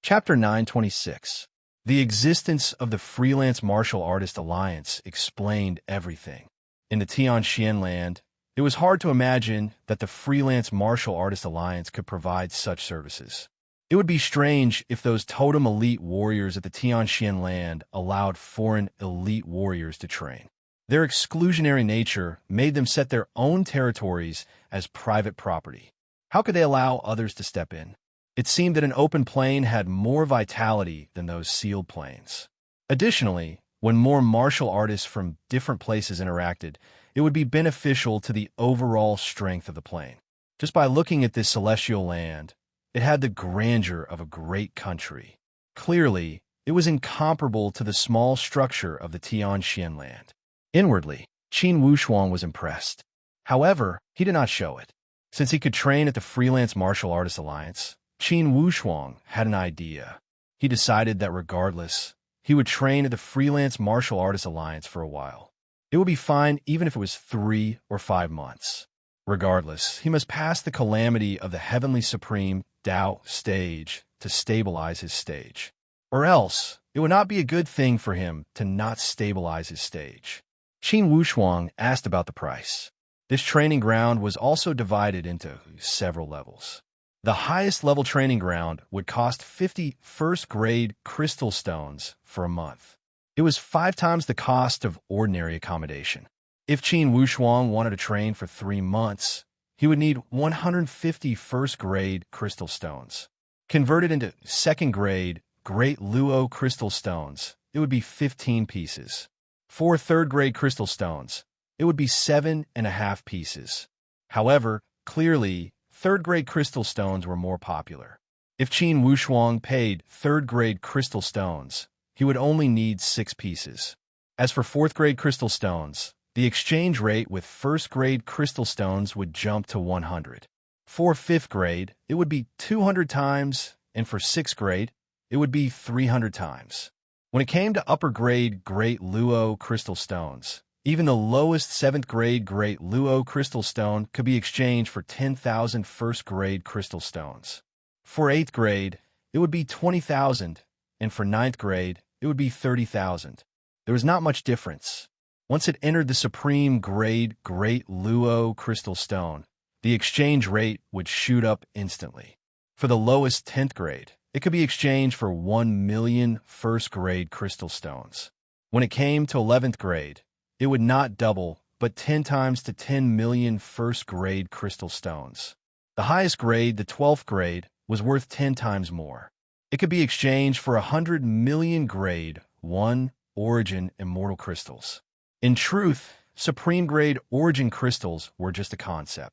Chapter 926. The existence of the Freelance Martial Artist Alliance explained everything. In the Tianxian land, it was hard to imagine that the Freelance Martial Artist Alliance could provide such services. It would be strange if those totem elite warriors at the Tianxian land allowed foreign elite warriors to train. Their exclusionary nature made them set their own territories as private property. How could they allow others to step in? It seemed that an open plain had more vitality than those sealed plains. Additionally, when more martial artists from different places interacted, it would be beneficial to the overall strength of the plain. Just by looking at this celestial land, it had the grandeur of a great country. Clearly, it was incomparable to the small structure of the Tianxian land. Inwardly, Qin Wushuang was impressed. However, he did not show it. Since he could train at the Freelance Martial Artist Alliance, Qin Wushuang had an idea. He decided that regardless, he would train at the Freelance Martial Artist Alliance for a while. It would be fine even if it was 3 or 5 months. Regardless, he must pass the calamity of the Heavenly Supreme Tao stage to stabilize his stage. Or else, it would not be a good thing for him to not stabilize his stage. Qin Wushuang asked about the price. This training ground was also divided into several levels. The highest level training ground would cost 50 first-grade crystal stones for a month. It was 5 times the cost of ordinary accommodation. If Qin Wushuang wanted to train for 3 months, he would need 150 first-grade crystal stones. Converted into second-grade Great Luo crystal stones, it would be 15 pieces. For third-grade crystal stones, it would be 7.5 pieces. However, clearly, third-grade crystal stones were more popular. If Qin Wushuang paid third-grade crystal stones, he would only need 6 pieces. As for fourth-grade crystal stones, the exchange rate with first-grade crystal stones would jump to 100. For 5th grade, it would be 200 times, and for 6th grade, it would be 300 times. When it came to upper-grade Great Luo crystal stones, even the lowest 7th-grade Great Luo crystal stone could be exchanged for 10,000 first-grade crystal stones. For 8th grade, it would be 20,000, and for 9th grade, it would be 30,000. There was not much difference. Once it entered the supreme grade Great Luo crystal stone, the exchange rate would shoot up instantly. For the lowest 10th grade, it could be exchanged for 1 million first-grade crystal stones. When it came to 11th grade, it would not double, but 10 times to 10 million first-grade crystal stones. The highest grade, the 12th grade, was worth 10 times more. It could be exchanged for 100 million grade 1 origin immortal crystals. In truth, supreme-grade origin crystals were just a concept.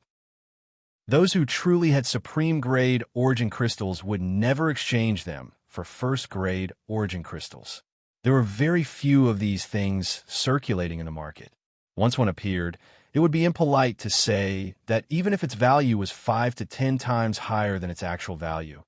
Those who truly had supreme-grade origin crystals would never exchange them for first-grade origin crystals. There were very few of these things circulating in the market. Once one appeared, it would be impolite to say that even if its value was 5 to 10 times higher than its actual value,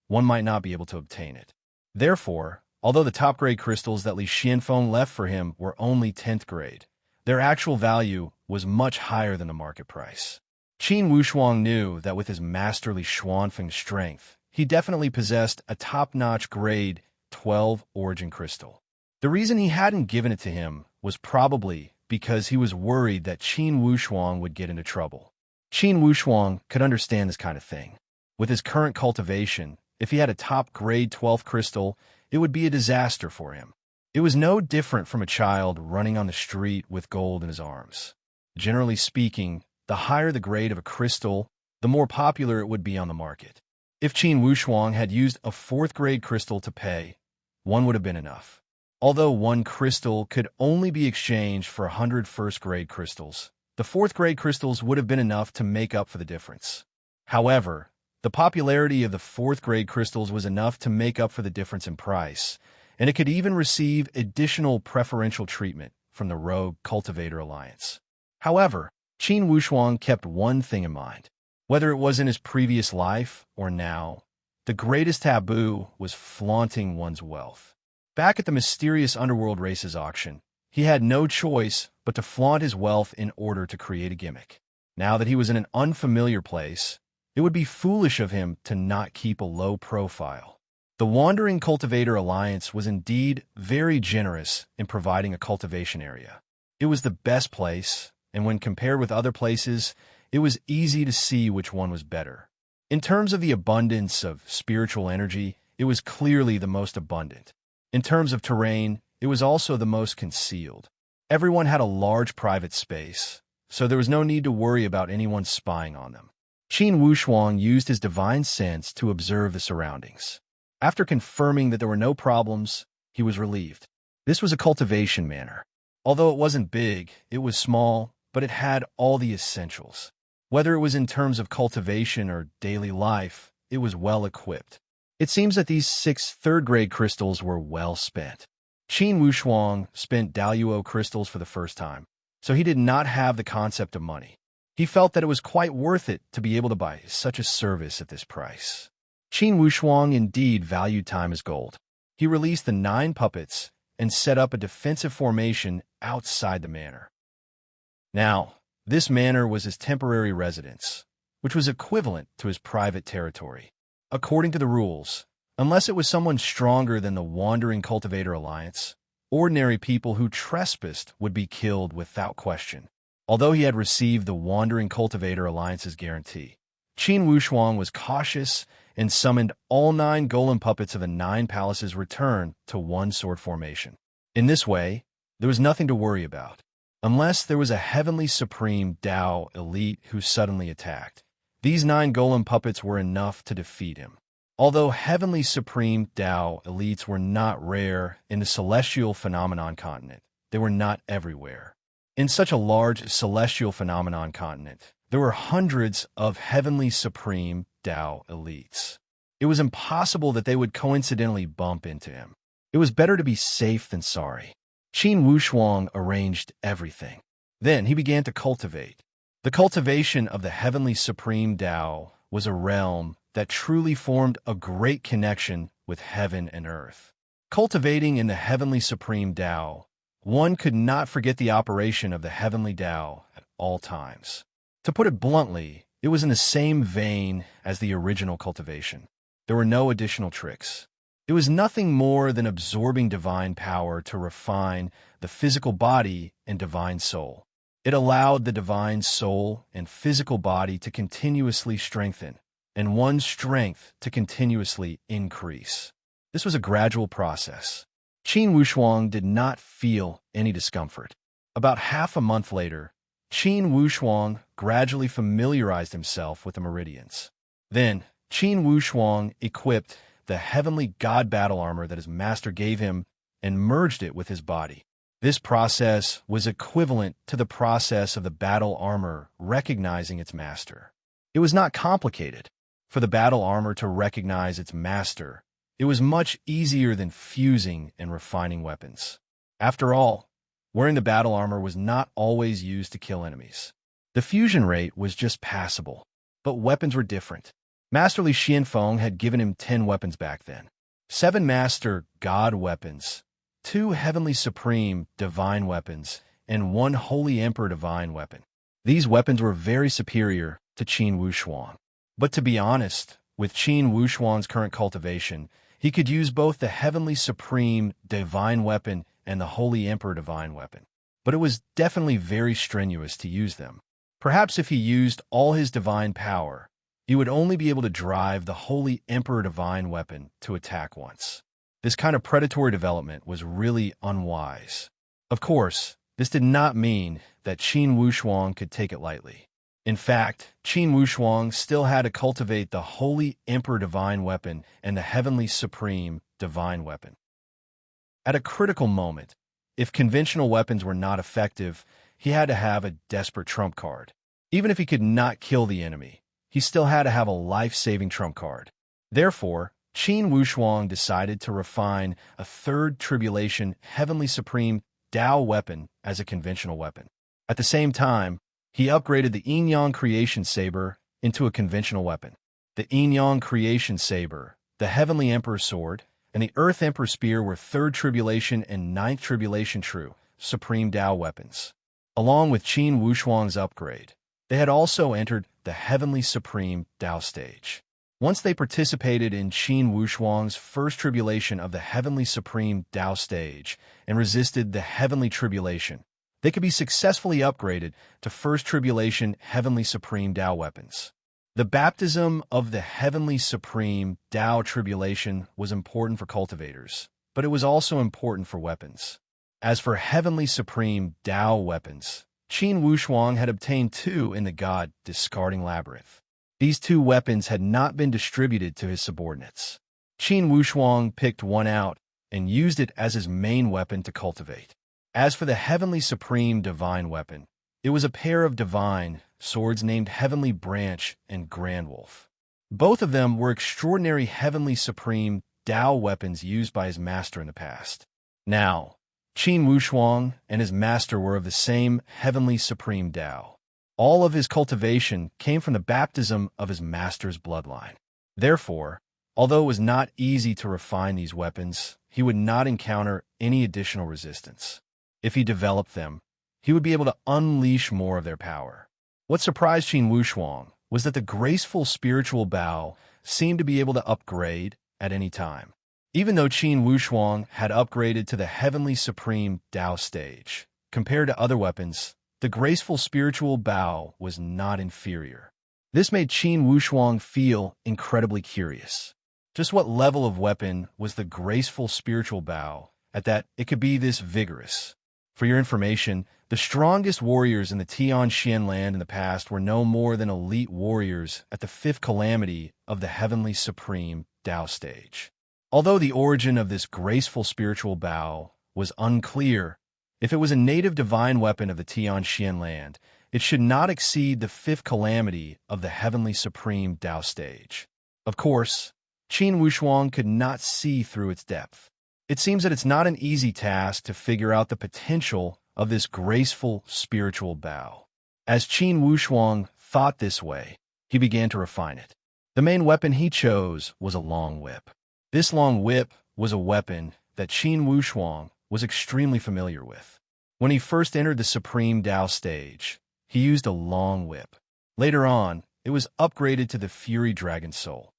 one might not be able to obtain it. Therefore, although the top-grade crystals that Li Xianfeng left for him were only 10th grade, their actual value was much higher than the market price. Qin Wushuang knew that with his masterly Xuanfeng strength, he definitely possessed a top-notch grade 12 origin crystal. The reason he hadn't given it to him was probably because he was worried that Qin Wushuang would get into trouble. Qin Wushuang could understand this kind of thing. With his current cultivation, if he had a top grade 12th crystal, it would be a disaster for him. It was no different from a child running on the street with gold in his arms. Generally speaking, the higher the grade of a crystal, the more popular it would be on the market. If Qin Wushuang had used a 4th grade crystal to pay, one would have been enough. Although one crystal could only be exchanged for 100 first-grade crystals, the 4th grade crystals would have been enough to make up for the difference. However, the popularity of the 4th grade crystals was enough to make up for the difference in price, and it could even receive additional preferential treatment from the Rogue Cultivator Alliance. However, Qin Wushuang kept one thing in mind. Whether it was in his previous life or now, the greatest taboo was flaunting one's wealth. Back at the mysterious Underworld Races auction, he had no choice but to flaunt his wealth in order to create a gimmick. Now that he was in an unfamiliar place, it would be foolish of him to not keep a low profile. The Wandering Cultivator Alliance was indeed very generous in providing a cultivation area. It was the best place, and when compared with other places, it was easy to see which one was better. In terms of the abundance of spiritual energy, it was clearly the most abundant. In terms of terrain, it was also the most concealed. Everyone had a large private space, so there was no need to worry about anyone spying on them. Qin Wushuang used his divine sense to observe the surroundings. After confirming that there were no problems, he was relieved. This was a cultivation manor. Although it wasn't big, it was small, but it had all the essentials. Whether it was in terms of cultivation or daily life, it was well equipped. It seems that these 6 third-grade crystals were well spent. Qin Wushuang spent Daluo crystals for the first time, so he did not have the concept of money. He felt that it was quite worth it to be able to buy such a service at this price. Qin Wushuang indeed valued time as gold. He released the 9 puppets and set up a defensive formation outside the manor. Now, this manor was his temporary residence, which was equivalent to his private territory. According to the rules, unless it was someone stronger than the Wandering Cultivator Alliance, ordinary people who trespassed would be killed without question. Although he had received the Wandering Cultivator Alliance's guarantee, Qin Wushuang was cautious and summoned all 9 golem puppets of the 9 palaces return to one sword formation. In this way, there was nothing to worry about, unless there was a Heavenly Supreme Dao elite who suddenly attacked. These 9 golem puppets were enough to defeat him. Although Heavenly Supreme Dao elites were not rare in the celestial phenomenon continent, they were not everywhere. In such a large celestial phenomenon continent, there were hundreds of Heavenly Supreme Dao elites. It was impossible that they would coincidentally bump into him. It was better to be safe than sorry. Qin Wushuang arranged everything. Then he began to cultivate. The cultivation of the Heavenly Supreme Dao was a realm that truly formed a great connection with heaven and earth. Cultivating in the Heavenly Supreme Dao, one could not forget the operation of the Heavenly Dao at all times. To put it bluntly, it was in the same vein as the original cultivation. There were no additional tricks. It was nothing more than absorbing divine power to refine the physical body and divine soul. It allowed the divine soul and physical body to continuously strengthen, and one's strength to continuously increase. This was a gradual process. Qin Wushuang did not feel any discomfort. About half a month later, Qin Wushuang gradually familiarized himself with the meridians. Then, Qin Wushuang equipped the heavenly god battle armor that his master gave him and merged it with his body. This process was equivalent to the process of the battle armor recognizing its master. It was not complicated. For the battle armor to recognize its master, it was much easier than fusing and refining weapons. After all, wearing the battle armor was not always used to kill enemies. The fusion rate was just passable, but weapons were different. Master Li Xianfeng had given him 10 weapons back then. 7 Master God weapons, 2 Heavenly Supreme Divine weapons, and 1 Holy Emperor Divine weapon. These weapons were very superior to Qin Wushuang. But to be honest, with Qin Wushuang's current cultivation, he could use both the Heavenly Supreme Divine weapon and the Holy Emperor Divine weapon. But it was definitely very strenuous to use them. Perhaps if he used all his divine power, he would only be able to drive the Holy Emperor Divine weapon to attack once. This kind of predatory development was really unwise. Of course, this did not mean that Qin Wushuang could take it lightly. In fact, Qin Wushuang still had to cultivate the Holy Emperor Divine weapon and the Heavenly Supreme Divine weapon. At a critical moment, if conventional weapons were not effective, he had to have a desperate trump card. Even if he could not kill the enemy, he still had to have a life-saving trump card. Therefore, Qin Wushuang decided to refine a third tribulation Heavenly Supreme Dao weapon as a conventional weapon. At the same time, he upgraded the Yin-Yang Creation Saber into a conventional weapon. The Yin-Yang Creation Saber, the Heavenly Emperor Sword, and the Earth Emperor Spear were 3rd Tribulation and 9th Tribulation True Supreme Dao weapons. Along with Qin Wushuang's upgrade, they had also entered the Heavenly Supreme Dao stage. Once they participated in Qin Wushuang's first tribulation of the Heavenly Supreme Tao stage and resisted the Heavenly Tribulation, they could be successfully upgraded to First Tribulation Heavenly Supreme Tao weapons. The baptism of the Heavenly Supreme Tao Tribulation was important for cultivators, but it was also important for weapons. As for Heavenly Supreme Tao weapons, Qin Wushuang had obtained 2 in the God Discarding Labyrinth. These 2 weapons had not been distributed to his subordinates. Qin Wushuang picked one out and used it as his main weapon to cultivate. As for the Heavenly Supreme Divine weapon, it was a pair of divine swords named Heavenly Branch and Grand Wolf. Both of them were extraordinary Heavenly Supreme Tao weapons used by his master in the past. Now, Qin Wushuang and his master were of the same Heavenly Supreme Tao. All of his cultivation came from the baptism of his master's bloodline. Therefore, although it was not easy to refine these weapons, he would not encounter any additional resistance. If he developed them, he would be able to unleash more of their power. What surprised Qin Wushuang was that the graceful spiritual bow seemed to be able to upgrade at any time. Even though Qin Wushuang had upgraded to the Heavenly Supreme Tao stage, compared to other weapons, the graceful spiritual bow was not inferior. This made Qin Wushuang feel incredibly curious. Just what level of weapon was the graceful spiritual bow at that it could be this vigorous? For your information, the strongest warriors in the Tianxian land in the past were no more than elite warriors at the 5th calamity of the Heavenly Supreme Tao stage. Although the origin of this graceful spiritual bow was unclear, if it was a native divine weapon of the Tianxian land, it should not exceed the 5th calamity of the Heavenly Supreme Tao stage. Of course, Qin Wushuang could not see through its depth. It seems that it's not an easy task to figure out the potential of this graceful spiritual bow. As Qin Wushuang thought this way, he began to refine it. The main weapon he chose was a long whip. This long whip was a weapon that Qin Wushuang was extremely familiar with. When he first entered the Supreme Tao stage, he used a long whip. Later on, it was upgraded to the Fury Dragon Soul.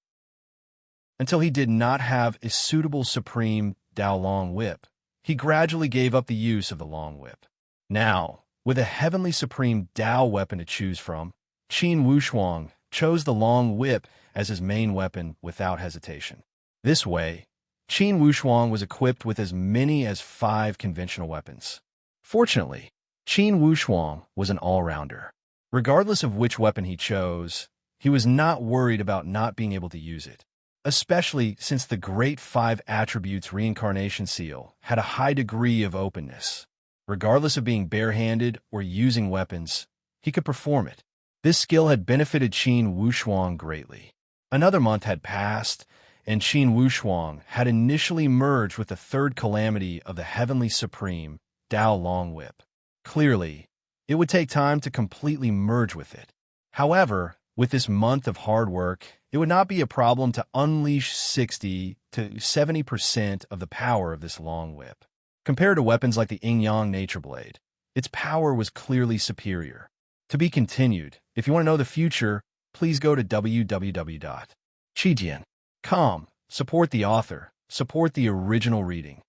Until he did not have a suitable Supreme Tao long whip, he gradually gave up the use of the long whip. Now, with a Heavenly Supreme Tao weapon to choose from, Qin Wushuang chose the long whip as his main weapon without hesitation. This way, Qin Wushuang was equipped with as many as 5 conventional weapons. Fortunately, Qin Wushuang was an all-rounder. Regardless of which weapon he chose, he was not worried about not being able to use it, especially since the Great 5 Attributes Reincarnation Seal had a high degree of openness. Regardless of being barehanded or using weapons, he could perform it. This skill had benefited Qin Wushuang greatly. Another month had passed, and Qin Wushuang had initially merged with the 3rd calamity of the Heavenly Supreme Tao Long Whip. Clearly, it would take time to completely merge with it. However, with this month of hard work, it would not be a problem to unleash 60 to 70% of the power of this long whip. Compared to weapons like the Yin-Yang Nature Blade, its power was clearly superior. To be continued. If you want to know the future, please go to www.chijian.com. Support the author. Support the original reading.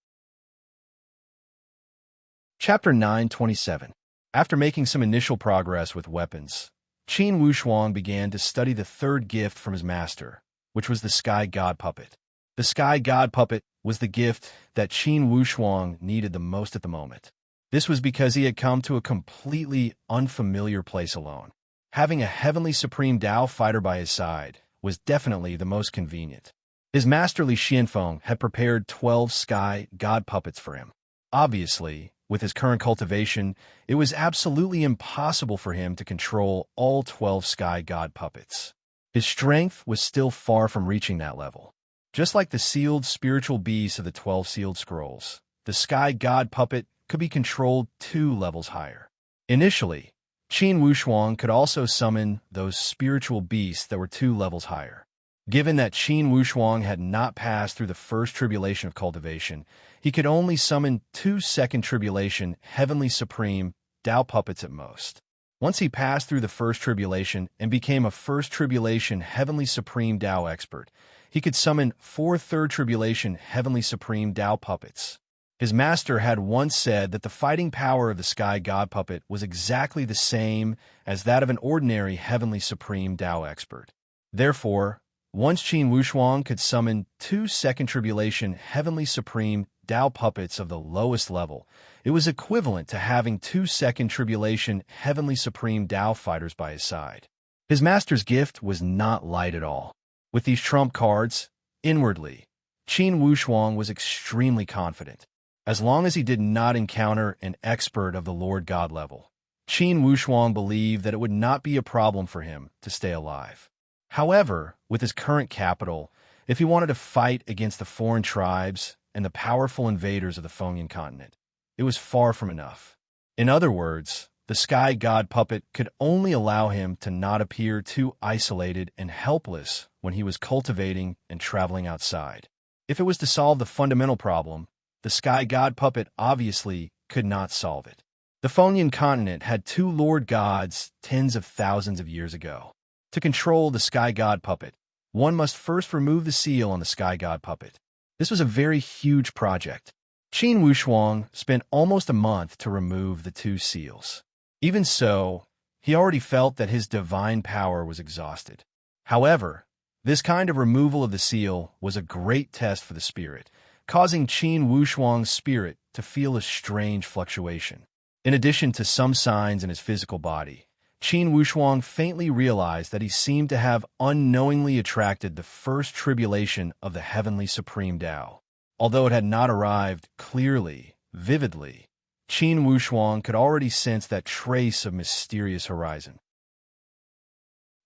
Chapter 927. After making some initial progress with weapons, Qin Wushuang began to study the 3rd gift from his master, which was the Sky God Puppet. The Sky God Puppet was the gift that Qin Wushuang needed the most at the moment. This was because he had come to a completely unfamiliar place alone. Having a Heavenly Supreme Tao fighter by his side was definitely the most convenient. His master Li Xianfeng had prepared 12 Sky God Puppets for him. Obviously, with his current cultivation, it was absolutely impossible for him to control all 12 Sky God Puppets. His strength was still far from reaching that level. Just like the sealed spiritual beasts of the 12 sealed scrolls, the Sky God Puppet could be controlled 2 levels higher. Initially, Qin Wushuang could also summon those spiritual beasts that were 2 levels higher. Given that Qin Wushuang had not passed through the first tribulation of cultivation, he could only summon 2 second tribulation Heavenly Supreme Tao puppets at most. Once he passed through the first tribulation and became a first tribulation heavenly supreme Tao expert, he could summon 4 third tribulation heavenly supreme Tao puppets. His master had once said that the fighting power of the sky god puppet was exactly the same as that of an ordinary heavenly supreme Tao expert. Therefore, once Qin Wushuang could summon 2 second tribulation heavenly supreme Tao puppets of the lowest level, it was equivalent to having 2 second tribulation heavenly supreme Tao fighters by his side. His master's gift was not light at all. With these trump cards, inwardly, Qin Wushuang was extremely confident. As long as he did not encounter an expert of the Lord God level, Qin Wushuang believed that it would not be a problem for him to stay alive. However, with his current capital, if he wanted to fight against the foreign tribes and the powerful invaders of the Fengyan continent, it was far from enough. In other words, the sky god puppet could only allow him to not appear too isolated and helpless when he was cultivating and traveling outside. If it was to solve the fundamental problem, the sky god puppet obviously could not solve it. The Fengyan continent had 2 lord gods tens of thousands of years ago. To control the sky god puppet, one must first remove the seal on the sky god puppet. This was a very huge project. Qin Wushuang spent almost a month to remove the 2 seals. Even so, he already felt that his divine power was exhausted. However, this kind of removal of the seal was a great test for the spirit, causing Qin Wushuang's spirit to feel a strange fluctuation. In addition to some signs in his physical body, Qin Wushuang faintly realized that he seemed to have unknowingly attracted the first tribulation of the heavenly supreme Tao. Although it had not arrived clearly, vividly, Qin Wushuang could already sense that trace of mysterious horizon.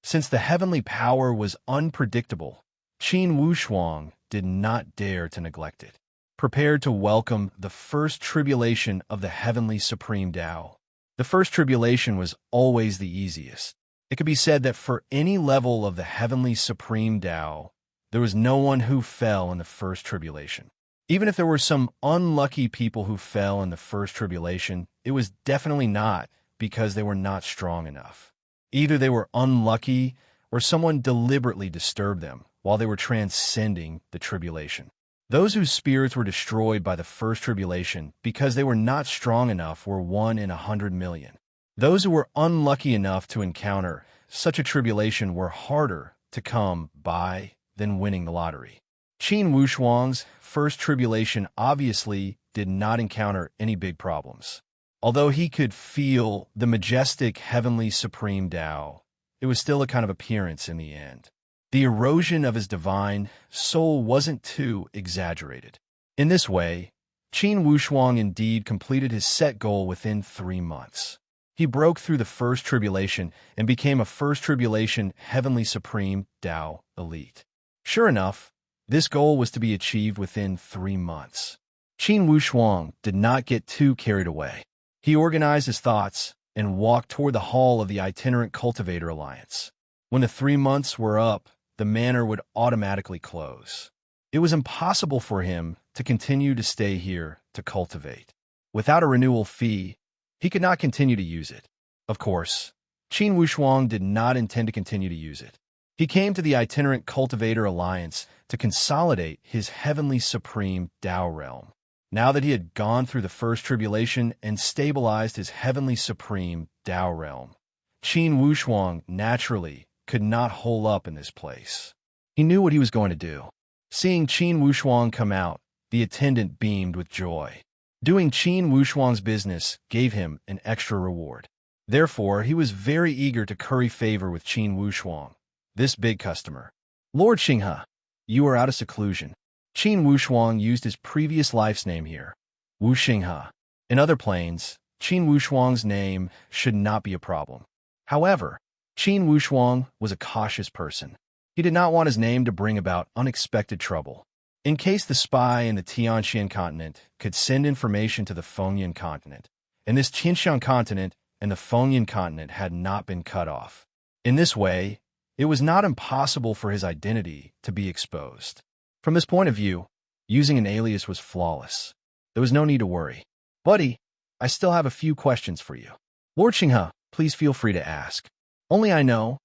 Since the heavenly power was unpredictable, Qin Wushuang did not dare to neglect it. Prepared to welcome the first tribulation of the heavenly supreme Tao. The first tribulation was always the easiest. It could be said that for any level of the heavenly supreme Tao, there was no one who fell in the first tribulation. Even if there were some unlucky people who fell in the first tribulation, it was definitely not because they were not strong enough. Either they were unlucky or someone deliberately disturbed them while they were transcending the tribulation. Those whose spirits were destroyed by the first tribulation because they were not strong enough were 1 in 100 million. Those who were unlucky enough to encounter such a tribulation were harder to come by than winning the lottery. Qin Wushuang's first tribulation obviously did not encounter any big problems. Although he could feel the majestic heavenly supreme Tao, it was still a kind of appearance in the end. The erosion of his divine soul wasn't too exaggerated. In this way, Qin Wushuang indeed completed his set goal within 3 months. He broke through the first tribulation and became a first tribulation heavenly supreme Tao elite. Sure enough, this goal was to be achieved within 3 months. Qin Wushuang did not get too carried away. He organized his thoughts and walked toward the hall of the itinerant cultivator alliance. When the 3 months were up, the manor would automatically close. It was impossible for him to continue to stay here to cultivate. Without a renewal fee, he could not continue to use it. Of course, Qin Wushuang did not intend to continue to use it. He came to the itinerant cultivator alliance to consolidate his heavenly supreme Tao realm. Now that he had gone through the first tribulation and stabilized his heavenly supreme Tao realm, Qin Wushuang naturally could not hole up in this place. He knew what he was going to do. Seeing Qin Wushuang come out, the attendant beamed with joy. Doing Qin Wushuang's business gave him an extra reward. Therefore, he was very eager to curry favor with Qin Wushuang, this big customer. Lord Xinghe, you are out of seclusion. Qin Wushuang used his previous life's name here, Wu Xinghe. In other planes, Qin Wushuang's name should not be a problem. However, Qin Wushuang was a cautious person. He did not want his name to bring about unexpected trouble. In case the spy in the Tianxian continent could send information to the Fengyan continent, and this Tianxian continent and the Fengyan continent had not been cut off. In this way, it was not impossible for his identity to be exposed. From this point of view, using an alias was flawless. There was no need to worry. Buddy, I still have a few questions for you. Lord Xinghe, Please feel free to ask. Only I know.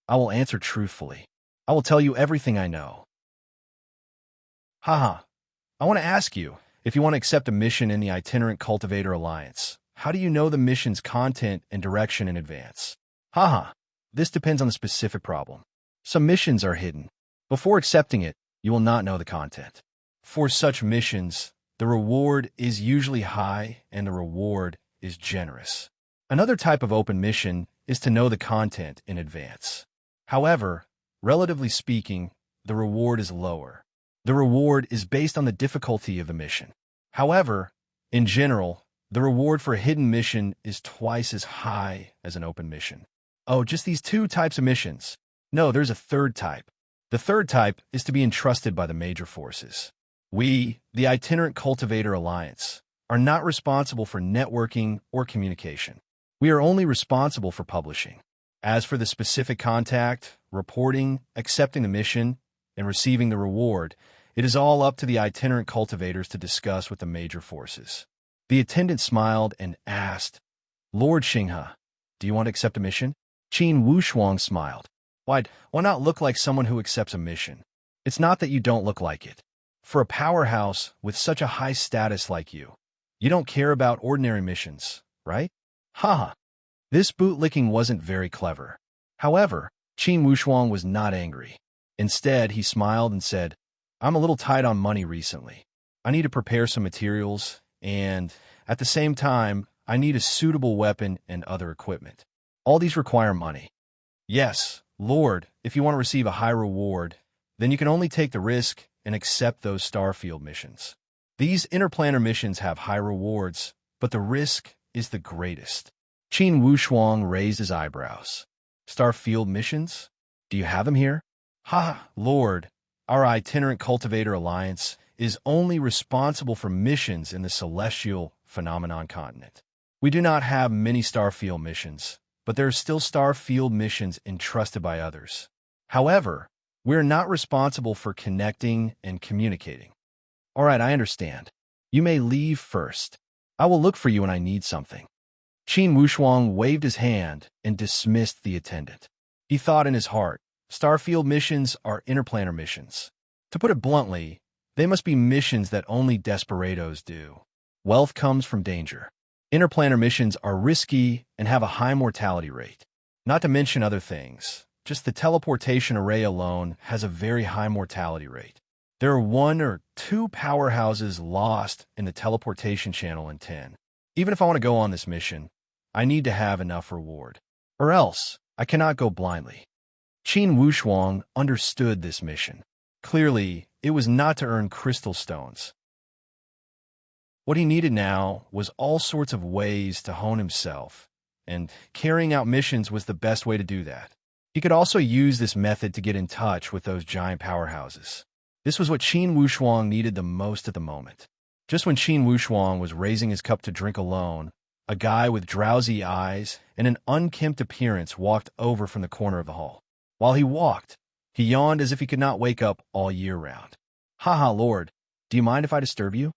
I will answer truthfully. I will tell you everything I know. Haha. I want to ask you, if you want to accept a mission in the Itinerant Cultivator Alliance, how do you know the mission's content and direction in advance? Haha. This depends on the specific problem. Some missions are hidden. Before accepting it, you will not know the content. For such missions, the reward is usually high and the reward is generous. Another type of open mission is to know the content in advance. However, relatively speaking, the reward is lower. The reward is based on the difficulty of the mission. However, in general, the reward for a hidden mission is twice as high as an open mission. Oh, just these two types of missions. No, there's a third type. The third type is to be entrusted by the major forces. We, the Itinerant Cultivator Alliance, are not responsible for networking or communication. We are only responsible for publishing. As for the specific contact, reporting, accepting the mission, and receiving the reward, it is all up to the itinerant cultivators to discuss with the major forces. The attendant smiled and asked, Lord Xinghe, do you want to accept a mission? Qin Wushuang smiled. Why not look like someone who accepts a mission? It's not that you don't look like it. For a powerhouse with such a high status like you don't care about ordinary missions, right? Haha. This bootlicking wasn't very clever. However, Qin Wushuang was not angry. Instead, he smiled and said, I'm a little tight on money recently. I need to prepare some materials, and at the same time, I need a suitable weapon and other equipment. All these require money. Yes, Lord, if you want to receive a high reward, then you can only take the risk and accept those starfield missions. These interplanar missions have high rewards, but the risk is the greatest. Qin Wushuang raised his eyebrows. Starfield missions? Do you have them here? Ha, Lord, our Itinerant Cultivator Alliance is only responsible for missions in the celestial phenomenon continent. We do not have many starfield missions, but there are still starfield missions entrusted by others. However, we are not responsible for connecting and communicating. All right, I understand. You may leave first. I will look for you when I need something. Qin Wushuang waved his hand and dismissed the attendant. He thought in his heart, starfield missions are interplanar missions. To put it bluntly, they must be missions that only desperados do. Wealth comes from danger. Interplanar missions are risky and have a high mortality rate. Not to mention other things, just the teleportation array alone has a very high mortality rate. There are 1 or 2 powerhouses lost in the teleportation channel in 10. Even if I want to go on this mission, I need to have enough reward. Or else, I cannot go blindly. Qin Wushuang understood this mission. Clearly, it was not to earn crystal stones. What he needed now was all sorts of ways to hone himself, and carrying out missions was the best way to do that. He could also use this method to get in touch with those giant powerhouses. This was what Qin Wushuang needed the most at the moment. Just when Qin Wushuang was raising his cup to drink alone, a guy with drowsy eyes and an unkempt appearance walked over from the corner of the hall. While he walked, he yawned as if he could not wake up all year round. Haha, Lord, do you mind if I disturb you?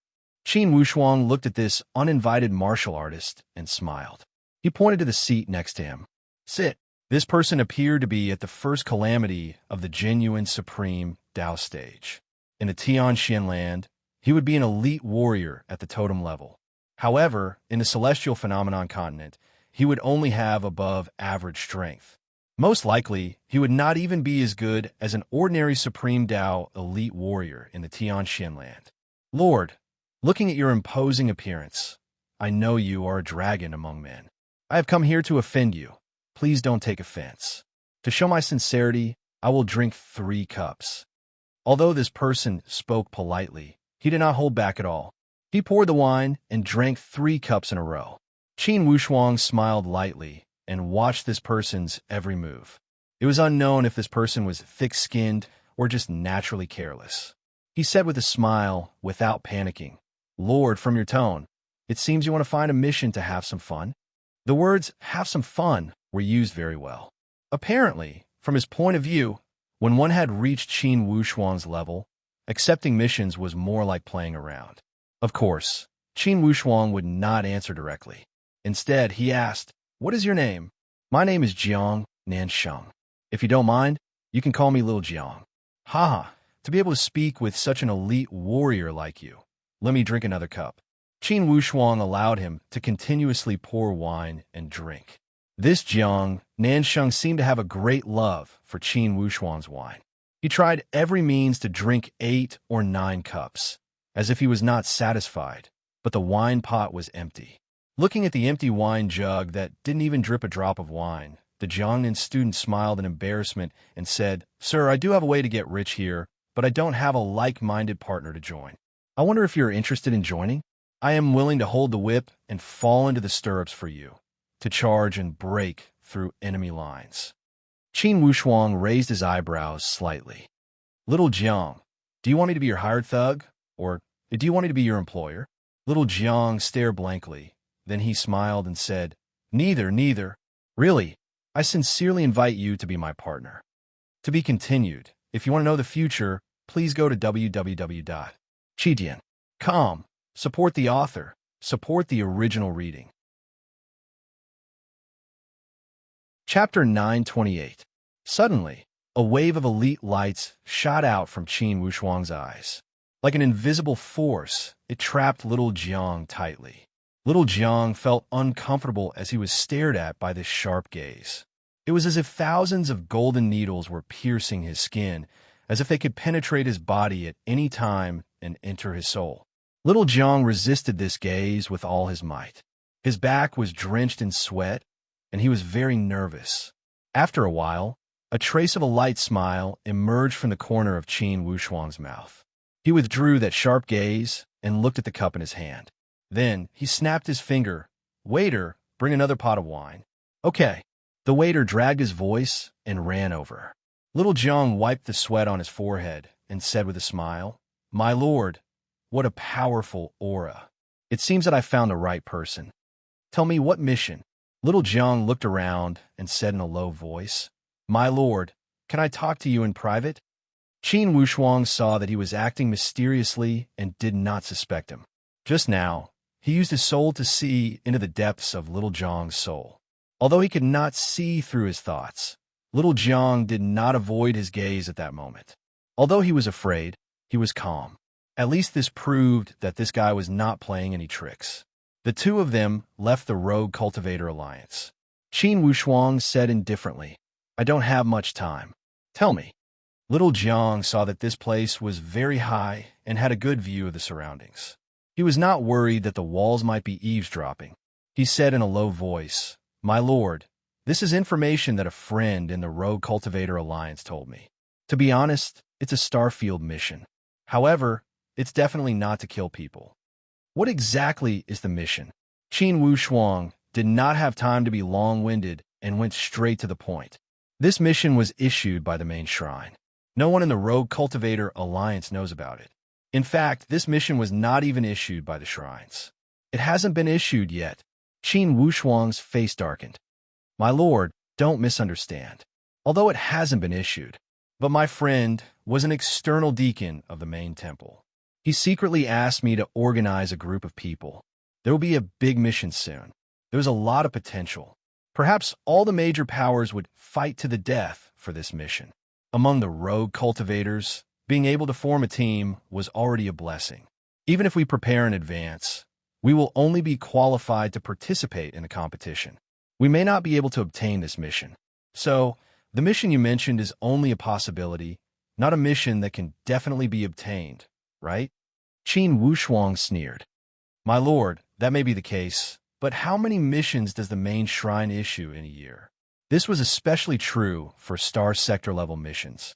Qin Wushuang looked at this uninvited martial artist and smiled. He pointed to the seat next to him. Sit. This person appeared to be at the first calamity of the genuine supreme Dao stage. In the Tianxian land, he would be an elite warrior at the totem level. However, in the celestial phenomenon continent, he would only have above average strength. Most likely, he would not even be as good as an ordinary supreme Dao elite warrior in the Tianxian land. Lord, looking at your imposing appearance, I know you are a dragon among men. I have come here to offend you. Please don't take offense. To show my sincerity, I will drink 3 cups. Although this person spoke politely, he did not hold back at all. He poured the wine and drank 3 cups in a row. Qin Wushuang smiled lightly and watched this person's every move. It was unknown if this person was thick-skinned or just naturally careless. He said with a smile, without panicking, Lord, from your tone, it seems you want to find a mission to have some fun. The words, have some fun, were used very well. Apparently, from his point of view, when one had reached Qin Wushuang's level, accepting missions was more like playing around. Of course, Qin Wushuang would not answer directly. Instead, he asked, what is your name? My name is Jiang Nansheng. If you don't mind, you can call me Little Jiang. Haha, to be able to speak with such an elite warrior like you. Let me drink another cup. Qin Wushuang allowed him to continuously pour wine and drink. This Jiang Nansheng seemed to have a great love for Qin Wushuang's wine. He tried every means to drink 8 or 9 cups, as if he was not satisfied, but the wine pot was empty. Looking at the empty wine jug that didn't even drip a drop of wine, the Jiangnan student smiled in embarrassment and said, "Sir, I do have a way to get rich here, but I don't have a like-minded partner to join. I wonder if you're interested in joining? I am willing to hold the whip and fall into the stirrups for you, to charge and break through enemy lines." Qin Wushuang raised his eyebrows slightly. "Little Jiang, do you want me to be your hired thug, or do you want me to be your employer?" Little Jiang stared blankly. Then he smiled and said, Neither. Really, I sincerely invite you to be my partner." To be continued. If you want to know the future, please go to www.chidian.com. Support the author. Support the original reading. Chapter 928. Suddenly, a wave of elite lights shot out from Qin Wushuang's eyes. Like an invisible force, it trapped Little Jiang tightly. Little Jiang felt uncomfortable as he was stared at by this sharp gaze. It was as if thousands of golden needles were piercing his skin, as if they could penetrate his body at any time and enter his soul. Little Jiang resisted this gaze with all his might. His back was drenched in sweat, and he was very nervous. After a while, a trace of a light smile emerged from the corner of Qin Wushuang's mouth. He withdrew that sharp gaze and looked at the cup in his hand. Then he snapped his finger. "Waiter, bring another pot of wine." "Okay." The waiter dragged his voice and ran over. Little Jiang wiped the sweat on his forehead and said with a smile, "My lord, what a powerful aura. It seems that I found the right person. Tell me, what mission?" Little Jiang looked around and said in a low voice, "My lord, can I talk to you in private?" Qin Wushuang saw that he was acting mysteriously and did not suspect him. Just now, he used his soul to see into the depths of Little Jiang's soul. Although he could not see through his thoughts, Little Jiang did not avoid his gaze at that moment. Although he was afraid, he was calm. At least this proved that this guy was not playing any tricks. The two of them left the Rogue Cultivator Alliance. Qin Wushuang said indifferently, "I don't have much time. Tell me." Little Jiang saw that this place was very high and had a good view of the surroundings. He was not worried that the walls might be eavesdropping. He said in a low voice, "My lord, this is information that a friend in the Rogue Cultivator Alliance told me. To be honest, it's a Starfield mission. However, it's definitely not to kill people." "What exactly is the mission?" Qin Wushuang did not have time to be long-winded and went straight to the point. This mission was issued by the main shrine. No one in the Rogue Cultivator Alliance knows about it. In fact, this mission was not even issued by the shrines. "It hasn't been issued yet." Qin Wushuang's face darkened. "My lord, don't misunderstand. Although it hasn't been issued, but my friend was an external deacon of the main temple. He secretly asked me to organize a group of people. There will be a big mission soon. There's a lot of potential. Perhaps all the major powers would fight to the death for this mission. Among the rogue cultivators, being able to form a team was already a blessing. Even if we prepare in advance, we will only be qualified to participate in the competition. We may not be able to obtain this mission. So, the mission you mentioned is only a possibility, not a mission that can definitely be obtained, right?" Qin Wushuang sneered. "My lord, that may be the case, but how many missions does the main shrine issue in a year?" This was especially true for Star Sector-level missions.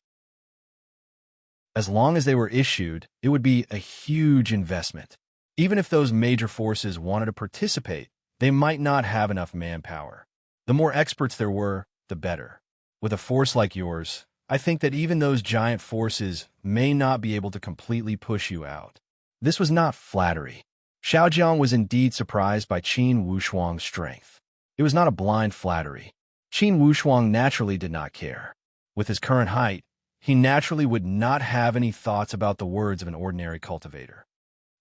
As long as they were issued, it would be a huge investment. Even if those major forces wanted to participate, they might not have enough manpower. The more experts there were, the better. With a force like yours, I think that even those giant forces may not be able to completely push you out. This was not flattery. Xiaojiang was indeed surprised by Qin Wushuang's strength. It was not a blind flattery. Qin Wushuang naturally did not care. With his current height, he naturally would not have any thoughts about the words of an ordinary cultivator.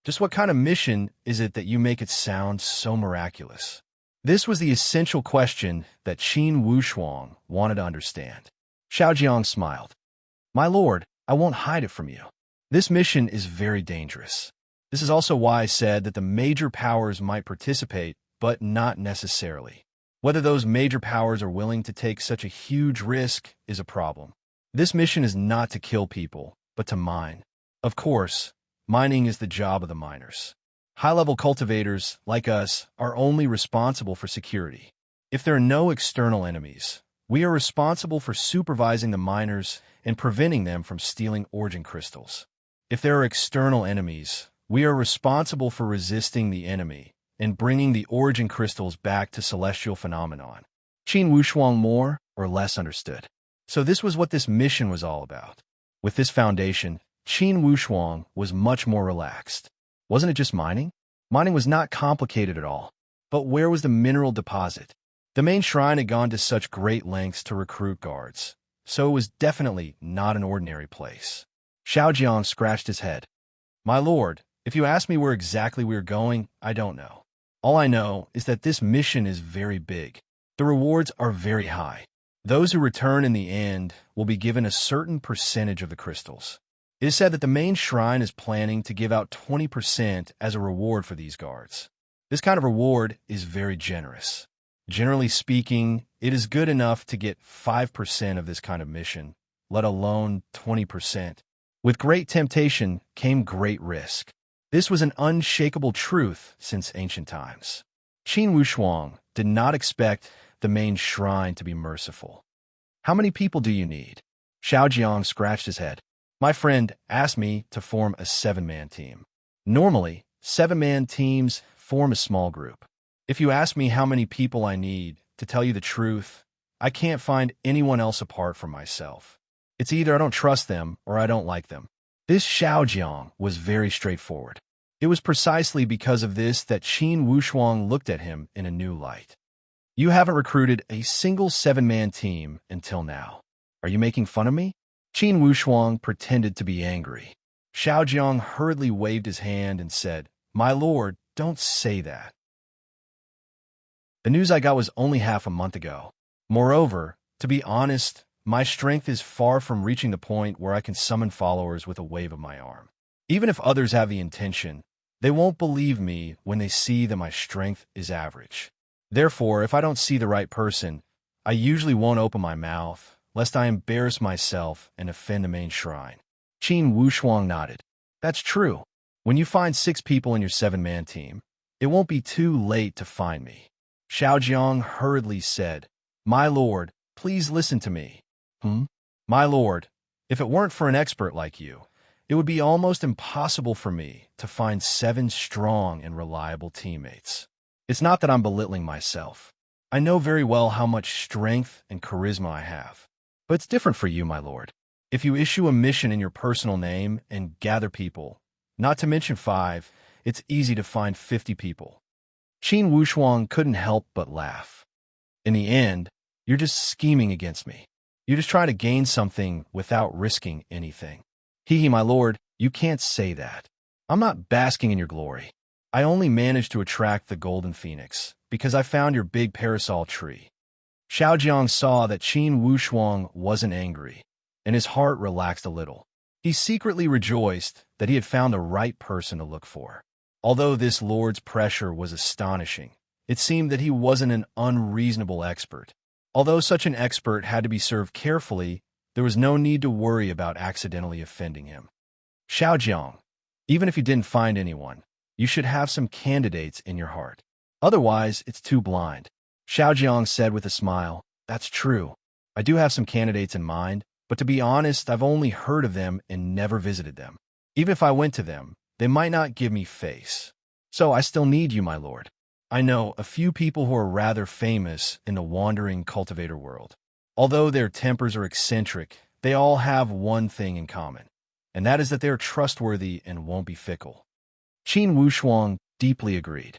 "Just what kind of mission is it that you make it sound so miraculous?" This was the essential question that Qin Wushuang wanted to understand. Xiaojiang smiled. My lord, I won't hide it from you. This mission is very dangerous. This is also why I said that the major powers might participate, but not necessarily. Whether those major powers are willing to take such a huge risk is a problem. This mission is not to kill people, but to mine. Of course, mining is the job of the miners. High-level cultivators, like us, are only responsible for security. If there are no external enemies, we are responsible for supervising the miners and preventing them from stealing origin crystals. If there are external enemies, we are responsible for resisting the enemy and bringing the origin crystals back to celestial phenomenon. Qin Wushuang more or less understood. So this was what this mission was all about. With this foundation, Qin Wushuang was much more relaxed. Wasn't it just mining? Mining was not complicated at all. But where was the mineral deposit? The main shrine had gone to such great lengths to recruit guards, so it was definitely not an ordinary place. Xiaojiang scratched his head. My lord, if you ask me where exactly we are going, I don't know. All I know is that this mission is very big. The rewards are very high. Those who return in the end will be given a certain percentage of the crystals. It is said that the main shrine is planning to give out 20% as a reward for these guards. This kind of reward is very generous. Generally speaking, it is good enough to get 5% of this kind of mission, let alone 20%. With great temptation came great risk. This was an unshakable truth since ancient times. Qin Wushuang did not expect the main shrine to be merciful. How many people do you need? Xiaojiang scratched his head. My friend asked me to form a 7-man team. Normally, 7-man teams form a small group. If you ask me how many people I need, to tell you the truth, I can't find anyone else apart from myself. It's either I don't trust them or I don't like them. This Xiaojiang was very straightforward. It was precisely because of this that Qin Wushuang looked at him in a new light. You haven't recruited a single 7-man team until now. Are you making fun of me? Qin Wushuang pretended to be angry. Xiaojiang hurriedly waved his hand and said, My lord, don't say that. The news I got was only half a month ago. Moreover, to be honest, my strength is far from reaching the point where I can summon followers with a wave of my arm. Even if others have the intention, they won't believe me when they see that my strength is average. Therefore, if I don't see the right person, I usually won't open my mouth, lest I embarrass myself and offend the main shrine. Qin Wushuang nodded. That's true. When you find 6 people in your 7-man team, it won't be too late to find me. Xiaojiang hurriedly said, My lord, please listen to me. My lord, if it weren't for an expert like you, it would be almost impossible for me to find 7 strong and reliable teammates. It's not that I'm belittling myself. I know very well how much strength and charisma I have. But it's different for you, my lord. If you issue a mission in your personal name and gather people, not to mention 5, it's easy to find 50 people. Qin Wushuang couldn't help but laugh. In the end, you're just scheming against me. You're just trying to gain something without risking anything. Hee, my lord, you can't say that. I'm not basking in your glory. I only managed to attract the golden phoenix because I found your big parasol tree. Xiaojiang saw that Qin Wushuang wasn't angry, and his heart relaxed a little. He secretly rejoiced that he had found the right person to look for. Although this lord's pressure was astonishing, it seemed that he wasn't an unreasonable expert. Although such an expert had to be served carefully, there was no need to worry about accidentally offending him. Xiaojiang, even if you didn't find anyone, you should have some candidates in your heart. Otherwise, it's too blind. Xiaojiang said with a smile, That's true. I do have some candidates in mind, but to be honest, I've only heard of them and never visited them. Even if I went to them, they might not give me face. So I still need you, my lord. I know a few people who are rather famous in the wandering cultivator world. Although their tempers are eccentric, they all have one thing in common, and that is that they are trustworthy and won't be fickle. Qin Wushuang deeply agreed.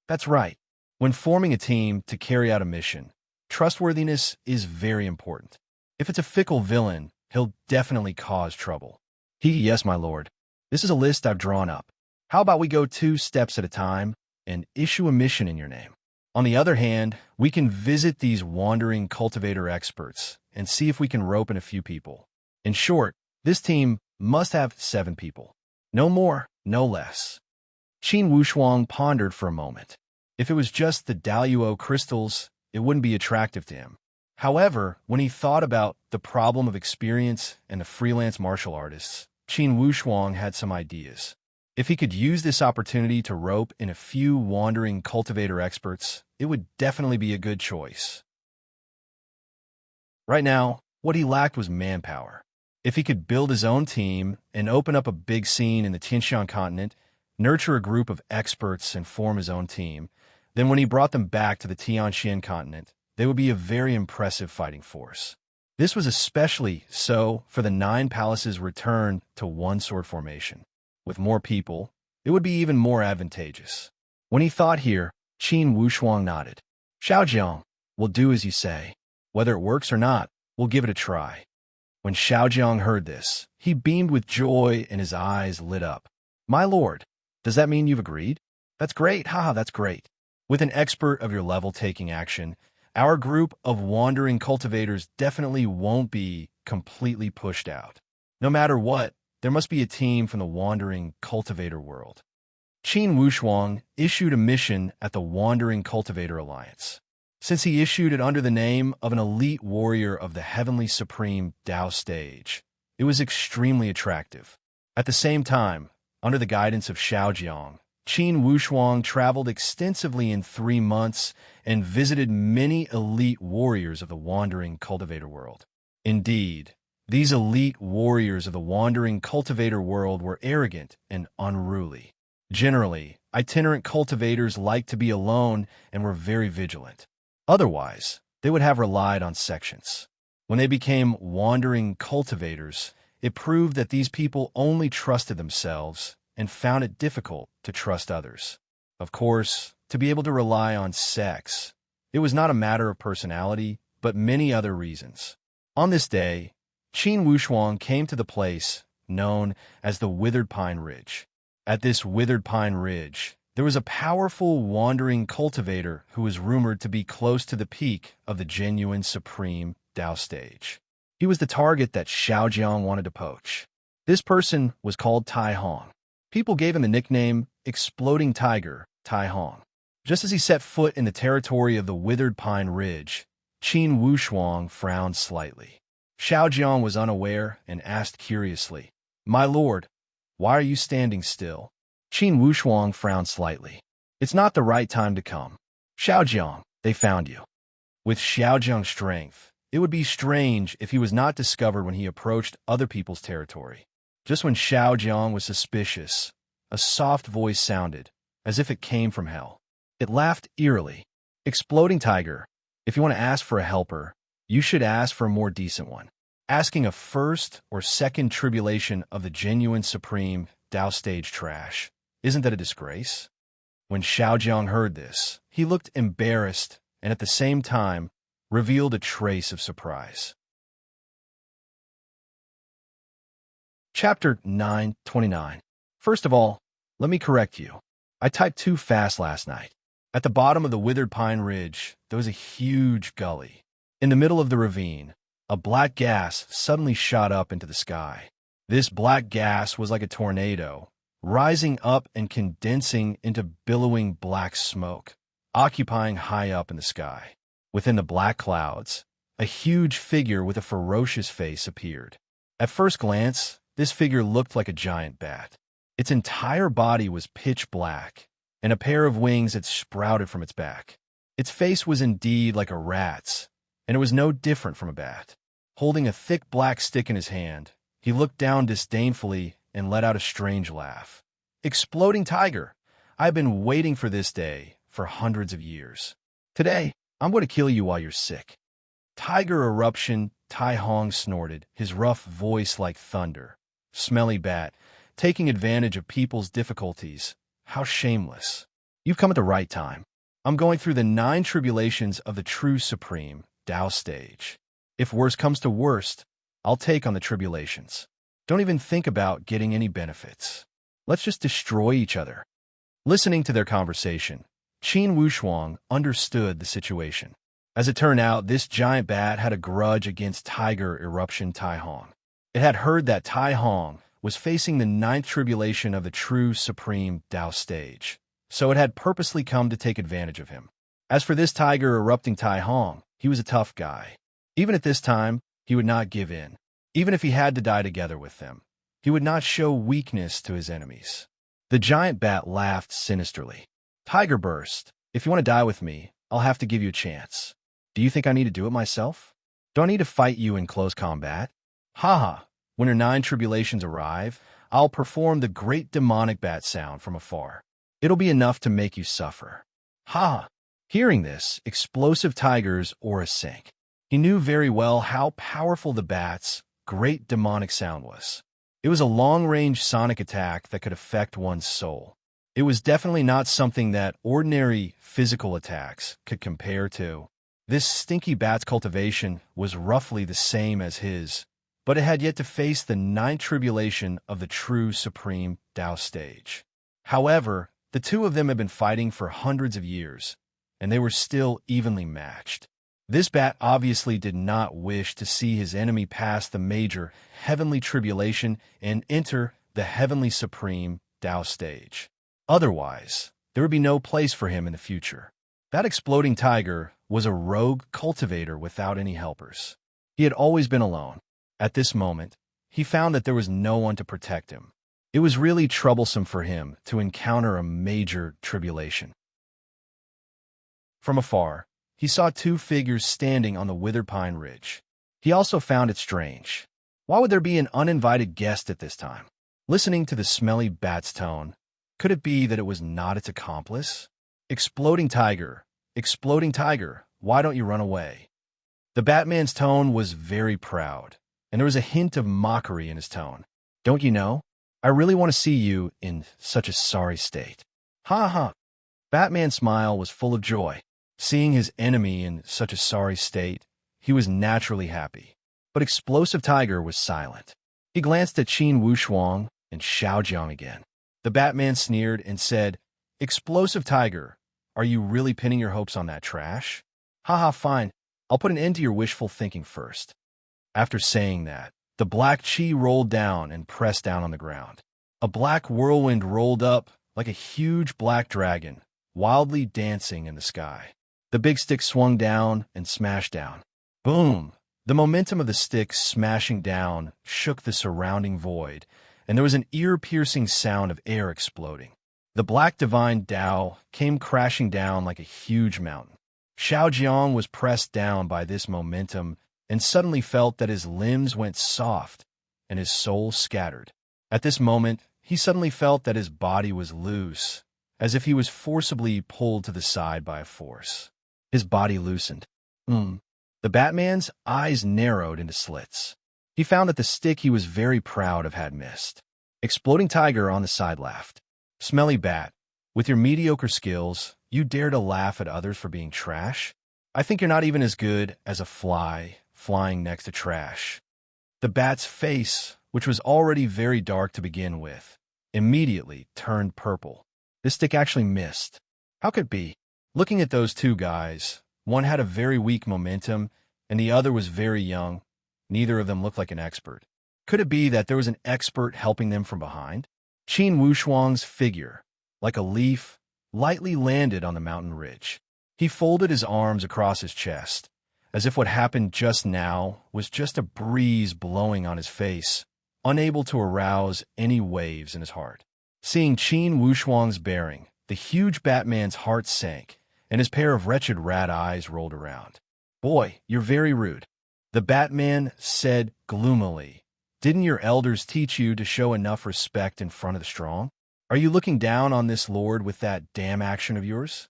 That's right. When forming a team to carry out a mission, trustworthiness is very important. If it's a fickle villain, he'll definitely cause trouble. Yes, my lord. This is a list I've drawn up. How about we go 2 steps at a time and issue a mission in your name? On the other hand, we can visit these wandering cultivator experts and see if we can rope in a few people. In short, this team must have 7 people. No more, no less. Qin Wushuang pondered for a moment. If it was just the Daluo crystals, it wouldn't be attractive to him. However, when he thought about the problem of experience and the freelance martial artists, Qin Wushuang had some ideas. If he could use this opportunity to rope in a few wandering cultivator experts, it would definitely be a good choice. Right now, what he lacked was manpower. If he could build his own team and open up a big scene in the Tianxian continent, nurture a group of experts and form his own team, then when he brought them back to the Tianxian continent, they would be a very impressive fighting force. This was especially so for the 9 palaces returned to one sword formation. With more people, it would be even more advantageous. When he thought here, Qin Wushuang nodded. Xiaojiang, we'll do as you say. Whether it works or not, we'll give it a try. When Xiaojiang heard this, he beamed with joy and his eyes lit up. My lord, does that mean you've agreed? That's great, haha, that's great. With an expert of your level taking action, our group of wandering cultivators definitely won't be completely pushed out. No matter what, there must be a team from the wandering cultivator world. Qin Wushuang issued a mission at the Wandering Cultivator Alliance. Since he issued it under the name of an elite warrior of the Heavenly Supreme Tao stage, it was extremely attractive. At the same time, under the guidance of Xiaojiang, Qin Wushuang traveled extensively in 3 months and visited many elite warriors of the Wandering Cultivator world. Indeed, these elite warriors of the Wandering Cultivator world were arrogant and unruly. Generally, itinerant cultivators liked to be alone and were very vigilant. Otherwise, they would have relied on sections. When they became wandering cultivators, it proved that these people only trusted themselves and found it difficult to trust others. Of course, to be able to rely on sex, it was not a matter of personality, but many other reasons. On this day, Qin Wushuang came to the place known as the Withered Pine Ridge. At this Withered Pine Ridge, there was a powerful wandering cultivator who was rumored to be close to the peak of the genuine supreme Tao stage. He was the target that Xiaojiang wanted to poach. This person was called Tai Hong. People gave him the nickname Exploding Tiger, Tai Hong. Just as he set foot in the territory of the Withered Pine Ridge, Qin Wushuang frowned slightly. Xiaojiang was unaware and asked curiously, My lord, why are you standing still? Qin Wushuang frowned slightly. It's not the right time to come. Xiaojiang, they found you. With Xiaojiang's strength, it would be strange if he was not discovered when he approached other people's territory. Just when Xiaojiang was suspicious, a soft voice sounded, as if it came from hell. It laughed eerily. Exploding Tiger, if you want to ask for a helper, you should ask for a more decent one. Asking a first or second tribulation of the genuine supreme Tao stage trash, isn't that a disgrace? When Xiaojiang heard this, he looked embarrassed and at the same time revealed a trace of surprise. Chapter 929. First of all, let me correct you. I typed too fast last night. At the bottom of the Withered Pine Ridge, there was a huge gully. In the middle of the ravine, a black gas suddenly shot up into the sky. This black gas was like a tornado, rising up and condensing into billowing black smoke, occupying high up in the sky. Within the black clouds, a huge figure with a ferocious face appeared. At first glance, this figure looked like a giant bat. Its entire body was pitch black, and a pair of wings had sprouted from its back. Its face was indeed like a rat's, and it was no different from a bat. Holding a thick black stick in his hand, he looked down disdainfully and let out a strange laugh. Exploding Tiger, I've been waiting for this day for hundreds of years. Today, I'm going to kill you while you're sick. Tiger eruption, Tai Hong snorted, his rough voice like thunder. Smelly bat, taking advantage of people's difficulties. How shameless. You've come at the right time. I'm going through the 9 tribulations of the true supreme Tao stage. If worst comes to worst, I'll take on the tribulations. Don't even think about getting any benefits. Let's just destroy each other. Listening to their conversation, Qin Wushuang understood the situation. As it turned out, this giant bat had a grudge against Tiger Eruption Tai Hong. It had heard that Tai Hong was facing the ninth tribulation of the true supreme Tao stage, so it had purposely come to take advantage of him. As for this Tiger Erupting Tai Hong, he was a tough guy. Even at this time, he would not give in. Even if he had to die together with them, he would not show weakness to his enemies. The giant bat laughed sinisterly. Tiger burst. If you want to die with me, I'll have to give you a chance. Do you think I need to do it myself? Do I need to fight you in close combat? Haha, when your 9 tribulations arrive, I'll perform the great demonic bat sound from afar. It'll be enough to make you suffer. Ha! Hearing this, explosive Tiger's aura sank. He knew very well how powerful the bat's great demonic sound was. It was a long-range sonic attack that could affect one's soul. It was definitely not something that ordinary physical attacks could compare to. This stinky bat's cultivation was roughly the same as his, but it had yet to face the 9th tribulation of the true supreme Tao stage. However, the two of them had been fighting for hundreds of years, and they were still evenly matched. This bat obviously did not wish to see his enemy pass the major heavenly tribulation and enter the heavenly supreme Tao stage. Otherwise, there would be no place for him in the future. That exploding tiger was a rogue cultivator without any helpers. He had always been alone. At this moment, he found that there was no one to protect him. It was really troublesome for him to encounter a major tribulation. From afar, he saw 2 figures standing on the withered pine ridge. He also found it strange. Why would there be an uninvited guest at this time? Listening to the smelly bat's tone, could it be that it was not its accomplice? Exploding tiger, why don't you run away? The Batman's tone was very proud, and there was a hint of mockery in his tone. Don't you know? I really want to see you in such a sorry state. Ha ha. Batman's smile was full of joy. Seeing his enemy in such a sorry state, he was naturally happy. But Explosive Tiger was silent. He glanced at Qin Wushuang and Xiao Jiang again. The Batman sneered and said, Explosive Tiger, are you really pinning your hopes on that trash? Haha, fine. I'll put an end to your wishful thinking first. After saying that, the black chi rolled down and pressed down on the ground. A black whirlwind rolled up like a huge black dragon, wildly dancing in the sky. The big stick swung down and smashed down. Boom! The momentum of the stick smashing down shook the surrounding void, and there was an ear-piercing sound of air exploding. The black divine Tao came crashing down like a huge mountain. Xiao Jiang was pressed down by this momentum and suddenly felt that his limbs went soft and his soul scattered. At this moment, he suddenly felt that his body was loose, as if he was forcibly pulled to the side by a force. His body loosened. The Batman's eyes narrowed into slits. He found that the stick he was very proud of had missed. Exploding Tiger on the side laughed. Smelly Bat, with your mediocre skills, you dare to laugh at others for being trash? I think you're not even as good as a fly flying next to trash. The Bat's face, which was already very dark to begin with, immediately turned purple. This stick actually missed. How could it be? Looking at those two guys, one had a very weak momentum, and the other was very young. Neither of them looked like an expert. Could it be that there was an expert helping them from behind? Qin Wushuang's figure, like a leaf, lightly landed on the mountain ridge. He folded his arms across his chest, as if what happened just now was just a breeze blowing on his face, unable to arouse any waves in his heart. Seeing Qin Wushuang's bearing, the huge Batman's heart sank, and his pair of wretched rat eyes rolled around. Boy, you're very rude. The Batman said gloomily, Didn't your elders teach you to show enough respect in front of the strong? Are you looking down on this lord with that damn action of yours?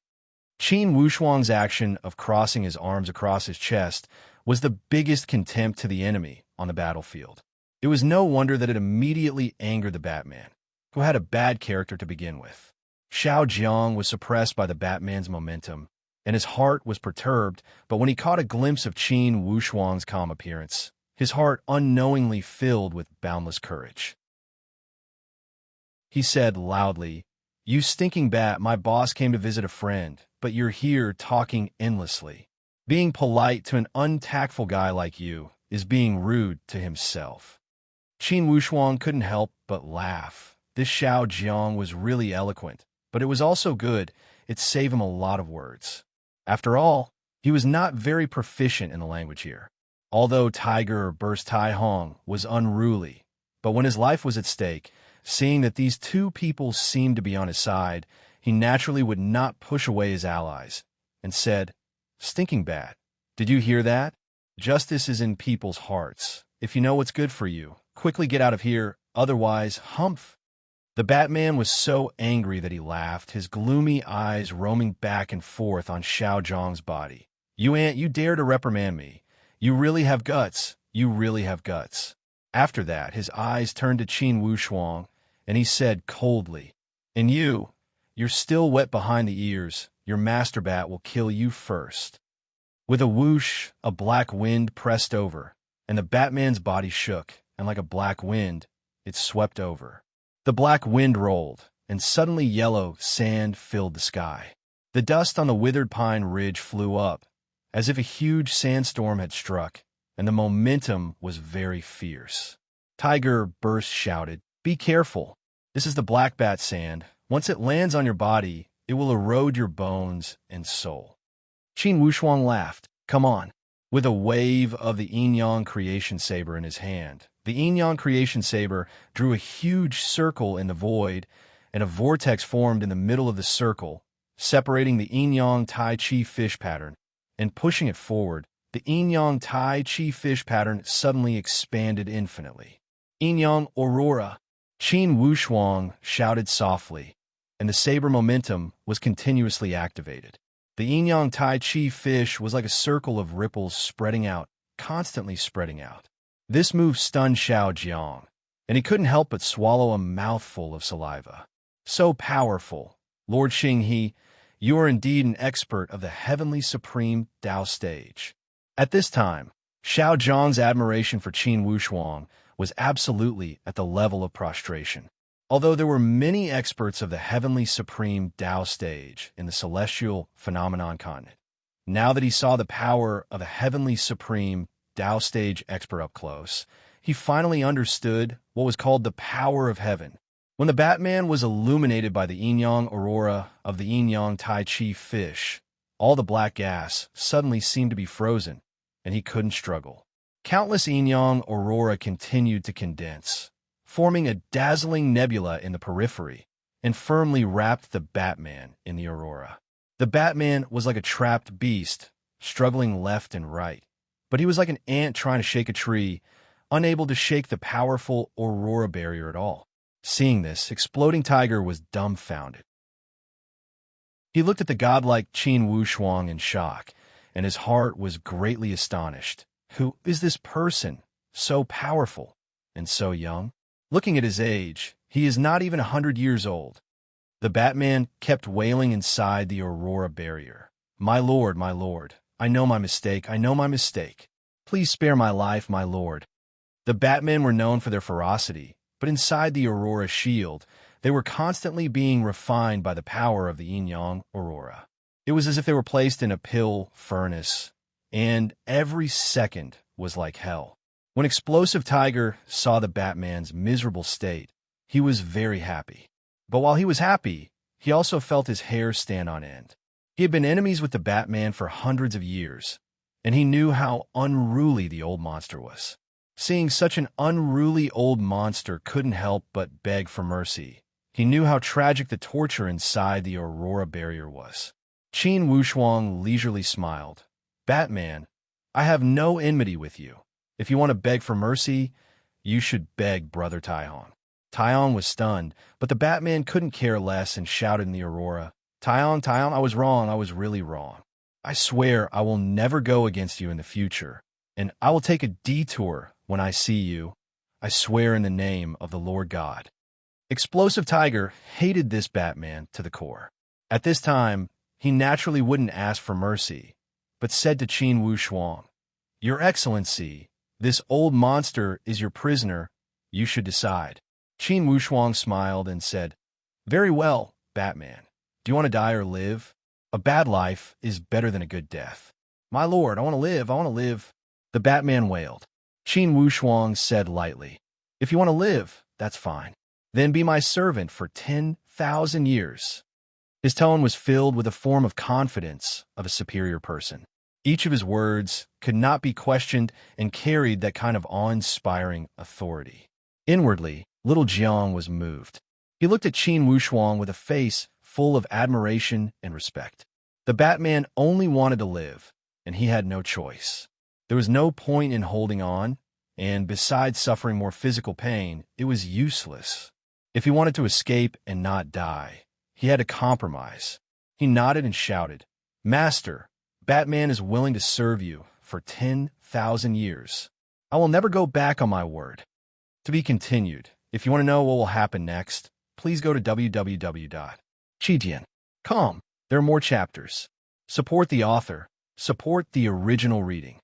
Qin Wushuang's action of crossing his arms across his chest was the biggest contempt to the enemy on the battlefield. It was no wonder that it immediately angered the Batman, who had a bad character to begin with. Xiao Jiang was suppressed by the Batman's momentum, and his heart was perturbed, but when he caught a glimpse of Qin Wushuang's calm appearance, his heart unknowingly filled with boundless courage. He said loudly, "You stinking bat, my boss came to visit a friend, but you're here talking endlessly. Being polite to an untactful guy like you is being rude to himself." Qin Wushuang couldn't help but laugh. This Xiao Jiang was really eloquent, but it was also good. It saved him a lot of words. After all, he was not very proficient in the language here. Although Tiger Burst Tai Hong was unruly, but when his life was at stake, seeing that these two people seemed to be on his side, he naturally would not push away his allies, and said, "Stinking bat, did you hear that? Justice is in people's hearts. If you know what's good for you, quickly get out of here, otherwise, humph." The Batman was so angry that he laughed, his gloomy eyes roaming back and forth on Xiao Zhang's body. You dare to reprimand me. You really have guts. You really have guts." After that, his eyes turned to Qin Wushuang, and he said coldly, "And you're still wet behind the ears. Your master bat will kill you first." With a whoosh, a black wind pressed over, and the Batman's body shook, and like a black wind, it swept over. The black wind rolled, and suddenly yellow sand filled the sky. The dust on the withered pine ridge flew up, as if a huge sandstorm had struck, and the momentum was very fierce. Tiger Burst shouted, "Be careful. This is the black bat sand. Once it lands on your body, it will erode your bones and soul." Qin Wushuang laughed. "Come on." With a wave of the Yin-Yang creation saber in his hand, the Yin-Yang creation saber drew a huge circle in the void, and a vortex formed in the middle of the circle, separating the Yin-Yang Tai Chi fish pattern, and pushing it forward. The Yin-Yang Tai Chi fish pattern suddenly expanded infinitely. "Yin-Yang Aurora!" Qin Wushuang shouted softly, and the saber momentum was continuously activated. The Yin-Yang Tai Chi fish was like a circle of ripples spreading out, constantly spreading out. This move stunned Xiao Jiang, and he couldn't help but swallow a mouthful of saliva. "So powerful, Lord Xinghe, you are indeed an expert of the heavenly supreme Tao stage." At this time, Xiao Jiang's admiration for Qin Wushuang was absolutely at the level of prostration. Although there were many experts of the heavenly supreme Tao stage in the celestial phenomenon continent, now that he saw the power of a heavenly supreme Tao stage expert up close, he finally understood what was called the power of heaven. When the Batman was illuminated by the Yin-Yang aurora of the Yin-Yang Tai Chi fish, all the black gas suddenly seemed to be frozen, and he couldn't struggle. Countless Yin-Yang aurora continued to condense, forming a dazzling nebula in the periphery, and firmly wrapped the Batman in the aurora. The Batman was like a trapped beast, struggling left and right, but he was like an ant trying to shake a tree, unable to shake the powerful aurora barrier at all. Seeing this, Exploding Tiger was dumbfounded. He looked at the godlike Qin Wushuang in shock, and his heart was greatly astonished. Who is this person, so powerful and so young? Looking at his age, he is not even 100 years old. The Batman kept wailing inside the aurora barrier. My lord, I know my mistake, I know my mistake. Please spare my life, my lord." The Batmen were known for their ferocity, but inside the aurora shield, they were constantly being refined by the power of the Yin-Yang aurora. It was as if they were placed in a pill furnace, and every second was like hell. When Explosive Tiger saw the Batman's miserable state, he was very happy. But while he was happy, he also felt his hair stand on end. He had been enemies with the Batman for hundreds of years, and he knew how unruly the old monster was. Seeing such an unruly old monster couldn't help but beg for mercy. He knew how tragic the torture inside the aurora barrier was. Qin Wushuang leisurely smiled. "Batman, I have no enmity with you. If you want to beg for mercy, you should beg Brother Taihong." Taihong was stunned, but the Batman couldn't care less and shouted in the aurora, Taihong, I was wrong, I was really wrong. I swear I will never go against you in the future, and I will take a detour when I see you. I swear in the name of the Lord God." Explosive Tiger hated this Batman to the core. At this time, he naturally wouldn't ask for mercy, but said to Qin Wushuang, "Your Excellency, this old monster is your prisoner. You should decide." Qin Wushuang smiled and said, "Very well, Batman. Do you want to die or live? A bad life is better than a good death. My lord, I want to live, I want to live. The Batman wailed. Qin Wushuang said lightly, if you want to live, that's fine. Then be my servant for 10,000 years. His tone was filled with a form of confidence of a superior person. Each of his words could not be questioned and carried that kind of awe-inspiring authority. Inwardly, little Jiang was moved. He looked at Qin Wushuang with a face full of admiration and respect. The Batman only wanted to live, and he had no choice. There was no point in holding on, and besides suffering more physical pain, it was useless. If he wanted to escape and not die, he had to compromise. He nodded and shouted, Master, Batman is willing to serve you for 10,000 years. I will never go back on my word. To be continued. If you want to know what will happen next, please go to www.chijian.com. There are more chapters. Support the author. Support the original reading.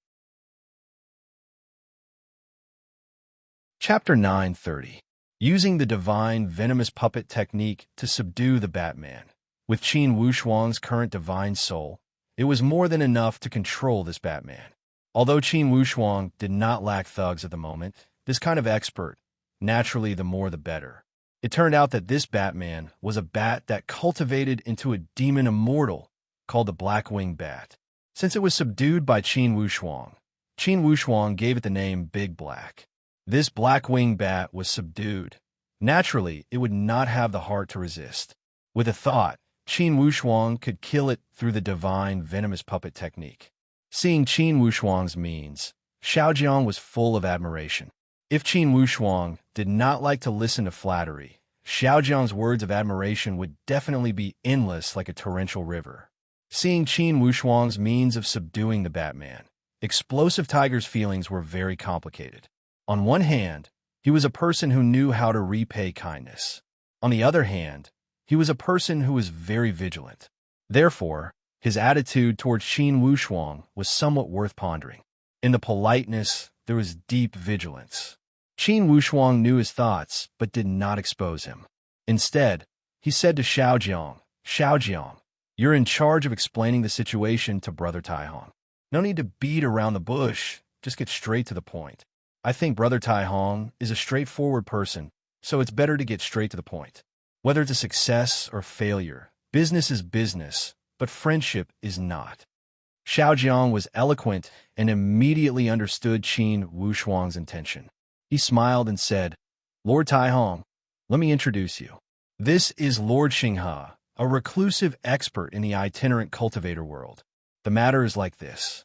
Chapter 930. Using the divine venomous puppet technique to subdue the Batman. With Qin Wushuang's current divine soul, it was more than enough to control this Batman. Although Qin Wushuang did not lack thugs at the moment, this kind of expert, naturally the more the better. It turned out that this Batman was a bat that cultivated into a demon immortal called the Black-Winged Bat. Since it was subdued by Qin Wushuang gave it the name Big Black. This Black-Winged Bat was subdued. Naturally, it would not have the heart to resist. With a thought, Qin Wushuang could kill it through the divine venomous puppet technique. Seeing Qin Wushuang's means, Xiaojiang was full of admiration. If Qin Wushuang did not like to listen to flattery, Xiaojiang's words of admiration would definitely be endless like a torrential river. Seeing Qin Wushuang's means of subduing the Batman, Explosive Tiger's feelings were very complicated. On one hand, he was a person who knew how to repay kindness. On the other hand, he was a person who was very vigilant. Therefore, his attitude towards Qin Wushuang was somewhat worth pondering. In the politeness, there was deep vigilance. Qin Wushuang knew his thoughts, but did not expose him. Instead, he said to Xiaojiang, you're in charge of explaining the situation to Brother Taihong. No need to beat around the bush, just get straight to the point. I think Brother Taihong is a straightforward person, so it's better to get straight to the point. Whether it's a success or failure, business is business, but friendship is not. Xiaojiang was eloquent and immediately understood Qin Wushuang's intention. He smiled and said, Lord Taihong, let me introduce you. This is Lord Xinghe, a reclusive expert in the itinerant cultivator world. The matter is like this.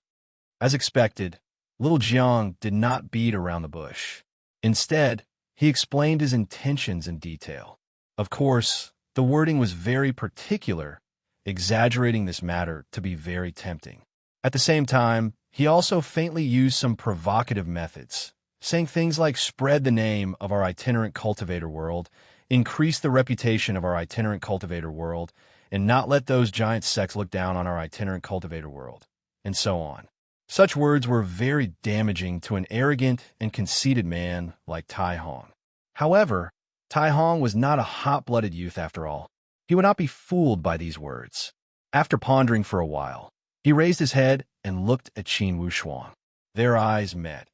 As expected, little Jiang did not beat around the bush. Instead, he explained his intentions in detail. Of course, the wording was very particular, exaggerating this matter to be very tempting. At the same time, he also faintly used some provocative methods, saying things like spread the name of our itinerant cultivator world, increase the reputation of our itinerant cultivator world, and not let those giant sects look down on our itinerant cultivator world, and so on. Such words were very damaging to an arrogant and conceited man like Taihong. However, Taihong was not a hot-blooded youth after all. He would not be fooled by these words. After pondering for a while, he raised his head and looked at Qin Wushuang. Their eyes met,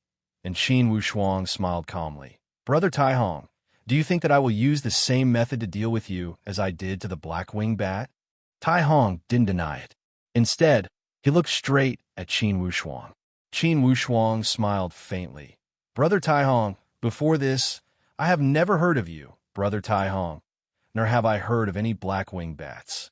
and Qin Wushuang smiled calmly. Brother Taihong, do you think that I will use the same method to deal with you as I did to the Black-Winged Bat? Taihong didn't deny it. Instead, he looked straight at Qin Wushuang. Qin Wushuang smiled faintly. Brother Taihong, before this, I have never heard of you, Brother Taihong, nor have I heard of any Black-Winged Bats.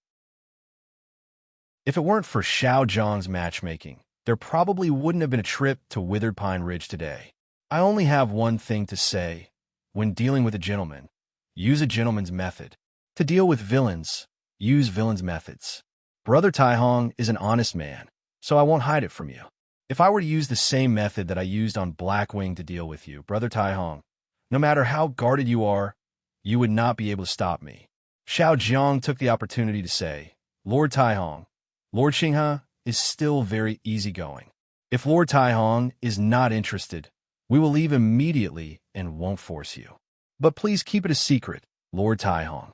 If it weren't for Xiaojiang's matchmaking, there probably wouldn't have been a trip to Withered Pine Ridge today. I only have one thing to say. When dealing with a gentleman, use a gentleman's method. To deal with villains, use villains' methods. Brother Taihong is an honest man, so I won't hide it from you. If I were to use the same method that I used on Blackwing to deal with you, Brother Taihong, no matter how guarded you are, you would not be able to stop me. Xiaojiang took the opportunity to say, Lord Taihong, Lord Xinghe is still very easygoing. If Lord Taihong is not interested, we will leave immediately and won't force you. But please keep it a secret, Lord Taihong.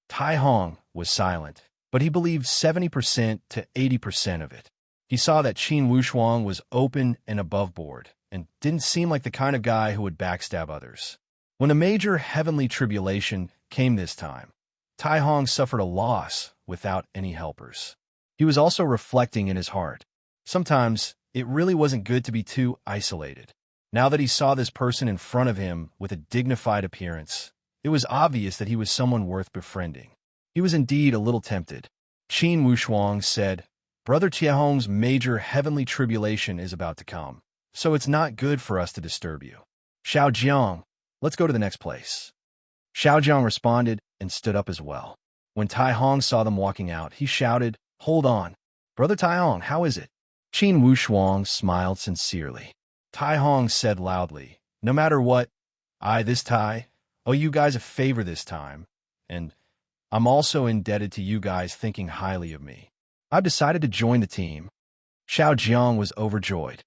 Taihong, was silent, but he believed 70% to 80% of it. He saw that Qin Wushuang was open and above board, and didn't seem like the kind of guy who would backstab others. When the major heavenly tribulation came this time, Tai Hong suffered a loss without any helpers. He was also reflecting in his heart. Sometimes it really wasn't good to be too isolated. Now that he saw this person in front of him with a dignified appearance, it was obvious that he was someone worth befriending. He was indeed a little tempted. Qin Wushuang said, "Brother Tiehong's major heavenly tribulation is about to come, so it's not good for us to disturb you. Xiao Jiang, let's go to the next place." Xiao Jiang responded and stood up as well. When Tai Hong saw them walking out, he shouted, "Hold on. Brother Tai Hong, how is it?" Qin Wushuang smiled sincerely. Tai Hong said loudly, "No matter what, this Tai, owe you guys a favor this time, and I'm also indebted to you guys thinking highly of me. I've decided to join the team." Xiao Jiang was overjoyed.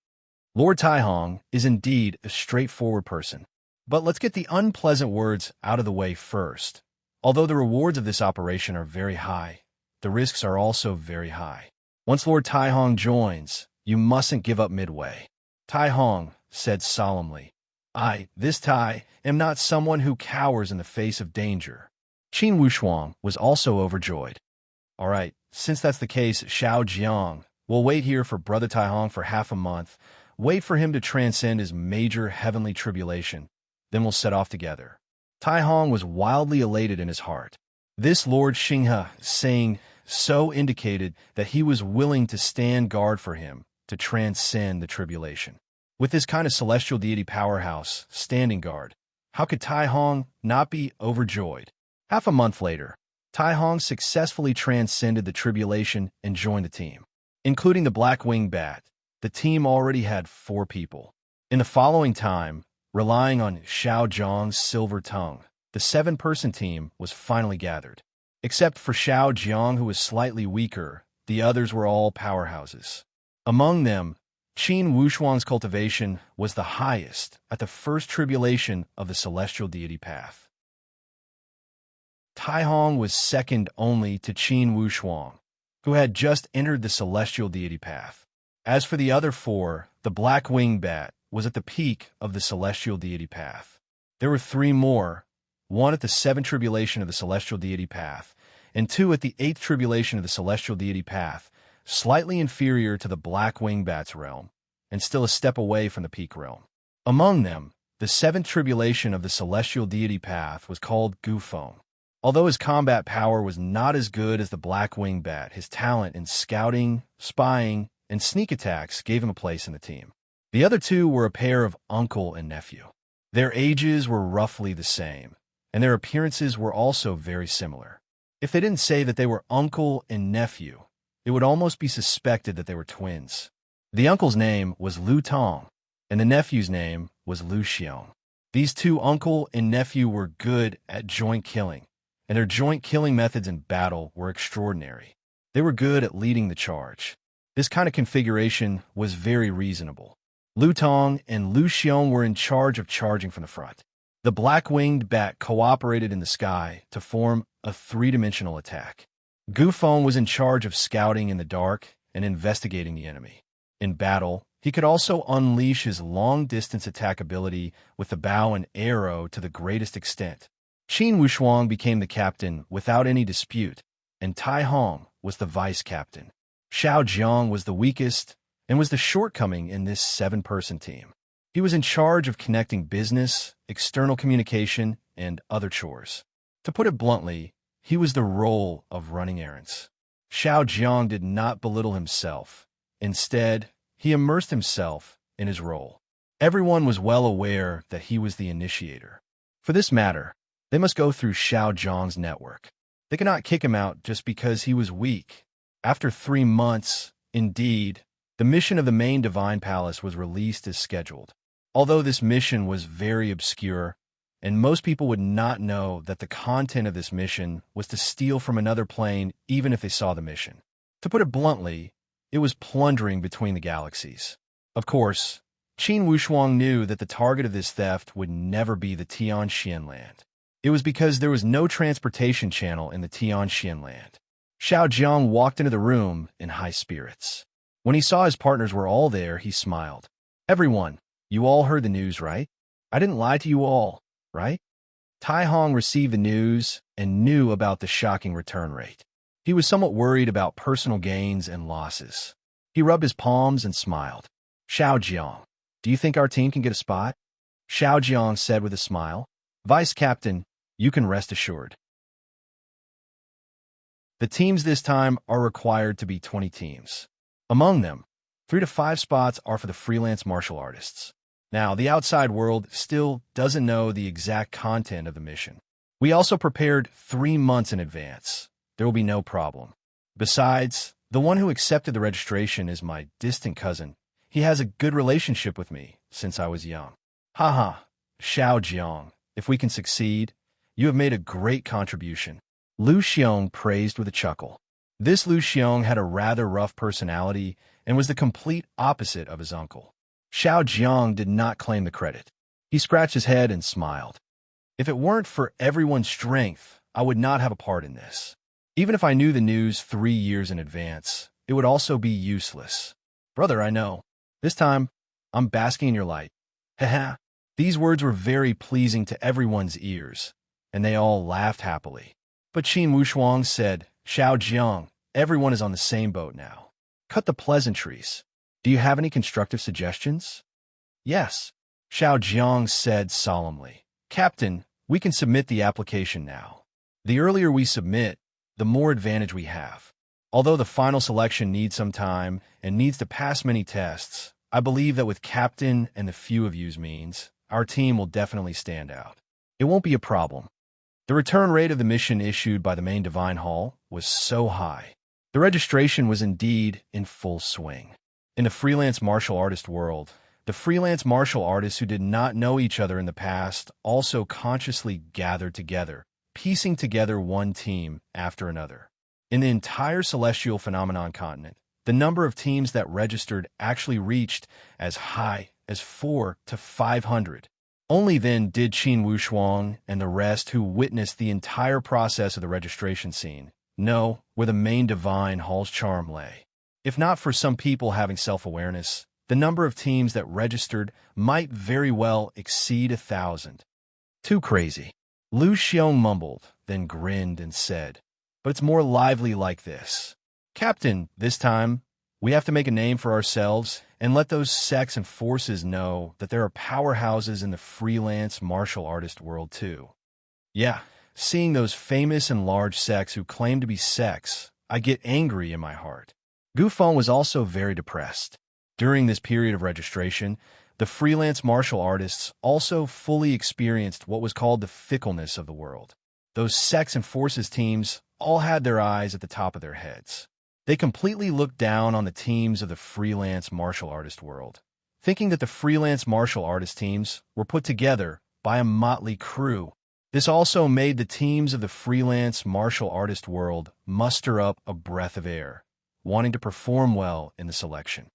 Lord Tai Hong is indeed a straightforward person. But let's get the unpleasant words out of the way first. Although the rewards of this operation are very high, the risks are also very high. Once Lord Tai Hong joins, you mustn't give up midway. Tai Hong said solemnly, "This Tai, am not someone who cowers in the face of danger." Qin Wushuang was also overjoyed. "All right, since that's the case, Xiao Jiang, we'll wait here for Brother Tai Hong for half a month. Wait for him to transcend his major heavenly tribulation. Then we'll set off together." Tai Hong was wildly elated in his heart. This Lord Xinghe saying so indicated that he was willing to stand guard for him to transcend the tribulation. With this kind of celestial deity powerhouse standing guard, how could Tai Hong not be overjoyed? Half a month later, Tai Hong successfully transcended the tribulation and joined the team. Including the black-winged bat, the team already had 4 people. In the following time, relying on Xiao Jiang's silver tongue, the 7-person team was finally gathered. Except for Xiao Jiang, who was slightly weaker, the others were all powerhouses. Among them, Qin Wushuang's cultivation was the highest at the first tribulation of the celestial deity path. Tai Hong was second only to Qin Wushuang, who had just entered the celestial deity path. As for the other 4, the black-winged bat was at the peak of the celestial deity path. There were 3 more, 1 at the 7th tribulation of the celestial deity path, and 2 at the 8th tribulation of the celestial deity path, slightly inferior to the black-winged bat's realm, and still a step away from the peak realm. Among them, the 7th tribulation of the celestial deity path was called Gufeng. Although his combat power was not as good as the black-winged bat, his talent in scouting, spying, and sneak attacks gave him a place in the team. The other 2 were a pair of uncle and nephew. Their ages were roughly the same, and their appearances were also very similar. If they didn't say that they were uncle and nephew, it would almost be suspected that they were twins. The uncle's name was Lu Tong, and the nephew's name was Lu Xiong. These 2 uncle and nephew were good at joint killing, and their joint killing methods in battle were extraordinary. They were good at leading the charge. This kind of configuration was very reasonable. Lu Tong and Lu Xiong were in charge of charging from the front. The black-winged bat cooperated in the sky to form a 3-dimensional attack. Gufeng was in charge of scouting in the dark and investigating the enemy. In battle, he could also unleash his long-distance attack ability with the bow and arrow to the greatest extent. Qin Wushuang became the captain without any dispute, and Tai Hong was the vice-captain. Xiao Jiang was the weakest and was the shortcoming in this 7-person team. He was in charge of connecting business, external communication, and other chores. To put it bluntly, he was the role of running errands. Xiao Jiang did not belittle himself. Instead, he immersed himself in his role. Everyone was well aware that he was the initiator. For this matter, they must go through Xiao Jiang's network. They could not kick him out just because he was weak. After 3 months, indeed, the mission of the main Divine Palace was released as scheduled. Although this mission was very obscure, and most people would not know that the content of this mission was to steal from another plane even if they saw the mission. To put it bluntly, it was plundering between the galaxies. Of course, Qin Wushuang knew that the target of this theft would never be the Tianxian land. It was because there was no transportation channel in the Tianxian land. Xiao Jiang walked into the room in high spirits. When he saw his partners were all there, he smiled. Everyone, you all heard the news, right? I didn't lie to you all, right? Tai Hong received the news and knew about the shocking return rate. He was somewhat worried about personal gains and losses. He rubbed his palms and smiled. Xiao Jiang, do you think our team can get a spot? Xiao Jiang said with a smile. Vice Captain, you can rest assured. The teams this time are required to be 20 teams. Among them, 3 to 5 spots are for the freelance martial artists. Now, the outside world still doesn't know the exact content of the mission. We also prepared 3 months in advance. There will be no problem. Besides, the one who accepted the registration is my distant cousin. He has a good relationship with me since I was young. Haha, Xiao Jiang, if we can succeed, you have made a great contribution. Lu Xiong praised with a chuckle. This Lu Xiong had a rather rough personality and was the complete opposite of his uncle. Xiao Jiang did not claim the credit. He scratched his head and smiled. If it weren't for everyone's strength, I would not have a part in this. Even if I knew the news 3 years in advance, it would also be useless. Brother, I know. This time, I'm basking in your light. Haha. These words were very pleasing to everyone's ears, and they all laughed happily. But Qin Wushuang said, Xiao Jiang, everyone is on the same boat now. Cut the pleasantries. Do you have any constructive suggestions? Yes, Xiao Jiang said solemnly. Captain, we can submit the application now. The earlier we submit, the more advantage we have. Although the final selection needs some time and needs to pass many tests, I believe that with Captain and the few of you's means, our team will definitely stand out. It won't be a problem. The return rate of the mission issued by the main Divine Hall was so high. The registration was indeed in full swing. In the freelance martial artist world, the freelance martial artists who did not know each other in the past also consciously gathered together, piecing together one team after another. In the entire celestial phenomenon continent, the number of teams that registered actually reached as high as 400 to 500. Only then did Qin Wushuang and the rest who witnessed the entire process of the registration scene know where the main Divine Hall's charm lay. If not for some people having self-awareness, the number of teams that registered might very well exceed 1,000. Too crazy. Lu Xiong mumbled, then grinned and said, but it's more lively like this. Captain, this time, we have to make a name for ourselves and let those sects and forces know that there are powerhouses in the freelance martial artist world too. Yeah, seeing those famous and large sects who claim to be sects, I get angry in my heart. Gufeng was also very depressed. During this period of registration, the freelance martial artists also fully experienced what was called the fickleness of the world. Those sects and forces teams all had their eyes at the top of their heads. They completely looked down on the teams of the freelance martial artist world, thinking that the freelance martial artist teams were put together by a motley crew. This also made the teams of the freelance martial artist world muster up a breath of air, wanting to perform well in the selection.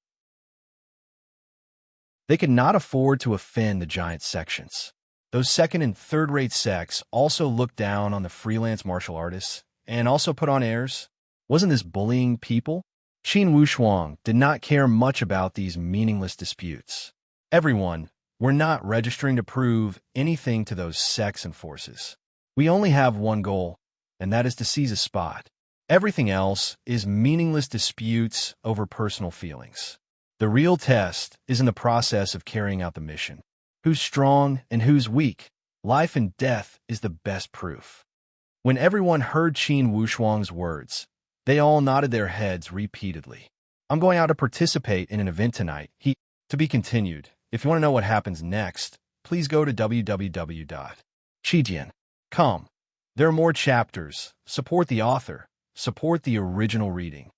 They could not afford to offend the giant sections. Those second and third-rate sects also looked down on the freelance martial artists and also put on airs. Wasn't this bullying people? Qin Wushuang did not care much about these meaningless disputes. Everyone, we're not registering to prove anything to those sects and forces. We only have one goal, and that is to seize a spot. Everything else is meaningless disputes over personal feelings. The real test is in the process of carrying out the mission. Who's strong and who's weak? Life and death is the best proof. When everyone heard Qin Wushuang's words, they all nodded their heads repeatedly. I'm going out to participate in an event tonight. To be continued. If you want to know what happens next, please go to www.chijian.com. There are more chapters. Support the author. Support the original reading.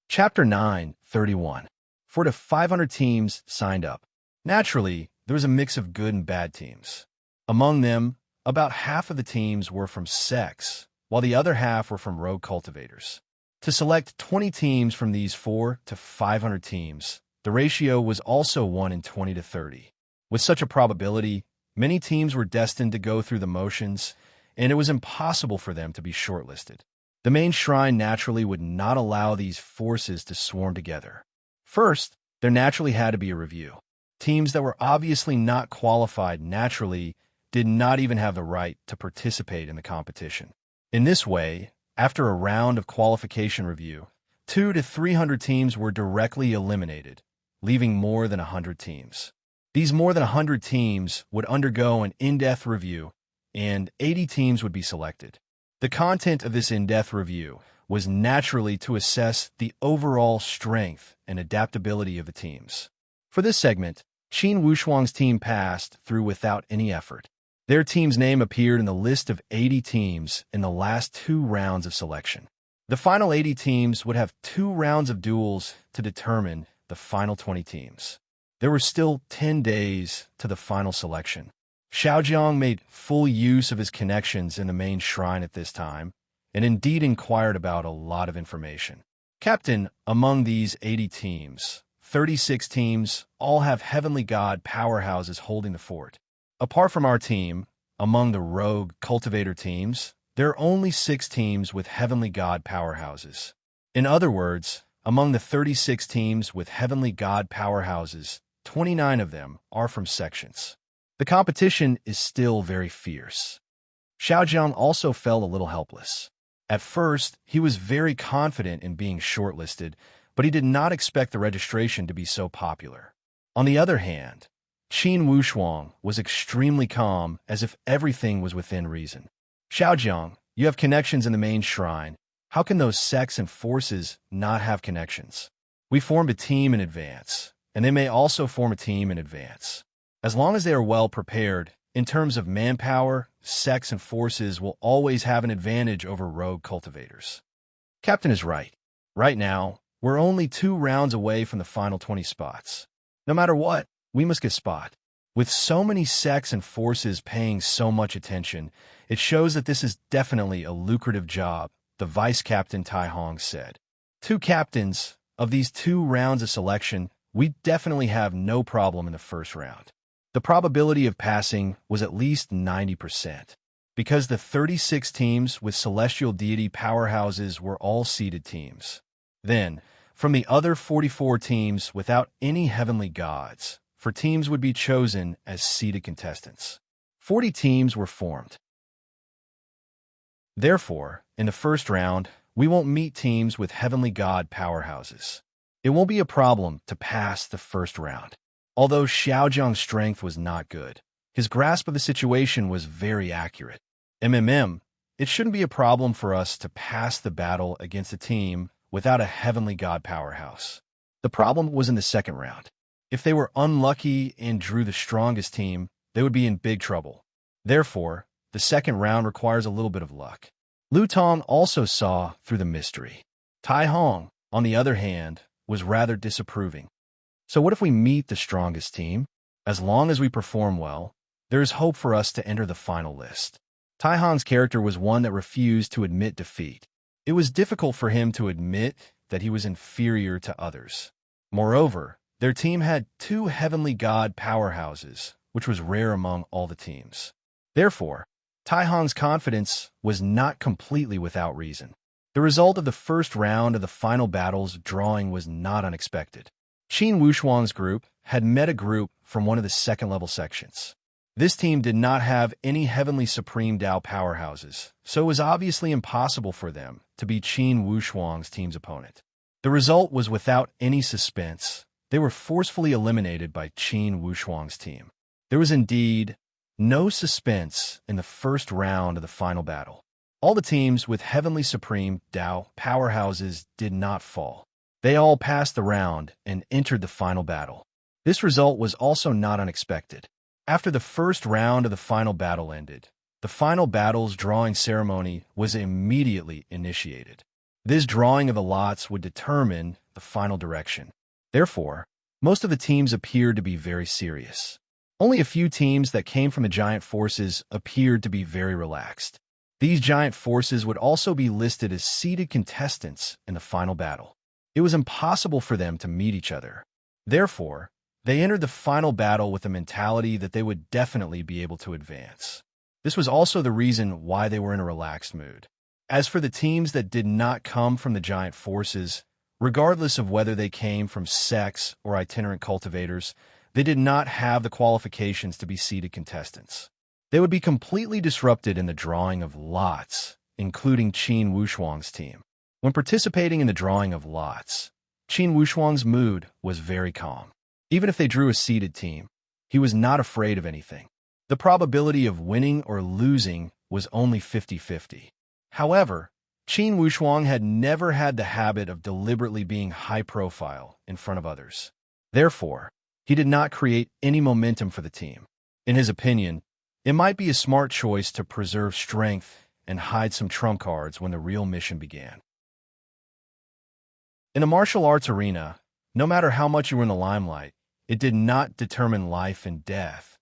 Chapter 9:31. 4 to 500 teams signed up. Naturally, there was a mix of good and bad teams. Among them, about half of the teams were from sects, while the other half were from rogue cultivators. To select 20 teams from these 4 to 500 teams, the ratio was also 1 in 20 to 30. With such a probability, many teams were destined to go through the motions, and it was impossible for them to be shortlisted. The main shrine naturally would not allow these forces to swarm together. First, there naturally had to be a review. Teams that were obviously not qualified naturally did not even have the right to participate in the competition. In this way, after a round of qualification review, 200 to 300 teams were directly eliminated, leaving more than 100 teams. These more than 100 teams would undergo an in-depth review, and 80 teams would be selected. The content of this in-depth review was naturally to assess the overall strength and adaptability of the teams. For this segment, Qin Wushuang's team passed through without any effort. Their team's name appeared in the list of 80 teams in the last 2 rounds of selection. The final 80 teams would have 2 rounds of duels to determine the final 20 teams. There were still 10 days to the final selection. Xiaojiang made full use of his connections in the main shrine at this time, and indeed inquired about a lot of information. Captain, among these 80 teams, 36 teams all have Heavenly God powerhouses holding the fort. Apart from our team, among the rogue cultivator teams, there are only 6 teams with Heavenly God powerhouses. In other words, among the 36 teams with Heavenly God powerhouses, 29 of them are from sections. The competition is still very fierce. Xiaojiang also felt a little helpless. At first, he was very confident in being shortlisted, but he did not expect the registration to be so popular. On the other hand, Qin Wushuang was extremely calm, as if everything was within reason. Xiaojiang, you have connections in the main shrine. How can those sects and forces not have connections? We formed a team in advance, and they may also form a team in advance. As long as they are well prepared, in terms of manpower, sects and forces will always have an advantage over rogue cultivators. Captain is right. Right now, we're only 2 rounds away from the final 20 spots. No matter what, we must get spot. With so many sects and forces paying so much attention, it shows that this is definitely a lucrative job, the Vice Captain Tai Hong said. 2 captains of these 2 rounds of selection, we definitely have no problem in the first round. The probability of passing was at least 90%, because the 36 teams with celestial deity powerhouses were all seeded teams. Then, from the other 44 teams without any heavenly gods, 4 teams would be chosen as seeded contestants. 40 teams were formed. Therefore, in the first round, we won't meet teams with heavenly god powerhouses. It won't be a problem to pass the first round. Although Xiaojiang's strength was not good, his grasp of the situation was very accurate. It shouldn't be a problem for us to pass the battle against a team without a heavenly god powerhouse. The problem was in the second round. If they were unlucky and drew the strongest team, they would be in big trouble. Therefore, the second round requires a little bit of luck. Lu Tong also saw through the mystery. Tai Hong, on the other hand, was rather disapproving. So what if we meet the strongest team? As long as we perform well, there is hope for us to enter the final list. Tai Hong's character was one that refused to admit defeat. It was difficult for him to admit that he was inferior to others. Moreover, their team had 2 heavenly god powerhouses, which was rare among all the teams. Therefore, Tai Hong's confidence was not completely without reason. The result of the first round of the final battle's drawing was not unexpected. Qin Wushuang's group had met a group from one of the second-level sections. This team did not have any heavenly supreme Dao powerhouses, so it was obviously impossible for them to be Qin Wushuang's team's opponent. The result was without any suspense. They were forcefully eliminated by Qin Wushuang's team. There was indeed no suspense in the first round of the final battle. All the teams with heavenly supreme Dao powerhouses did not fall. They all passed the round and entered the final battle. This result was also not unexpected. After the first round of the final battle ended, the final battle's drawing ceremony was immediately initiated. This drawing of the lots would determine the final direction. Therefore, most of the teams appeared to be very serious. Only a few teams that came from the giant forces appeared to be very relaxed. These giant forces would also be listed as seeded contestants in the final battle. It was impossible for them to meet each other. Therefore, They entered the final battle with a mentality that they would definitely be able to advance. This was also the reason why they were in a relaxed mood. As for the teams that did not come from the giant forces, regardless of whether they came from sects or itinerant cultivators, they did not have the qualifications to be seeded contestants. They would be completely disrupted in the drawing of lots, including Qin Wushuang's team. When participating in the drawing of lots, Qin Wushuang's mood was very calm. Even if they drew a seeded team, he was not afraid of anything. The probability of winning or losing was only 50-50. However, Qin Wushuang had never had the habit of deliberately being high-profile in front of others. Therefore, he did not create any momentum for the team. In his opinion, it might be a smart choice to preserve strength and hide some trump cards when the real mission began. In a martial arts arena, no matter how much you were in the limelight, it did not determine life and death,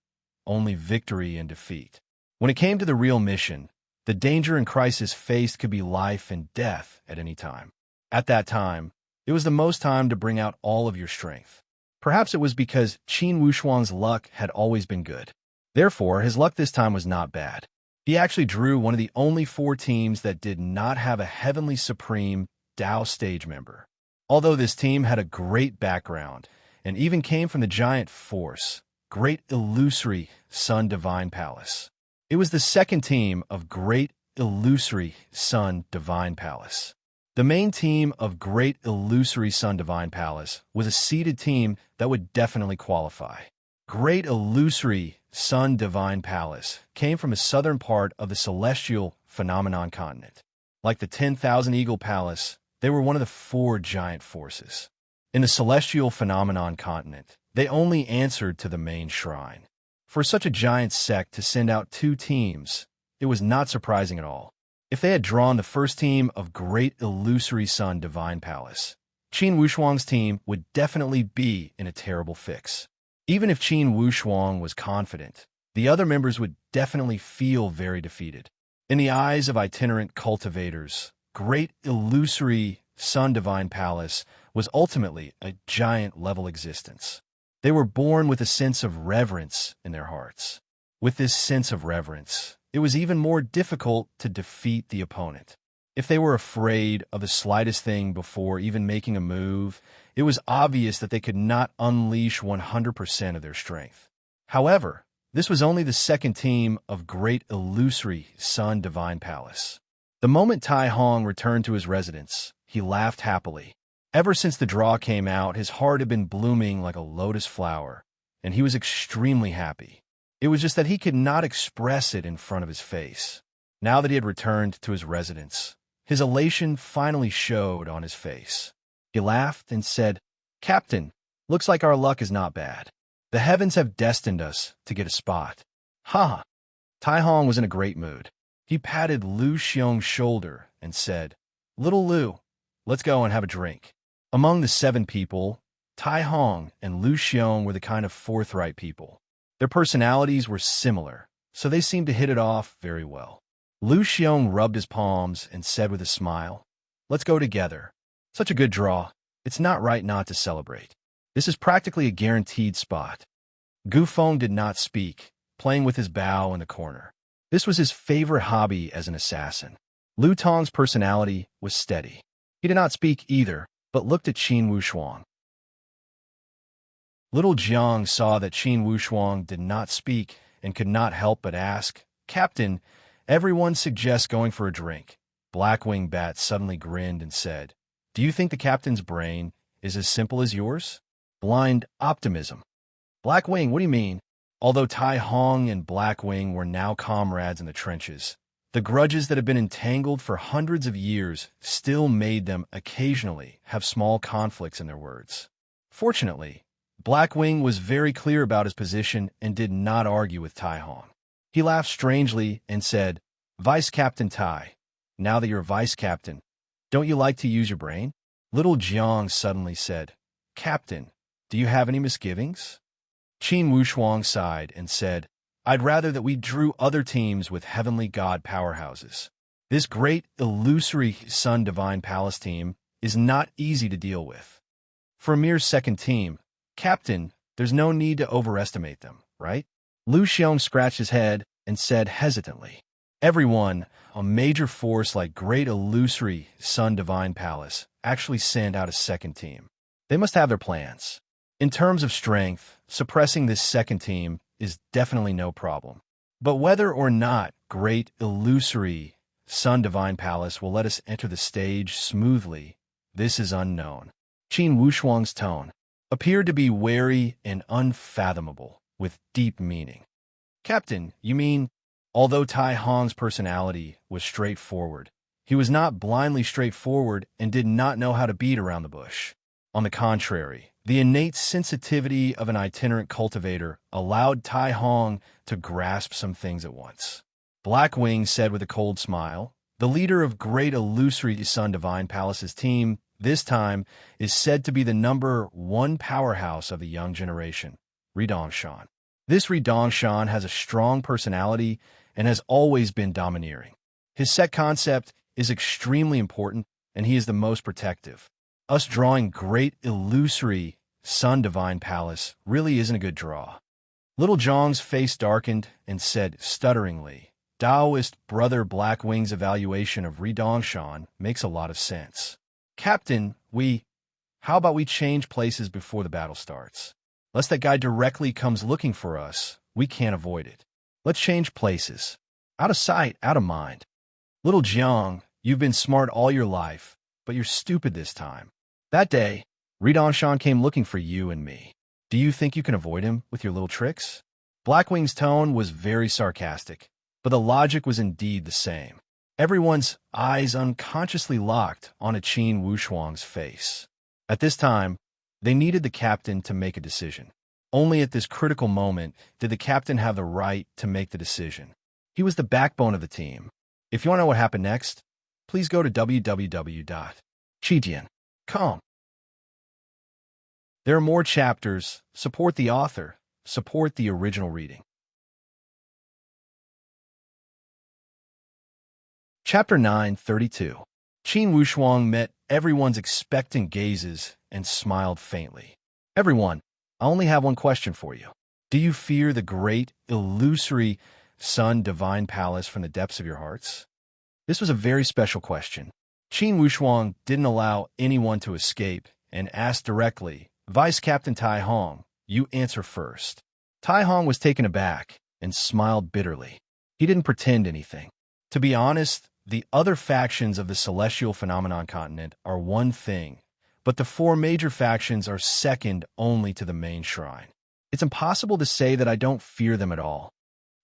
only victory and defeat. When it came to the real mission, the danger and crisis faced could be life and death at any time. At that time, it was the most time to bring out all of your strength. Perhaps it was because Qin Wushuang's luck had always been good. Therefore, his luck this time was not bad. He actually drew one of the only 4 teams that did not have a Heavenly Supreme Dao stage member. Although this team had a great background and even came from the giant force, Great Illusory Sun Divine Palace. It was the second team of Great Illusory Sun Divine Palace. The main team of Great Illusory Sun Divine Palace was a seeded team that would definitely qualify. Great Illusory Sun Divine Palace came from a southern part of the celestial phenomenon continent. Like the 10,000 Eagle Palace, they were one of the 4 giant forces. In the celestial phenomenon continent, they only answered to the main shrine. For such a giant sect to send out 2 teams, it was not surprising at all. If they had drawn the first team of Great Illusory Sun Divine Palace, Qin Wushuang's team would definitely be in a terrible fix. Even if Qin Wushuang was confident, the other members would definitely feel very defeated. In the eyes of itinerant cultivators, Great Illusory Sun Divine Palace was ultimately a giant-level existence. They were born with a sense of reverence in their hearts. With this sense of reverence, it was even more difficult to defeat the opponent. If they were afraid of the slightest thing before even making a move, it was obvious that they could not unleash 100% of their strength. However, this was only the second team of Great Illusory Sun Divine Palace. The moment Tai Hong returned to his residence, he laughed happily. Ever since the draw came out, his heart had been blooming like a lotus flower, and he was extremely happy. It was just that he could not express it in front of his face. Now that he had returned to his residence, his elation finally showed on his face. He laughed and said, "Captain, looks like our luck is not bad. The heavens have destined us to get a spot." Ha! Tai Hong was in a great mood. He patted Lu Xiong's shoulder and said, "Little Lu, let's go and have a drink." Among the 7 people, Tai Hong and Lu Xiong were the kind of forthright people. Their personalities were similar, so they seemed to hit it off very well. Lu Xiong rubbed his palms and said with a smile, "Let's go together. Such a good draw. It's not right not to celebrate. This is practically a guaranteed spot." Gu Feng did not speak, playing with his bow in the corner. This was his favorite hobby as an assassin. Lu Tong's personality was steady. He did not speak either, but looked at Qin Wushuang. Little Jiang saw that Qin Wushuang did not speak and could not help but ask, "Captain, everyone suggests going for a drink." Blackwing Bat suddenly grinned and said, "Do you think the captain's brain is as simple as yours?" Blind optimism. "Blackwing, what do you mean?" Although Tai Hong and Blackwing were now comrades in the trenches, the grudges that had been entangled for hundreds of years still made them occasionally have small conflicts in their words. Fortunately, Blackwing was very clear about his position and did not argue with Tai Hong. He laughed strangely and said, "Vice Captain Tai, now that you're vice captain, don't you like to use your brain?" Little Jiang suddenly said, "Captain, do you have any misgivings?" Qin Wushuang sighed and said, "I'd rather that we drew other teams with heavenly god powerhouses. This Great Illusory Sun Divine Palace team is not easy to deal with. For a mere second team, Captain, There's no need to overestimate them, right? Lu Xiong scratched his head and said hesitantly, everyone, a major force like Great Illusory Sun Divine Palace, actually send out a second team. They must have their plans. In terms of strength, suppressing this second team is definitely no problem. But whether or not Great Illusory Sun Divine Palace will let us enter the stage smoothly, this is unknown. Qin Wushuang's tone appeared to be wary and unfathomable, with deep meaning. Captain, you mean, although Tai Hong's personality was straightforward, he was not blindly straightforward and did not know how to beat around the bush. On the contrary, the innate sensitivity of an itinerant cultivator allowed Tai Hong to grasp some things at once. Blackwing said with a cold smile, the leader of Great Illusory Sun Divine Palace's team, this time, is said to be the #1 powerhouse of the young generation, Ridongshan. This Ridongshan has a strong personality and has always been domineering. His set concept is extremely important, and he is the most protective. Us drawing Great Illusory Sun Divine Palace really isn't a good draw. Little Zhang's face darkened and said stutteringly, Taoist Brother Blackwing's evaluation of Ridongshan makes a lot of sense. Captain, how about we change places before the battle starts? Lest that guy directly comes looking for us, we can't avoid it. Let's change places. Out of sight, out of mind. Little Jiang, you've been smart all your life, but you're stupid this time. That day, Ridongshan came looking for you and me. Do you think you can avoid him with your little tricks? Blackwing's tone was very sarcastic, but the logic was indeed the same. Everyone's eyes unconsciously locked on Qin Wushuang's face. At this time, they needed the captain to make a decision. Only at this critical moment did the captain have the right to make the decision. He was the backbone of the team. If you want to know what happened next, please go to www.chijian.com. There are more chapters. Support the author. Support the original reading. Chapter 932. Qin Wushuang met everyone's expectant gazes and smiled faintly. Everyone, I only have one question for you. Do you fear the Great Illusory Sun Divine Palace from the depths of your hearts? This was a very special question. Qin Wushuang didn't allow anyone to escape and asked directly, Vice Captain Tai Hong, you answer first. Tai Hong was taken aback and smiled bitterly. He didn't pretend anything. To be honest, the other factions of the Celestial Phenomenon Continent are one thing, but the 4 major factions are second only to the main shrine. It's impossible to say that I don't fear them at all.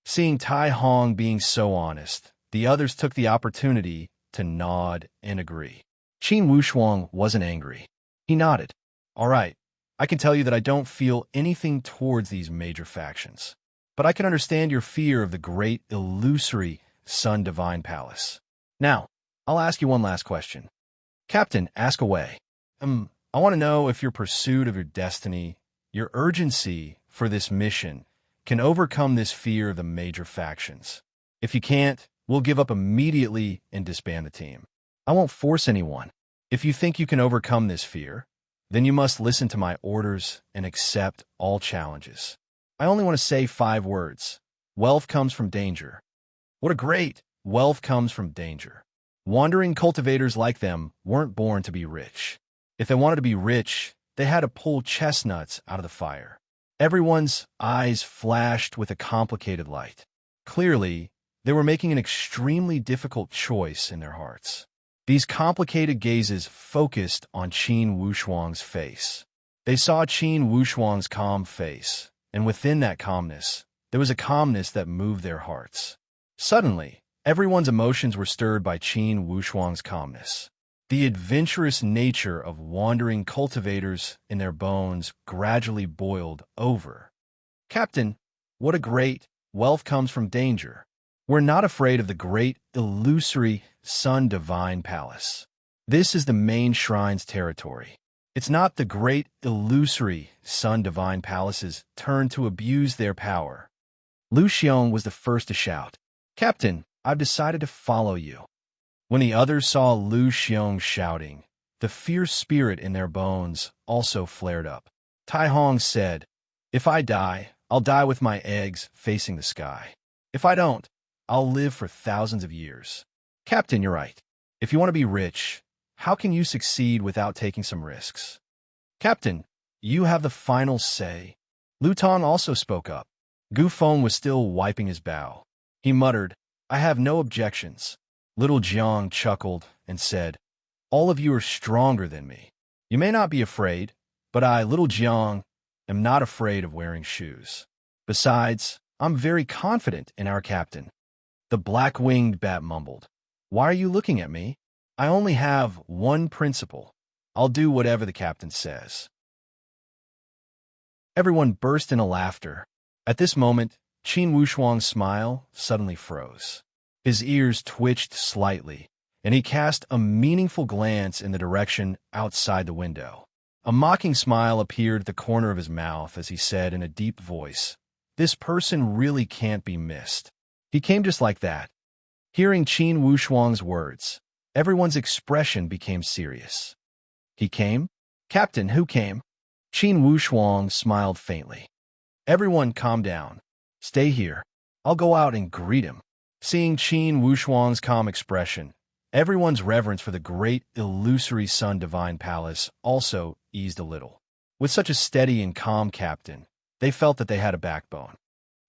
Seeing Tai Hong being so honest, the others took the opportunity to nod and agree. Qin Wushuang wasn't angry. He nodded. All right, I can tell you that I don't feel anything towards these major factions, but I can understand your fear of the Great Illusory Sun Divine Palace. Now, I'll ask you one last question. Captain, ask away. I want to know if your pursuit of your destiny, your urgency for this mission, can overcome this fear of the major factions. If you can't, we'll give up immediately and disband the team. I won't force anyone. If you think you can overcome this fear, then you must listen to my orders and accept all challenges. I only want to say 5 words. Wealth comes from danger. What a great wealth comes from danger. Wandering cultivators like them weren't born to be rich. If they wanted to be rich, they had to pull chestnuts out of the fire. Everyone's eyes flashed with a complicated light. Clearly, they were making an extremely difficult choice in their hearts. These complicated gazes focused on Qin Wushuang's face. They saw Qin Wushuang's calm face, and within that calmness, there was a calmness that moved their hearts. Suddenly, everyone's emotions were stirred by Qin Wushuang's calmness. The adventurous nature of wandering cultivators in their bones gradually boiled over. Captain, what a great wealth comes from danger. We're not afraid of the Great Illusory Sun Divine Palace. This is the main shrine's territory. It's not the Great Illusory Sun Divine Palace's turn to abuse their power. Lu Xiong was the first to shout, Captain, I've decided to follow you. When the others saw Lu Xiong shouting, the fierce spirit in their bones also flared up. Tai Hong said, If I die, I'll die with my eggs facing the sky. If I don't, I'll live for thousands of years. Captain, you're right. If you want to be rich, how can you succeed without taking some risks? Captain, you have the final say. Luton also spoke up. Gufon was still wiping his bow. He muttered, I have no objections. Little Jiang chuckled and said, all of you are stronger than me. You may not be afraid, but I, Little Jiang, am not afraid of wearing shoes. Besides, I'm very confident in our captain. The black-winged bat mumbled, why are you looking at me? I only have one principle. I'll do whatever the captain says. Everyone burst into laughter. At this moment, Qin Wushuang's smile suddenly froze. His ears twitched slightly, and he cast a meaningful glance in the direction outside the window. A mocking smile appeared at the corner of his mouth as he said in a deep voice, this person really can't be missed. He came just like that. Hearing Qin Wushuang's words, everyone's expression became serious. He came? Captain, who came? Qin Wushuang smiled faintly. Everyone calm down. Stay here. I'll go out and greet him. Seeing Qin Wushuang's calm expression, everyone's reverence for the great illusory Sun Divine Palace also eased a little. With such a steady and calm captain, they felt that they had a backbone.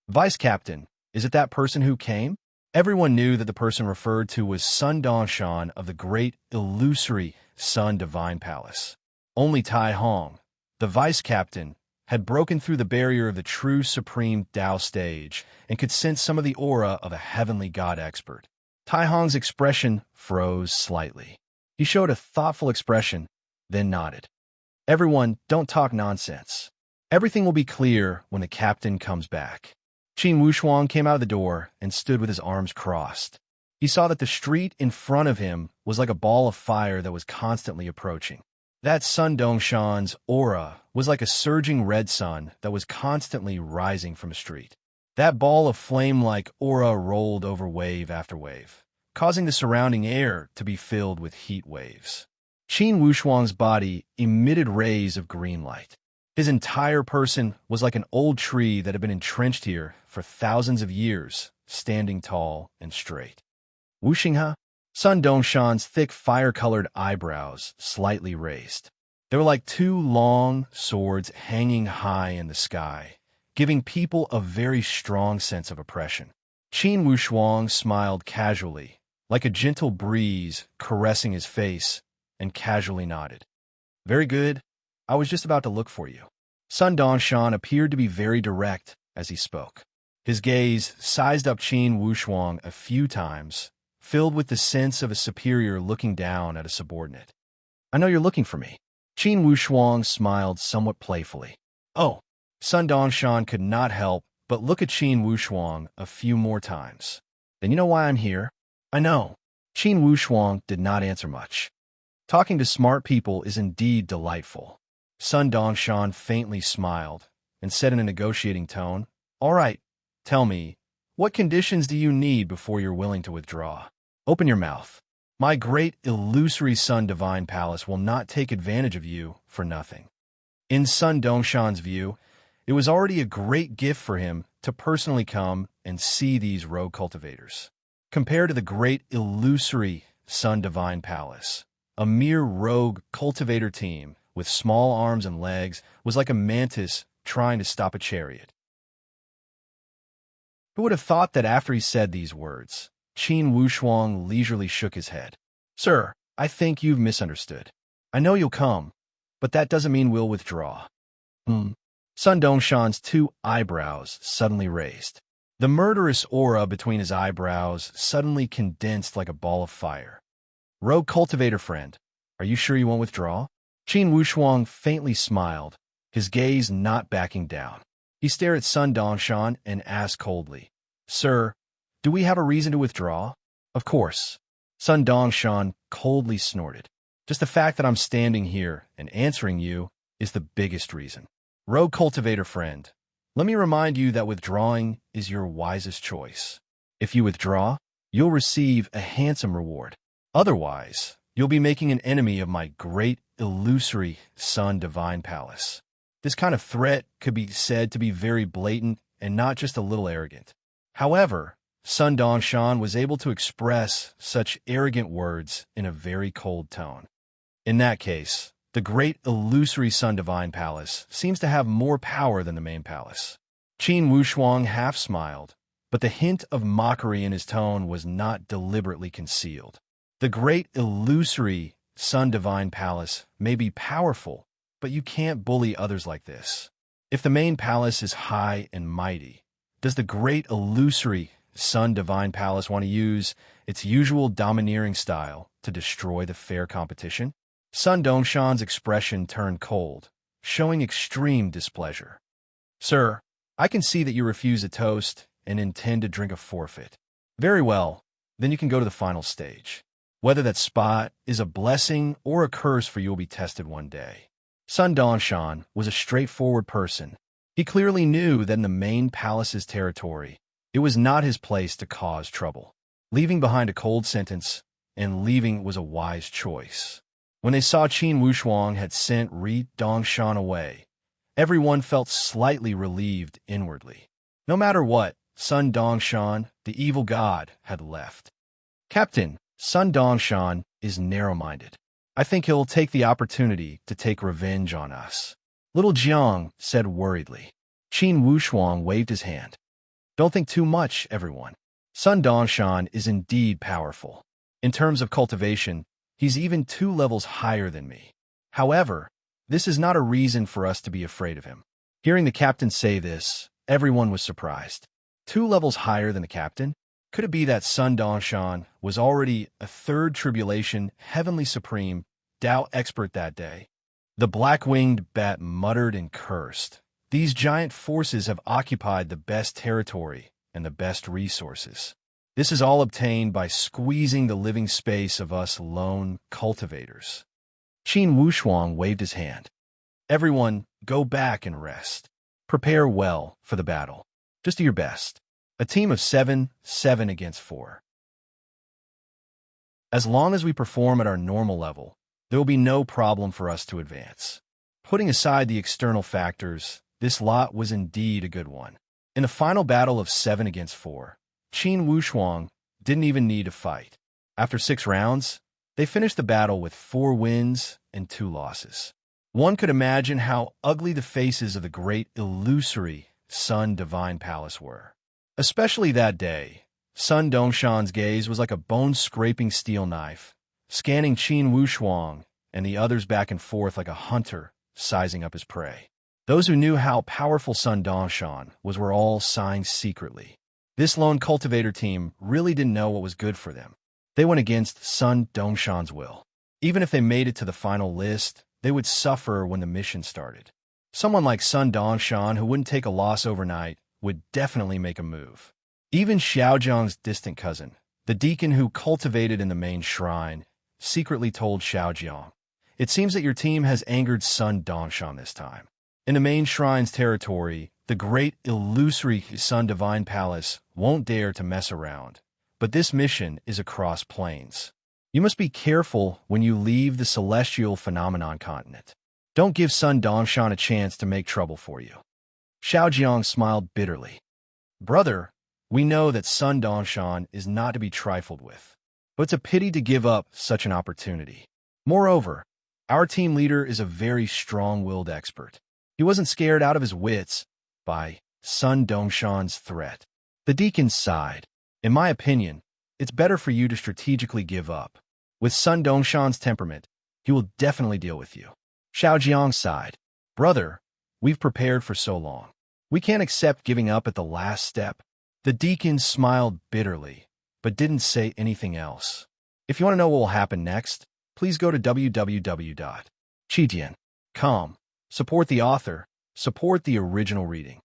Vice Captain, is it that person who came? Everyone knew that the person referred to was Sun Dongshan of the great illusory Sun Divine Palace. Only Tai Hong, the vice captain, had broken through the barrier of the true supreme Dao stage and could sense some of the aura of a heavenly god expert. Tai Hong's expression froze slightly. He showed a thoughtful expression, then nodded. Everyone, don't talk nonsense. Everything will be clear when the captain comes back. Qin Wushuang came out of the door and stood with his arms crossed. He saw that the street in front of him was like a ball of fire that was constantly approaching. That Sun Dongshan's aura was like a surging red sun that was constantly rising from a street. That ball of flame-like aura rolled over wave after wave, causing the surrounding air to be filled with heat waves. Qin Wushuang's body emitted rays of green light. His entire person was like an old tree that had been entrenched here for thousands of years, standing tall and straight. Wuxinghe? Sun Dongshan's thick fire-colored eyebrows slightly raised. They were like two long swords hanging high in the sky, giving people a very strong sense of oppression. Qin Wushuang smiled casually, like a gentle breeze caressing his face, and casually nodded. Very good. I was just about to look for you. Sun Dongshan appeared to be very direct as he spoke. His gaze sized up Qin Wushuang a few times, filled with the sense of a superior looking down at a subordinate. I know you're looking for me. Qin Wushuang smiled somewhat playfully. Oh, Sun Dongshan could not help but look at Qin Wushuang a few more times. Then you know why I'm here? I know. Qin Wushuang did not answer much. Talking to smart people is indeed delightful. Sun Dongshan faintly smiled and said in a negotiating tone, all right, tell me, what conditions do you need before you're willing to withdraw? Open your mouth. My great illusory Sun Divine Palace will not take advantage of you for nothing. In Sun Dongshan's view, it was already a great gift for him to personally come and see these rogue cultivators. Compared to the great illusory Sun Divine Palace, a mere rogue cultivator team with small arms and legs was like a mantis trying to stop a chariot. Who would have thought that after he said these words, Qin Wushuang leisurely shook his head. Sir, I think you've misunderstood. I know you'll come, but that doesn't mean we'll withdraw. Sun Dongshan's two eyebrows suddenly raised. The murderous aura between his eyebrows suddenly condensed like a ball of fire. Rogue cultivator friend, are you sure you won't withdraw? Qin Wushuang faintly smiled, his gaze not backing down. He stared at Sun Dongshan and asked coldly, Sir, do we have a reason to withdraw? Of course. Sun Dongshan coldly snorted. Just the fact that I'm standing here and answering you is the biggest reason. Rogue cultivator friend, let me remind you that withdrawing is your wisest choice. If you withdraw, you'll receive a handsome reward. Otherwise, you'll be making an enemy of my great illusory Sun Divine Palace. This kind of threat could be said to be very blatant and not just a little arrogant. However, Sun Dongshan was able to express such arrogant words in a very cold tone. In that case, the great illusory Sun Divine Palace seems to have more power than the main palace. Qin Wushuang half smiled, but the hint of mockery in his tone was not deliberately concealed. The great illusory Sun Divine Palace may be powerful, but you can't bully others like this. If the main palace is high and mighty, does the great illusory Sun Divine Palace want to use its usual domineering style to destroy the fair competition? Sun Dongshan's expression turned cold, showing extreme displeasure. Sir, I can see that you refuse a toast and intend to drink a forfeit. Very well, then you can go to the final stage. Whether that spot is a blessing or a curse for you will be tested one day. Sun Dongshan was a straightforward person. He clearly knew that in the main palace's territory, it was not his place to cause trouble. Leaving behind a cold sentence and leaving was a wise choice. When they saw Qin Wushuang had sent Ri Dongshan away, everyone felt slightly relieved inwardly. No matter what, Sun Dongshan, the evil god, had left. Captain, Sun Dongshan is narrow-minded. I think he'll take the opportunity to take revenge on us. Little Jiang said worriedly. Qin Wushuang waved his hand. Don't think too much, everyone. Sun Dongshan is indeed powerful. In terms of cultivation, he's even 2 levels higher than me. However, this is not a reason for us to be afraid of him. Hearing the captain say this, everyone was surprised. 2 levels higher than the captain? Could it be that Sun Dongshan was already a 3rd tribulation heavenly supreme Tao expert that day? The black-winged bat muttered and cursed. These giant forces have occupied the best territory and the best resources. This is all obtained by squeezing the living space of us lone cultivators. Qin Wushuang waved his hand. Everyone, go back and rest. Prepare well for the battle. Just do your best. A team of 7 against 4. As long as we perform at our normal level, there will be no problem for us to advance. Putting aside the external factors, this lot was indeed a good one. In the final battle of 7 against 4, Qin Wushuang didn't even need to fight. After 6 rounds, they finished the battle with 4 wins and 2 losses. One could imagine how ugly the faces of the great illusory Sun Divine Palace were. Especially that day, Sun Dongshan's gaze was like a bone-scraping steel knife, scanning Qin Wushuang and the others back and forth like a hunter sizing up his prey. Those who knew how powerful Sun Dongshan was were all sighing secretly. This lone cultivator team really didn't know what was good for them. They went against Sun Dongshan's will. Even if they made it to the final list, they would suffer when the mission started. Someone like Sun Dongshan, who wouldn't take a loss overnight, would definitely make a move. Even Xiaojiang's distant cousin, the deacon who cultivated in the main shrine, secretly told Xiaojiang, "It seems that your team has angered Sun Dongshan this time." In the main shrine's territory, the great illusory Sun Divine Palace won't dare to mess around. But this mission is across plains. You must be careful when you leave the celestial phenomenon continent. Don't give Sun Dongshan a chance to make trouble for you. Xiaojiang smiled bitterly. Brother, we know that Sun Dongshan is not to be trifled with, but it's a pity to give up such an opportunity. Moreover, our team leader is a very strong-willed expert. He wasn't scared out of his wits by Sun Dongshan's threat. The deacon sighed. In my opinion, it's better for you to strategically give up. With Sun Dongshan's temperament, he will definitely deal with you. Xiaojiang sighed. Brother, we've prepared for so long. We can't accept giving up at the last step. The deacon smiled bitterly, but didn't say anything else. If you want to know what will happen next, please go to www.chidian.com. Support the author. Support the original reading.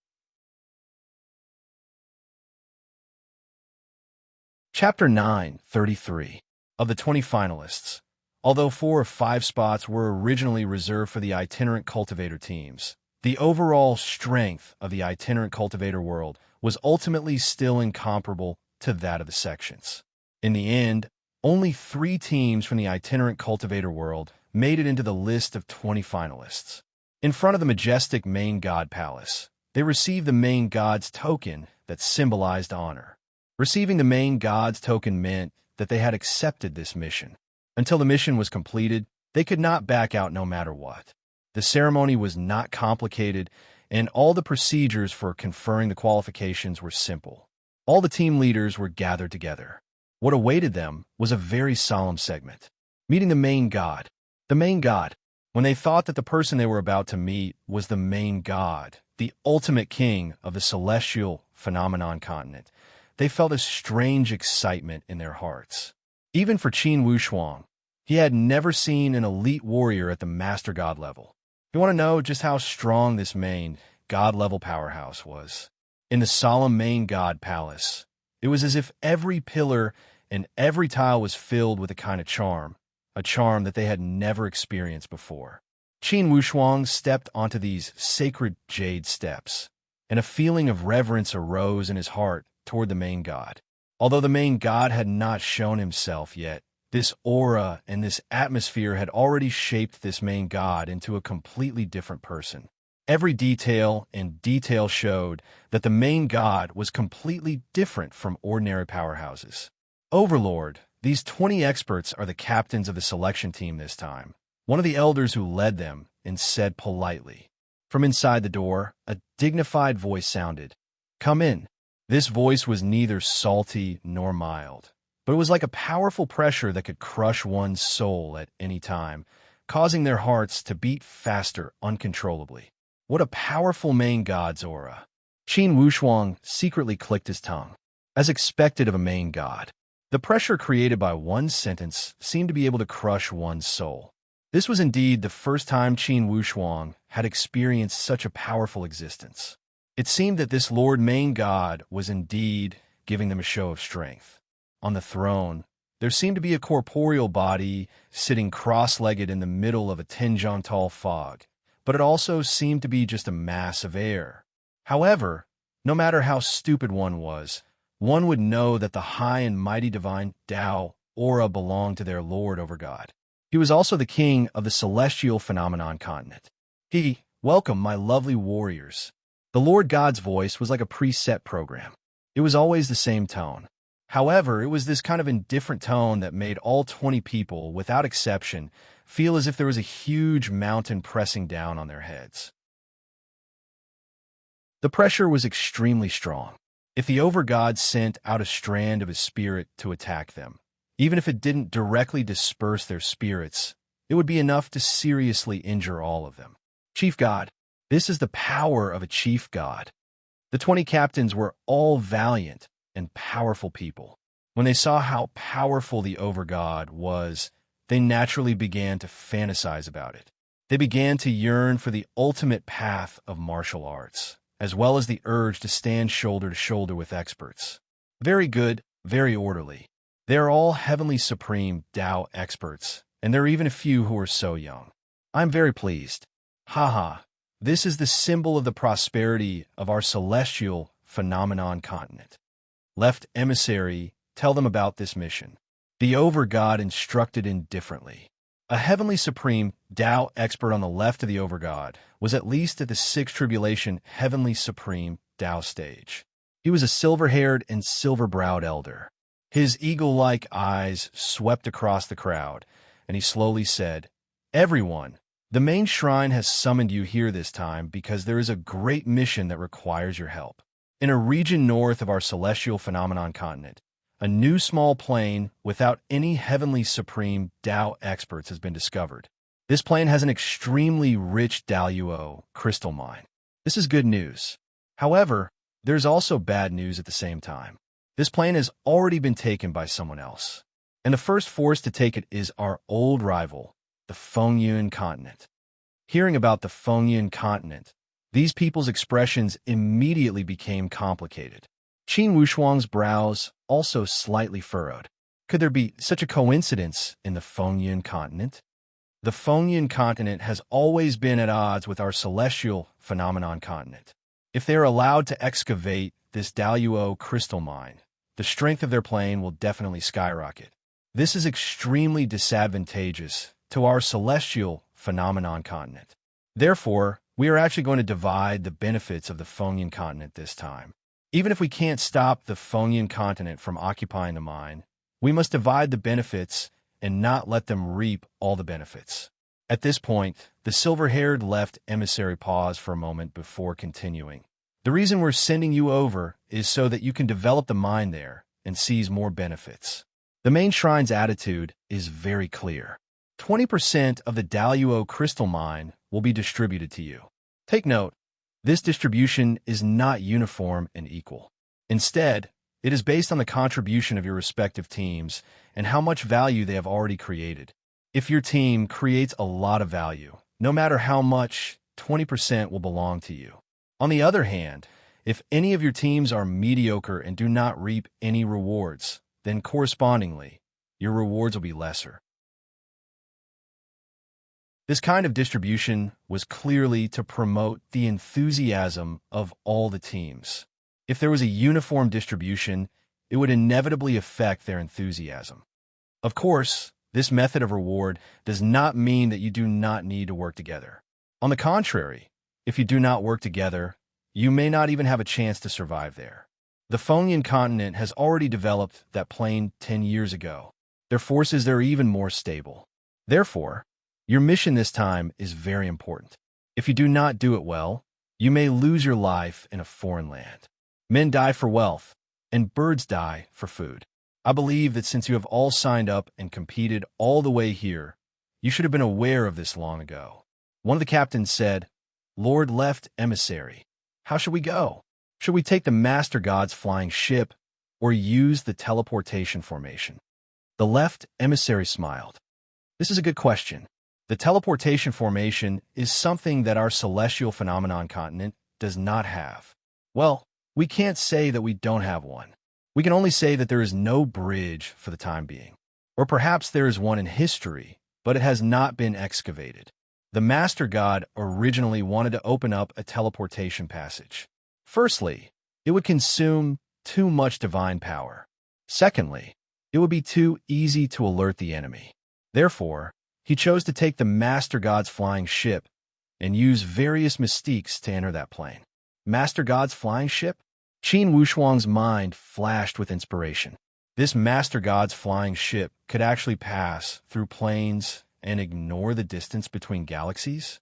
Chapter 9:33. Of the 20 finalists, although 4 of 5 spots were originally reserved for the itinerant cultivator teams, the overall strength of the itinerant cultivator world was ultimately still incomparable to that of the sections. In the end, only 3 teams from the itinerant cultivator world made it into the list of 20 finalists. In front of the majestic main god palace, they received the main god's token that symbolized honor. Receiving the main god's token meant that they had accepted this mission. Until the mission was completed, they could not back out no matter what. The ceremony was not complicated, and all the procedures for conferring the qualifications were simple. All the team leaders were gathered together. What awaited them was a very solemn segment. Meeting the main god. The main god. When they thought that the person they were about to meet was the main god, the ultimate king of the celestial phenomenon continent, they felt a strange excitement in their hearts. Even for Qin Wushuang, he had never seen an elite warrior at the master god level. You want to know just how strong this main god-level powerhouse was? In the solemn main god palace, it was as if every pillar and every tile was filled with a kind of charm, a charm that they had never experienced before. Qin Wushuang stepped onto these sacred jade steps, and a feeling of reverence arose in his heart toward the main god. Although the main god had not shown himself yet, this aura and this atmosphere had already shaped this main god into a completely different person. Every detail showed that the main god was completely different from ordinary powerhouses. Overlord, these 20 experts are the captains of the selection team this time. One of the elders who led them and said politely. From inside the door, a dignified voice sounded. "Come in." This voice was neither salty nor mild, but it was like a powerful pressure that could crush one's soul at any time, causing their hearts to beat faster uncontrollably. What a powerful main god's aura. Qin Wushuang secretly clicked his tongue. As expected of a main god, the pressure created by one sentence seemed to be able to crush one's soul. This was indeed the first time Qin Wushuang had experienced such a powerful existence. It seemed that this Lord Main God was indeed giving them a show of strength. On the throne, there seemed to be a corporeal body sitting cross-legged in the middle of a 10-jang-tall fog, but it also seemed to be just a mass of air. However, no matter how stupid one was, one would know that the high and mighty divine Tao aura belonged to their Lord over God. He was also the king of the celestial phenomenon continent. Welcome, my lovely warriors. The Lord God's voice was like a preset program. It was always the same tone. However, it was this kind of indifferent tone that made all 20 people, without exception, feel as if there was a huge mountain pressing down on their heads. The pressure was extremely strong. If the Overgod sent out a strand of his spirit to attack them, even if it didn't directly disperse their spirits, it would be enough to seriously injure all of them. Chief God, this is the power of a chief god. The 20 captains were all valiant and powerful people. When they saw how powerful the Overgod was, they naturally began to fantasize about it. They began to yearn for the ultimate path of martial arts, as well as the urge to stand shoulder to shoulder with experts. Very good, very orderly. They are all heavenly supreme Tao experts, and there are even a few who are so young. I'm very pleased. Haha, this is the symbol of the prosperity of our celestial phenomenon continent. Left emissary, tell them about this mission. The Overgod instructed indifferently. A heavenly supreme Tao expert on the left of the Overgod was at least at the Sixth Tribulation heavenly supreme Tao stage. He was a silver-haired and silver-browed elder. His eagle-like eyes swept across the crowd, and he slowly said, "Everyone, the main shrine has summoned you here this time because there is a great mission that requires your help. In a region north of our celestial phenomenon continent, a new small plane without any heavenly supreme Tao experts has been discovered. This plane has an extremely rich Daluo crystal mine. This is good news. However, there's also bad news at the same time. This plane has already been taken by someone else, and the first force to take it is our old rival, the Fengyun continent." Hearing about the Fengyun continent, these people's expressions immediately became complicated. Qin Wushuang's brows also slightly furrowed. Could there be such a coincidence in the Fengyun continent? The Fengyun continent has always been at odds with our celestial phenomenon continent. If they are allowed to excavate this Daluo crystal mine, the strength of their plane will definitely skyrocket. This is extremely disadvantageous to our celestial phenomenon continent. Therefore, we are actually going to divide the benefits of the Phonian continent this time. Even if we can't stop the Phonian continent from occupying the mind, we must divide the benefits and not let them reap all the benefits. At this point, the silver-haired left emissary paused for a moment before continuing. The reason we're sending you over is so that you can develop the mind there and seize more benefits. The main shrine's attitude is very clear. 20% of the Daluo crystal mine will be distributed to you. Take note, this distribution is not uniform and equal. Instead, it is based on the contribution of your respective teams and how much value they have already created. If your team creates a lot of value, no matter how much, 20% will belong to you. On the other hand, if any of your teams are mediocre and do not reap any rewards, then correspondingly, your rewards will be lesser. This kind of distribution was clearly to promote the enthusiasm of all the teams. If there was a uniform distribution, it would inevitably affect their enthusiasm. Of course, this method of reward does not mean that you do not need to work together. On the contrary, if you do not work together, you may not even have a chance to survive there. The Phonian continent has already developed that plane 10 years ago. Their forces are even more stable. Therefore, your mission this time is very important. If you do not do it well, you may lose your life in a foreign land. Men die for wealth, and birds die for food. I believe that since you have all signed up and competed all the way here, you should have been aware of this long ago. One of the captains said, "Lord Left Emissary, how should we go? Should we take the Master God's flying ship or use the teleportation formation?" The Left Emissary smiled. "This is a good question. The teleportation formation is something that our celestial phenomenon continent does not have. Well, we can't say that we don't have one. We can only say that there is no bridge for the time being. Or perhaps there is one in history, but it has not been excavated. The Master God originally wanted to open up a teleportation passage. Firstly, it would consume too much divine power. Secondly, it would be too easy to alert the enemy. Therefore, he chose to take the Master God's flying ship and use various mystiques to enter that plane. Master God's flying ship? Qin Wushuang's mind flashed with inspiration. This Master God's flying ship could actually pass through planes and ignore the distance between galaxies?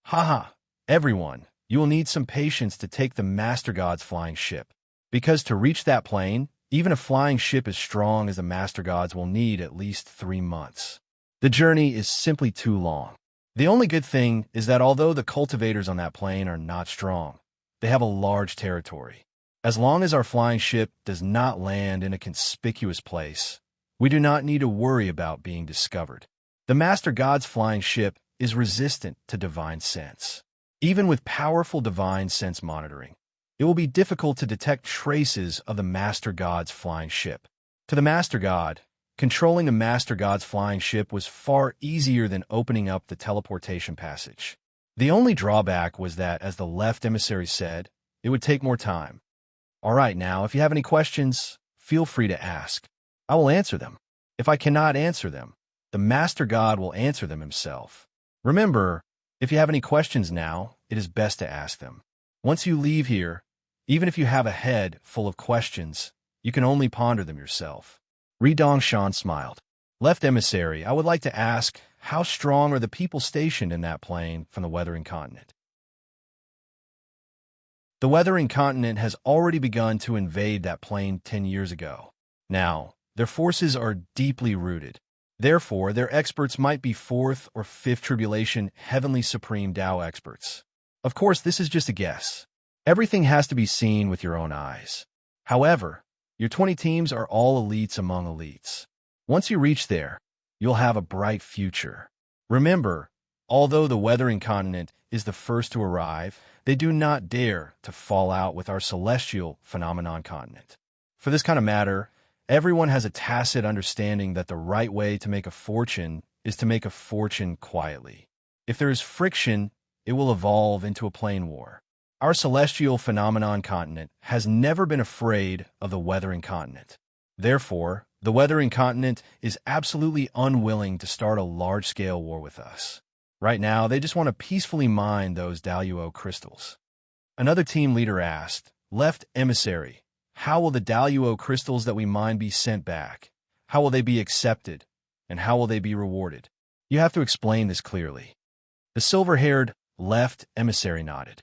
Haha, everyone, you will need some patience to take the Master God's flying ship. Because to reach that plane, even a flying ship as strong as the Master God's will need at least 3 months. The journey is simply too long. The only good thing is that although the cultivators on that plane are not strong, they have a large territory. As long as our flying ship does not land in a conspicuous place, we do not need to worry about being discovered. The Master God's flying ship is resistant to divine sense. Even with powerful divine sense monitoring, it will be difficult to detect traces of the Master God's flying ship. To the Master God, controlling the Master God's flying ship was far easier than opening up the teleportation passage. The only drawback was that, as the Left Emissary said, it would take more time. All right, now, if you have any questions, feel free to ask. I will answer them. If I cannot answer them, the Master God will answer them himself. Remember, if you have any questions now, it is best to ask them. Once you leave here, even if you have a head full of questions, you can only ponder them yourself. Ri Dongshan smiled. Left Emissary, I would like to ask, how strong are the people stationed in that plane from the Weathering Continent? The Weathering Continent has already begun to invade that plane 10 years ago. Now, their forces are deeply rooted. Therefore, their experts might be 4th or 5th Tribulation Heavenly Supreme Tao experts. Of course, this is just a guess. Everything has to be seen with your own eyes. However, your 20 teams are all elites among elites. Once you reach there, you'll have a bright future. Remember, although the Weathering Continent is the first to arrive, they do not dare to fall out with our celestial phenomenon continent. For this kind of matter, everyone has a tacit understanding that the right way to make a fortune is to make a fortune quietly. If there is friction, it will evolve into a plane war. Our celestial phenomenon continent has never been afraid of the Weathering Continent. Therefore, the Weathering Continent is absolutely unwilling to start a large-scale war with us. Right now, they just want to peacefully mine those Daluo crystals. Another team leader asked, Left Emissary, how will the Daluo crystals that we mine be sent back? How will they be accepted? And how will they be rewarded? You have to explain this clearly. The silver-haired Left Emissary nodded.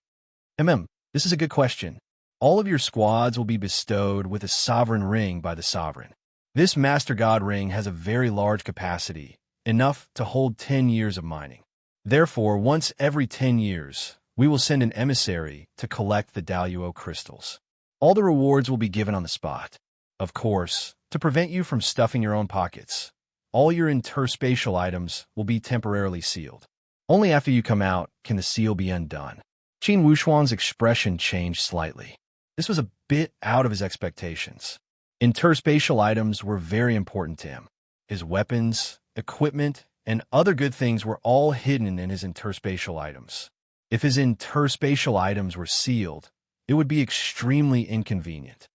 This is a good question. All of your squads will be bestowed with a sovereign ring by the sovereign. This Master God ring has a very large capacity, enough to hold 10 years of mining. Therefore, once every 10 years, we will send an emissary to collect the Daluo crystals. All the rewards will be given on the spot. Of course, to prevent you from stuffing your own pockets, all your interspatial items will be temporarily sealed. Only after you come out can the seal be undone. Qin Wushuang's expression changed slightly. This was a bit out of his expectations. Interspatial items were very important to him. His weapons, equipment, and other good things were all hidden in his interspatial items. If his interspatial items were sealed, it would be extremely inconvenient.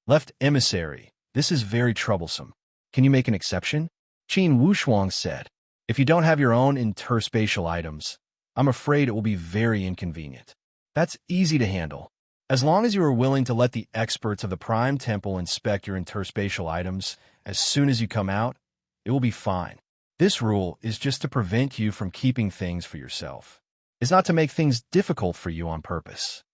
Left Emissary, this is very troublesome. Can you make an exception? Qin Wushuang said. If you don't have your own interspatial items, I'm afraid it will be very inconvenient. That's easy to handle. As long as you are willing to let the experts of the Prime Temple inspect your interspatial items as soon as you come out, it will be fine. This rule is just to prevent you from keeping things for yourself. It's not to make things difficult for you on purpose.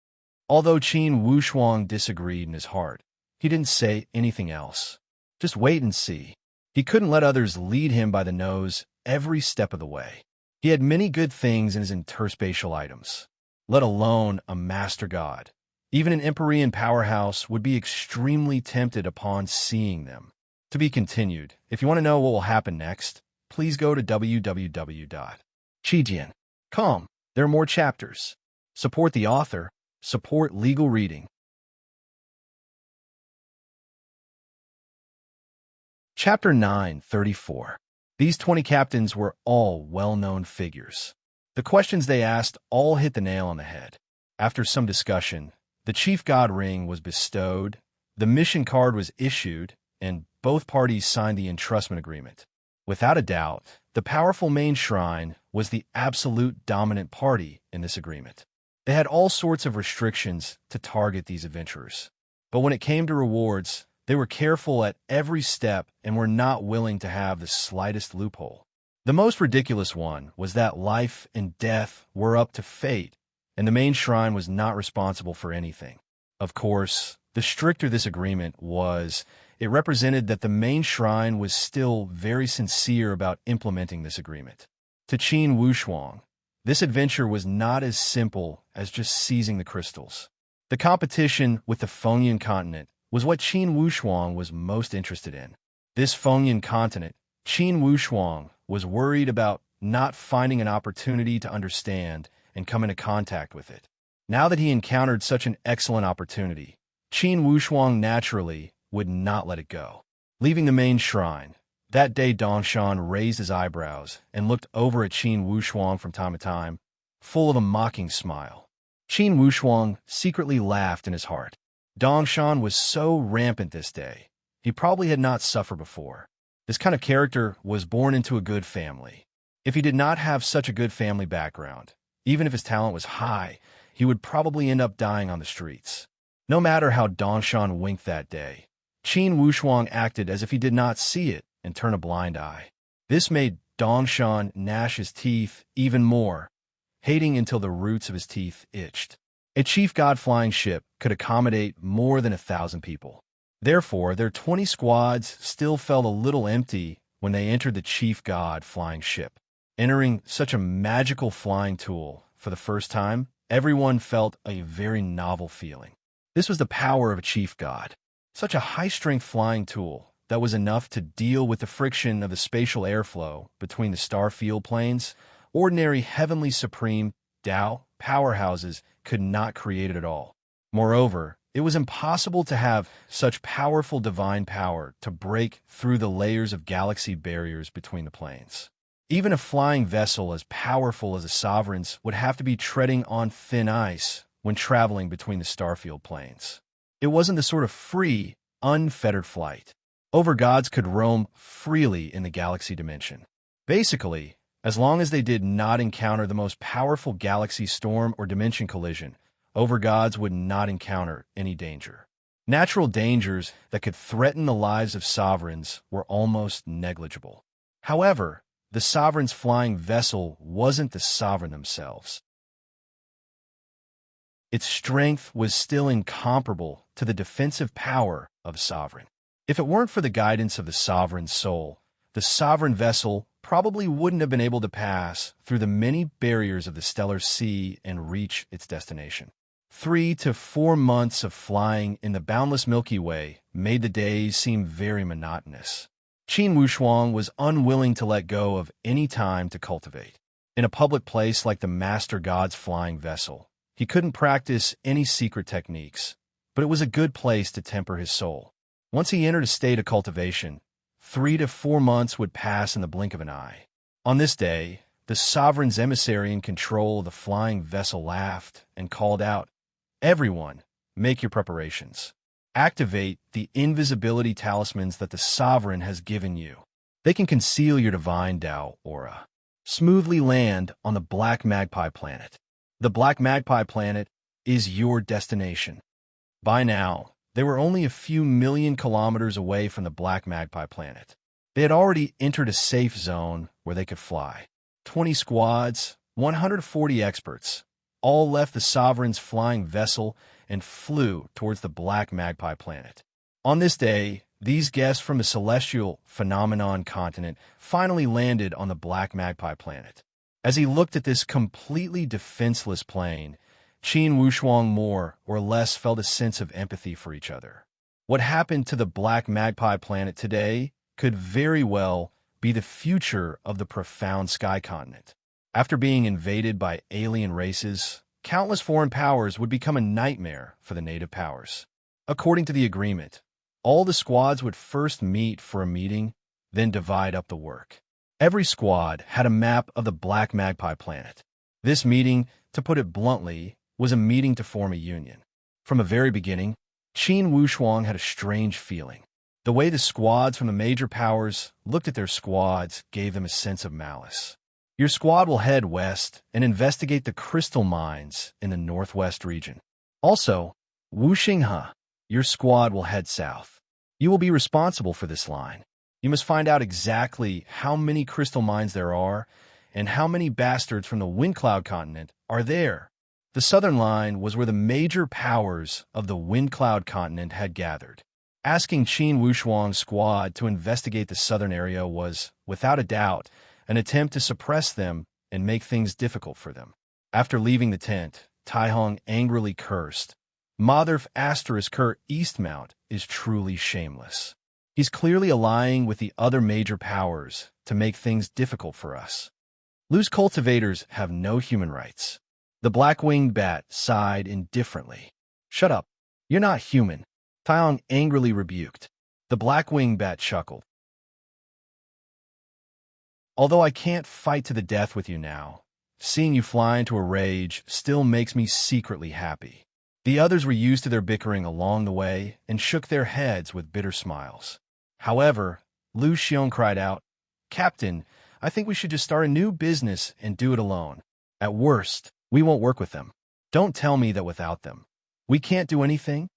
Although Qin Wushuang disagreed in his heart, he didn't say anything else. Just wait and see. He couldn't let others lead him by the nose every step of the way. He had many good things in his interspatial items, let alone a master god. Even an Empyrean powerhouse would be extremely tempted upon seeing them. To be continued. If you want to know what will happen next, please go to www.chijian.com. There are more chapters. Support the author. Support legal reading. Chapter 934. These 20 captains were all well-known figures. The questions they asked all hit the nail on the head. After some discussion, the Chief God Ring was bestowed, the mission card was issued, and both parties signed the entrustment agreement. Without a doubt, the powerful main shrine was the absolute dominant party in this agreement. They had all sorts of restrictions to target these adventurers. But when it came to rewards, they were careful at every step and were not willing to have the slightest loophole. The most ridiculous one was that life and death were up to fate, and the main shrine was not responsible for anything. Of course, the stricter this agreement was, it represented that the main shrine was still very sincere about implementing this agreement. To Qin Wushuang, this adventure was not as simple as just seizing the crystals. The competition with the Fengyan continent was what Qin Wushuang was most interested in. This Fengyan continent, Qin Wushuang was worried about not finding an opportunity to understand and come into contact with it. Now that he encountered such an excellent opportunity, Qin Wushuang naturally would not let it go. Leaving the main shrine, that day Dongshan raised his eyebrows and looked over at Qin Wushuang from time to time, full of a mocking smile. Qin Wushuang secretly laughed in his heart. Dongshan was so rampant this day, he probably had not suffered before. This kind of character was born into a good family. If he did not have such a good family background, even if his talent was high, he would probably end up dying on the streets. No matter how Dongshan winked that day, Qin Wushuang acted as if he did not see it and turn a blind eye. This made Dongshan gnash his teeth even more, hating until the roots of his teeth itched. A chief god flying ship could accommodate more than 1,000 people. Therefore, their 20 squads still felt a little empty when they entered the chief god flying ship. Entering such a magical flying tool for the first time, everyone felt a very novel feeling. This was the power of a chief god. Such a high-strength flying tool that was enough to deal with the friction of the spatial airflow between the starfield planes. Ordinary heavenly supreme Tao powerhouses could not create it at all. Moreover, it was impossible to have such powerful divine power to break through the layers of galaxy barriers between the planes. Even a flying vessel as powerful as a sovereign's would have to be treading on thin ice when traveling between the starfield planes. It wasn't the sort of free, unfettered flight. Overgods could roam freely in the galaxy dimension. Basically, As long as they did not encounter the most powerful galaxy storm or dimension collision, overgods would not encounter any danger. Natural dangers that could threaten the lives of sovereigns were almost negligible. However, the sovereign's flying vessel wasn't the sovereign themselves. Its strength was still incomparable to the defensive power of the sovereign. If it weren't for the guidance of the sovereign's soul, the sovereign vessel probably wouldn't have been able to pass through the many barriers of the stellar sea and reach its destination. 3 to 4 months of flying in the boundless Milky Way made the days seem very monotonous. Qin Wushuang was unwilling to let go of any time to cultivate. In a public place like the Master God's flying vessel, he couldn't practice any secret techniques, but it was a good place to temper his soul. Once he entered a state of cultivation, 3 to 4 months would pass in the blink of an eye. On this day, the sovereign's emissary in control of the flying vessel laughed and called out, "Everyone, make your preparations. Activate the invisibility talismans that the sovereign has given you. They can conceal your divine Tao aura. Smoothly land on the Black Magpie planet. The Black Magpie planet is your destination." By now, they were only a few million kilometers away from the Black Magpie planet. They had already entered a safe zone where they could fly. 20 squads, 140 experts, all left the sovereign's flying vessel and flew towards the Black Magpie planet. On this day, these guests from the celestial phenomenon continent finally landed on the Black Magpie planet. As he looked at this completely defenseless plane, Qin Wushuang more or less felt a sense of empathy for each other. What happened to the Black Magpie planet today could very well be the future of the profound sky continent. After being invaded by alien races, countless foreign powers would become a nightmare for the native powers. According to the agreement, all the squads would first meet for a meeting, then divide up the work. Every squad had a map of the Black Magpie planet. This meeting, to put it bluntly, was a meeting to form a union. From the very beginning, Qin Wushuang had a strange feeling. The way the squads from the major powers looked at their squads gave them a sense of malice. Your squad will head west and investigate the crystal mines in the northwest region. Also, Wu Xinghe, your squad will head south. You will be responsible for this line. You must find out exactly how many crystal mines there are and how many bastards from the Wind Cloud continent are there. The southern line was where the major powers of the Wind Cloud continent had gathered. Asking Qin Wushuang's squad to investigate the southern area was, without a doubt, an attempt to suppress them and make things difficult for them. After leaving the tent, Taihong angrily cursed, "Mother asterisk her Eastmount is truly shameless. He's clearly allying with the other major powers to make things difficult for us. Loose cultivators have no human rights." The black-winged bat sighed indifferently. "Shut up. You're not human," Taihong angrily rebuked. The black-winged bat chuckled. "Although I can't fight to the death with you now, seeing you fly into a rage still makes me secretly happy." The others were used to their bickering along the way and shook their heads with bitter smiles. However, Lu Xiong cried out, "Captain, I think we should just start a new business and do it alone. At worst, we won't work with them. Don't tell me that without them, we can't do anything?"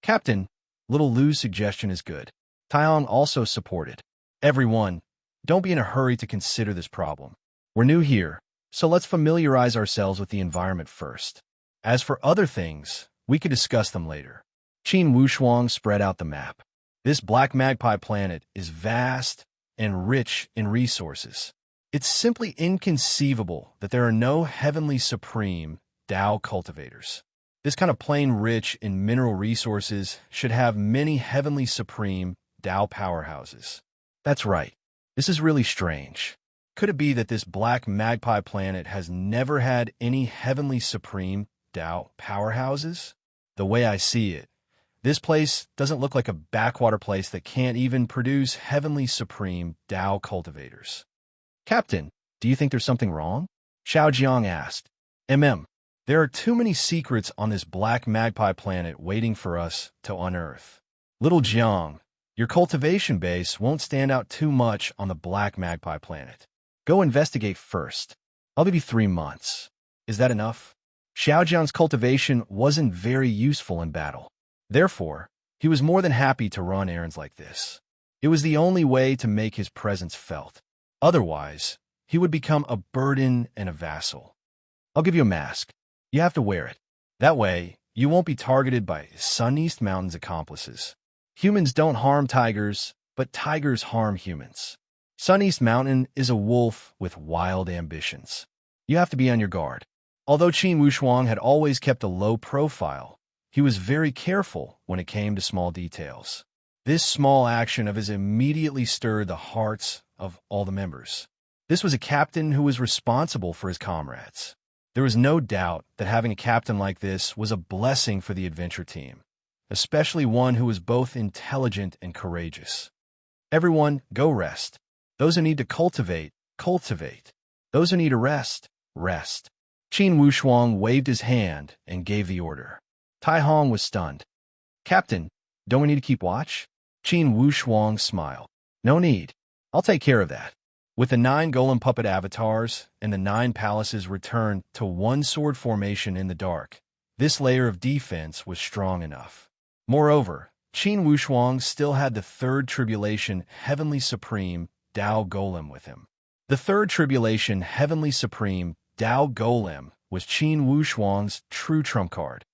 "Captain, little Lu's suggestion is good." Taihong also supported. "Everyone, don't be in a hurry to consider this problem. We're new here, so let's familiarize ourselves with the environment first. As for other things, we could discuss them later." Qin Wushuang spread out the map. This Black Magpie planet is vast and rich in resources. It's simply inconceivable that there are no heavenly supreme Tao cultivators. This kind of plane rich in mineral resources should have many heavenly supreme Tao powerhouses. That's right. This is really strange. Could it be that this Black Magpie planet has never had any heavenly supreme Tao powerhouses? The way I see it, this place doesn't look like a backwater place that can't even produce heavenly supreme Tao cultivators. "Captain, do you think there's something wrong?" Xiao Jiang asked. There are too many secrets on this Black Magpie planet waiting for us to unearth. Little Jiang, your cultivation base won't stand out too much on the Black Magpie planet. Go investigate first. I'll give you 3 months. Is that enough? Xiao Jiang's cultivation wasn't very useful in battle. Therefore, he was more than happy to run errands like this. It was the only way to make his presence felt. Otherwise, he would become a burden and a vassal. I'll give you a mask. You have to wear it. That way, you won't be targeted by Sun East Mountain's accomplices. Humans don't harm tigers, but tigers harm humans. Sun East Mountain is a wolf with wild ambitions. You have to be on your guard. Although Qin Wushuang had always kept a low profile, he was very careful when it came to small details. This small action of his immediately stirred the hearts of all the members. This was a captain who was responsible for his comrades. There was no doubt that having a captain like this was a blessing for the adventure team, especially one who was both intelligent and courageous. Everyone, go rest. Those who need to cultivate, cultivate. Those who need to rest, rest. Qin Wushuang waved his hand and gave the order. Tai Hong was stunned. Captain, don't we need to keep watch? Qin Wushuang smiled. No need. I'll take care of that. With the 9 golem puppet avatars and the 9 palaces returned to one sword formation in the dark, this layer of defense was strong enough. Moreover, Qin Wushuang still had the 3rd Tribulation Heavenly Supreme Dao Golem with him. The 3rd Tribulation Heavenly Supreme Dao Golem was Qin Wushuang's true trump card.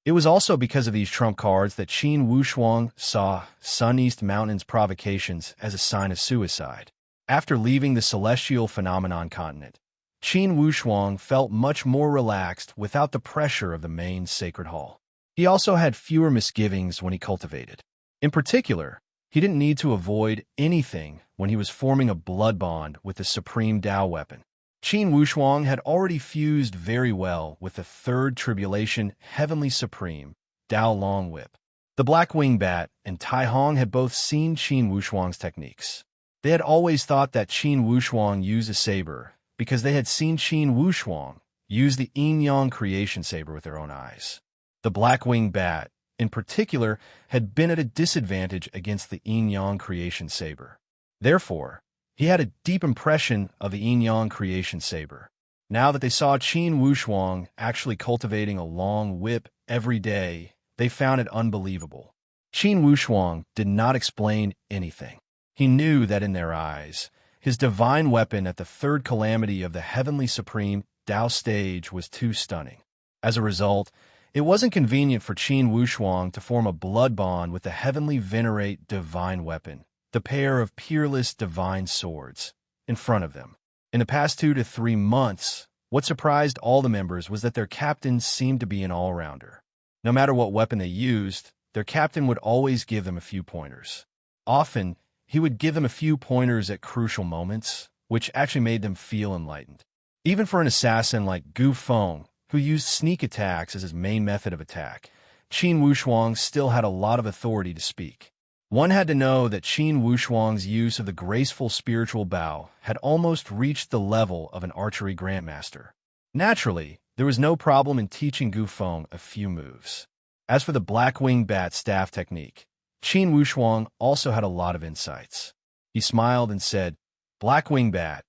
It was also because of these trump cards that Qin Wushuang saw Sun East Mountain's provocations as a sign of suicide. After leaving the celestial phenomenon continent, Qin Wushuang felt much more relaxed without the pressure of the main sacred hall. He also had fewer misgivings when he cultivated. In particular, he didn't need to avoid anything when he was forming a blood bond with the supreme Dao weapon. Qin Wushuang had already fused very well with the 3rd Tribulation Heavenly Supreme Dao Long Whip. The Black Wing Bat and Tai Hong had both seen Qin Wushuang's techniques. They had always thought that Qin Wushuang used a saber because they had seen Qin Wushuang use the Yin-Yang creation saber with their own eyes. The Black Wing Bat, in particular, had been at a disadvantage against the Yin-Yang creation saber. Therefore, he had a deep impression of the Yin-Yang creation saber. Now that they saw Qin Wushuang actually cultivating a long whip every day, they found it unbelievable. Qin Wushuang did not explain anything. He knew that in their eyes, his divine weapon at the 3rd calamity of the Heavenly Supreme Dao stage was too stunning. As a result, it wasn't convenient for Qin Wushuang to form a blood bond with the Heavenly Venerate divine weapon, the pair of peerless divine swords, in front of them. In the past 2 to 3 months, what surprised all the members was that their captain seemed to be an all-rounder. No matter what weapon they used, their captain would always give them a few pointers. Often, he would give them a few pointers at crucial moments, which actually made them feel enlightened. Even for an assassin like Gu Feng, who used sneak attacks as his main method of attack, Qin Wushuang still had a lot of authority to speak. One had to know that Qin Wushuang's use of the graceful spiritual bow had almost reached the level of an archery grandmaster. Naturally, there was no problem in teaching Gu Feng a few moves. As for the Black Wing Bat staff technique, Qin Wushuang also had a lot of insights. He smiled and said, Black Wing Bat,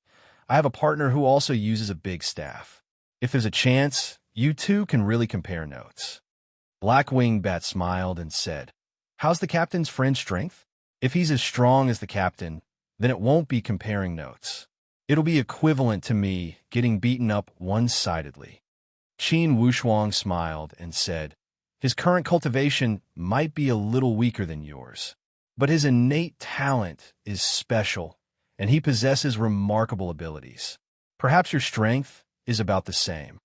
I have a partner who also uses a big staff. If there's a chance, you two can really compare notes. Black Wing Bat smiled and said, How's the captain's friend's strength? If he's as strong as the captain, then it won't be comparing notes. It'll be equivalent to me getting beaten up one-sidedly. Qin Wushuang smiled and said, His current cultivation might be a little weaker than yours, but his innate talent is special, and he possesses remarkable abilities. Perhaps your strength is about the same.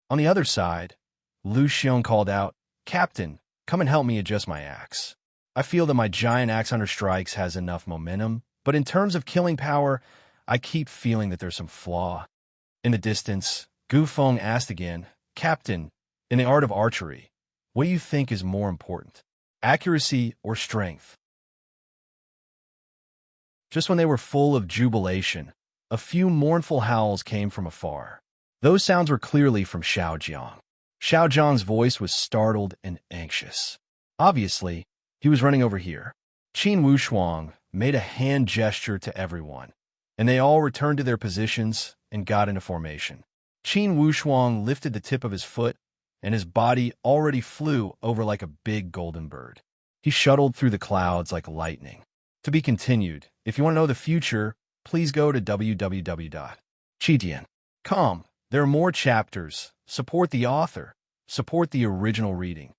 On the other side, Lu Xiong called out, Captain, come and help me adjust my axe. I feel that my giant axe hunter strikes has enough momentum, but in terms of killing power, I keep feeling that there's some flaw. In the distance, Gu Feng asked again, Captain, in the art of archery, what do you think is more important, accuracy or strength? Just when they were full of jubilation, a few mournful howls came from afar. Those sounds were clearly from Xiao Jiang. Xiao Jiang's voice was startled and anxious. Obviously, he was running over here. Qin Wushuang made a hand gesture to everyone, and they all returned to their positions and got into formation. Qin Wushuang lifted the tip of his foot, and his body already flew over like a big golden bird. He shuttled through the clouds like lightning. To be continued. If you want to know the future, please go to www.chidian.com. There are more chapters. Support the author. Support the original reading.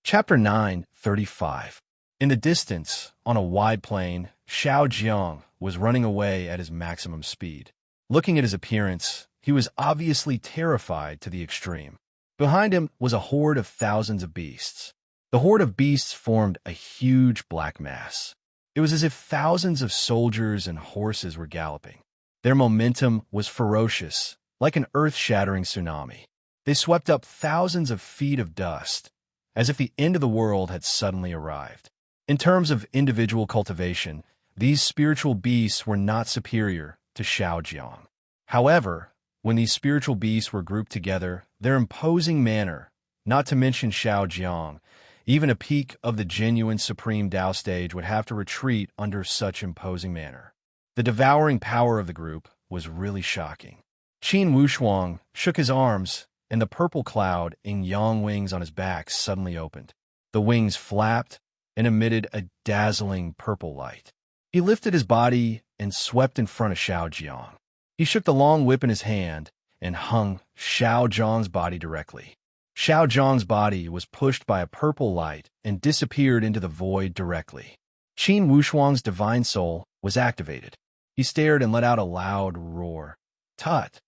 Chapter 9:35. In the distance, on a wide plain, Xiao Jiang was running away at his maximum speed. Looking at his appearance, he was obviously terrified to the extreme. Behind him was a horde of thousands of beasts. The horde of beasts formed a huge black mass. It was as if thousands of soldiers and horses were galloping. Their momentum was ferocious, like an earth-shattering tsunami. They swept up thousands of feet of dust, as if the end of the world had suddenly arrived. In terms of individual cultivation, these spiritual beasts were not superior to Xiao Jiang. However, when these spiritual beasts were grouped together, their imposing manner, not to mention Xiao Jiang, even a peak of the genuine Supreme Tao stage would have to retreat under such imposing manner. The devouring power of the group was really shocking. Qin Wushuang shook his arms, and the purple cloud in yang wings on his back suddenly opened. The wings flapped and emitted a dazzling purple light. He lifted his body and swept in front of Xiao Jiang. He shook the long whip in his hand and hung Xiao Jiang's body directly. Xiao Jiang's body was pushed by a purple light and disappeared into the void directly. Qin Wushuang's divine soul was activated. He stared and let out a loud roar. Tut!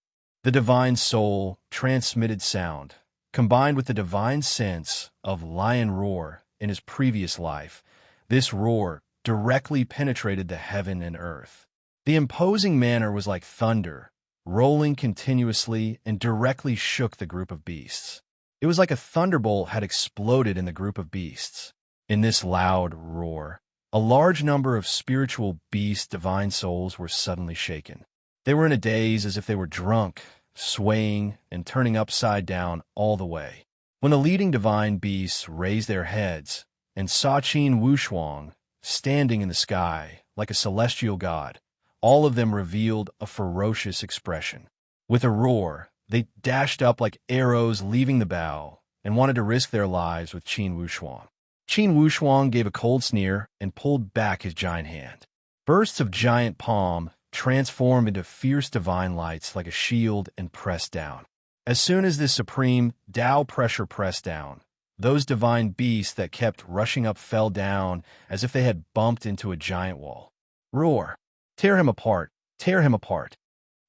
The divine soul transmitted sound, combined with the divine sense of lion roar in his previous life. This roar directly penetrated the heaven and earth. The imposing manner was like thunder, rolling continuously and directly shook the group of beasts. It was like a thunderbolt had exploded in the group of beasts. In this loud roar, a large number of spiritual beast divine souls were suddenly shaken. They were in a daze as if they were drunk, swaying and turning upside down all the way. When the leading divine beasts raised their heads and saw Qin Wushuang standing in the sky like a celestial god, all of them revealed a ferocious expression. With a roar, they dashed up like arrows leaving the bow and wanted to risk their lives with Qin Wushuang. Qin Wushuang gave a cold sneer and pulled back his giant hand. Bursts of giant palm transformed into fierce divine lights like a shield and pressed down. As soon as this supreme Tao pressure pressed down, those divine beasts that kept rushing up fell down as if they had bumped into a giant wall. Roar! Tear him apart! Tear him apart!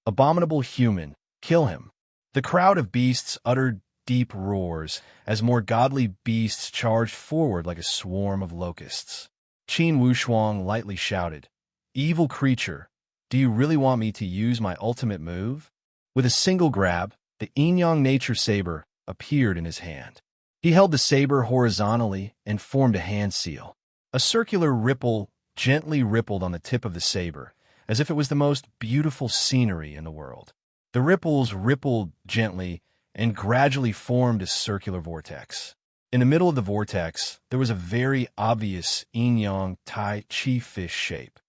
Abominable human! Kill him! The crowd of beasts uttered deep roars as more godly beasts charged forward like a swarm of locusts. Qin Wushuang lightly shouted, "Evil creature, do you really want me to use my ultimate move?" With a single grab, the yin-yang nature saber appeared in his hand. He held the saber horizontally and formed a hand seal. A circular ripple gently rippled on the tip of the saber, as if it was the most beautiful scenery in the world. The ripples rippled gently and gradually formed a circular vortex. In the middle of the vortex, there was a very obvious yin-yang tai chi fish shape.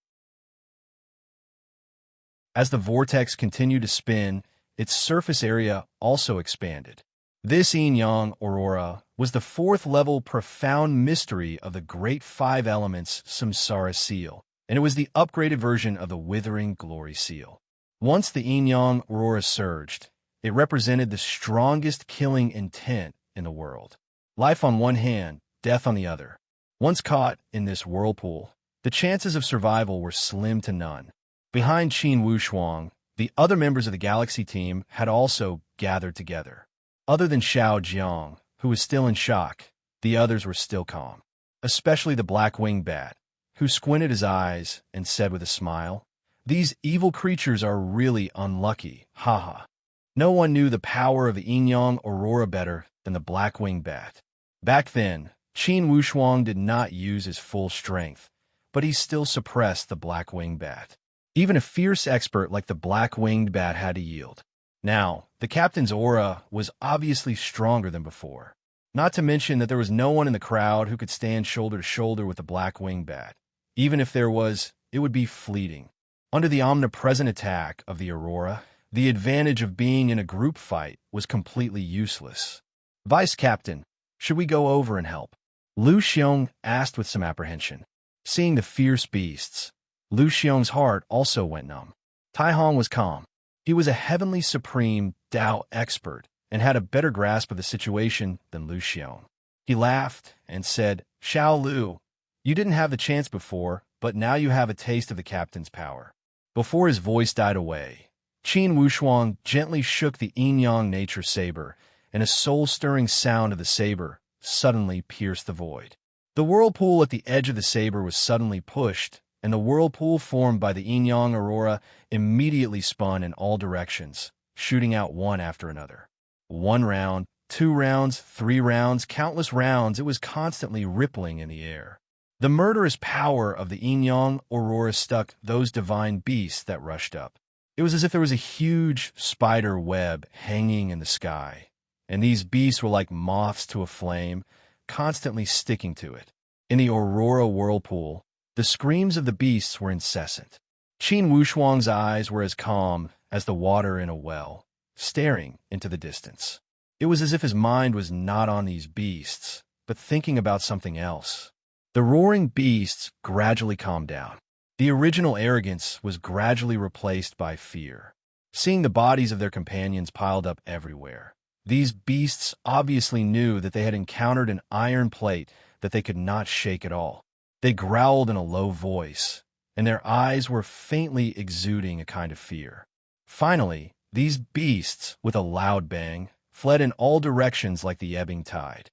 As the vortex continued to spin, its surface area also expanded. This yin-yang aurora was the fourth-level profound mystery of the Great Five Elements Samsara Seal, and it was the upgraded version of the Withering Glory Seal. Once the yin-yang aurora surged, it represented the strongest killing intent in the world. Life on one hand, death on the other. Once caught in this whirlpool, the chances of survival were slim to none. Behind Qin Wushuang, the other members of the Galaxy team had also gathered together. Other than Xiao Jiang, who was still in shock, the others were still calm. Especially the black-winged bat, who squinted his eyes and said with a smile, "These evil creatures are really unlucky, haha." No one knew the power of the yin-yang aurora better than the black-winged bat. Back then, Qin Wushuang did not use his full strength, but he still suppressed the black-winged bat. Even a fierce expert like the black-winged bat had to yield. Now, the captain's aura was obviously stronger than before. Not to mention that there was no one in the crowd who could stand shoulder to shoulder with the black-winged bat. Even if there was, it would be fleeting. Under the omnipresent attack of the Aurora, the advantage of being in a group fight was completely useless. Vice Captain, should we go over and help? Lu Xiong asked with some apprehension. Seeing the fierce beasts, Lu Xiong's heart also went numb. Tai Hong was calm. He was a heavenly supreme Dao expert and had a better grasp of the situation than Lu Xiong. He laughed and said, Xiao Lu, you didn't have the chance before, but now you have a taste of the captain's power. Before his voice died away, Qin Wushuang gently shook the yin-yang nature saber, and a soul-stirring sound of the saber suddenly pierced the void. The whirlpool at the edge of the saber was suddenly pushed, and the whirlpool formed by the yin-yang aurora immediately spun in all directions, shooting out one after another. 1 round, 2 rounds, 3 rounds, countless rounds, it was constantly rippling in the air. The murderous power of the yin-yang aurora stuck those divine beasts that rushed up. It was as if there was a huge spider web hanging in the sky, and these beasts were like moths to a flame, constantly sticking to it. In the aurora whirlpool, the screams of the beasts were incessant. Qin Wushuang's eyes were as calm as the water in a well, staring into the distance. It was as if his mind was not on these beasts, but thinking about something else. The roaring beasts gradually calmed down. The original arrogance was gradually replaced by fear. Seeing the bodies of their companions piled up everywhere, these beasts obviously knew that they had encountered an iron plate that they could not shake at all. They growled in a low voice, and their eyes were faintly exuding a kind of fear. Finally, these beasts, with a loud bang, fled in all directions like the ebbing tide.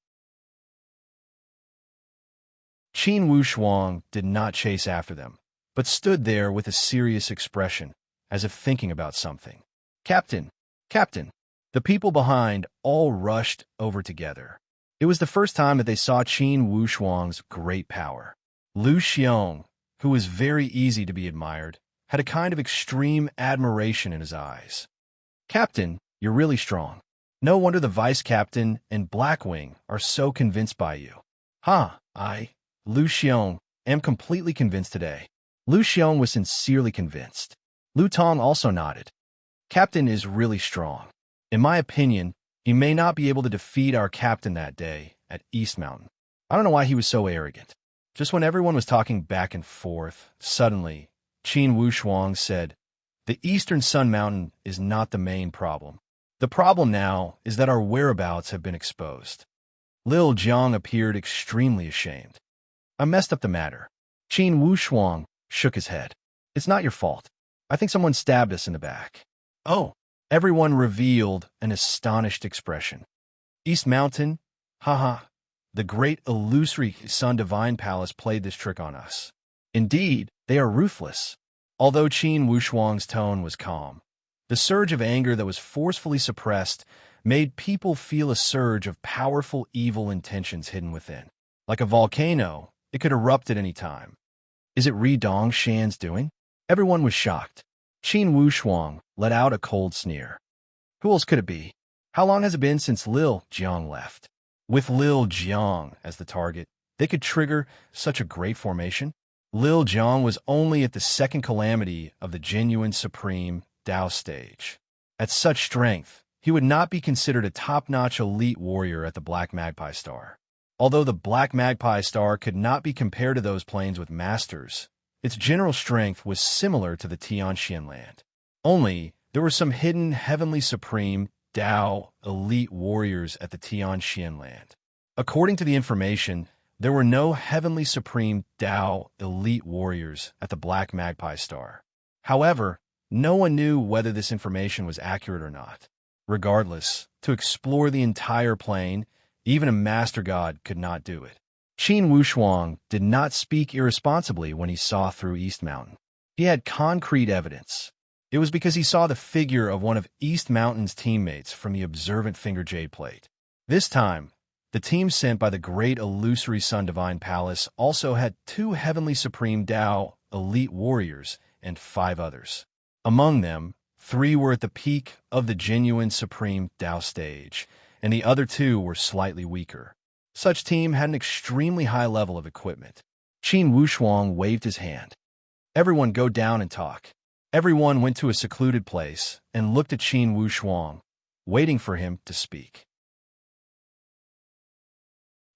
Qin Wushuang did not chase after them, but stood there with a serious expression, as if thinking about something. Captain! Captain! The people behind all rushed over together. It was the first time that they saw Qin Wushuang's great power. Lu Xiong, who was very easy to be admired, had a kind of extreme admiration in his eyes. Captain, you're really strong. No wonder the vice captain and Blackwing are so convinced by you. Lu Xiong, am completely convinced today. Lu Xiong was sincerely convinced. Lu Tong also nodded. Captain is really strong. In my opinion, he may not be able to defeat our captain that day at East Mountain. I don't know why he was so arrogant. Just when everyone was talking back and forth, suddenly, Qin Wushuang said, The Eastern Sun Mountain is not the main problem. The problem now is that our whereabouts have been exposed. Lil Jiang appeared extremely ashamed. I messed up the matter. Qin Wushuang shook his head. It's not your fault. I think someone stabbed us in the back. Oh, everyone revealed an astonished expression. East Mountain? Haha. The great illusory Sun Divine Palace played this trick on us. Indeed, they are ruthless. Although Qin Wushuang's tone was calm, the surge of anger that was forcefully suppressed made people feel a surge of powerful evil intentions hidden within. Like a volcano, it could erupt at any time. Is it Ri Dongshan's doing? Everyone was shocked. Qin Wushuang let out a cold sneer. Who else could it be? How long has it been since Lil Jiang left? With Lil Jiang as the target, they could trigger such a great formation? Lil Jiang was only at the second calamity of the genuine supreme Dao stage. At such strength, he would not be considered a top-notch elite warrior at the Black Magpie Star. Although the Black Magpie Star could not be compared to those planes with masters, its general strength was similar to the Tianxian land. Only, there were some hidden heavenly supreme Dao elite warriors at the Tianxian land. According to the information, there were no heavenly supreme Dao elite warriors at the Black Magpie Star. However, no one knew whether this information was accurate or not. Regardless, to explore the entire plane, even a master god could not do it. Qin Wushuang did not speak irresponsibly when he saw through East Mountain. He had concrete evidence. It was because he saw the figure of one of East Mountain's teammates from the observant finger jade plate. This time, the team sent by the great illusory Sun Divine Palace also had 2 heavenly supreme Dao elite warriors and 5 others. Among them, 3 were at the peak of the genuine supreme Dao stage, and the other two were slightly weaker. Such team had an extremely high level of equipment. Qin Wushuang waved his hand. Everyone go down and talk. Everyone went to a secluded place and looked at Qin Wushuang, waiting for him to speak.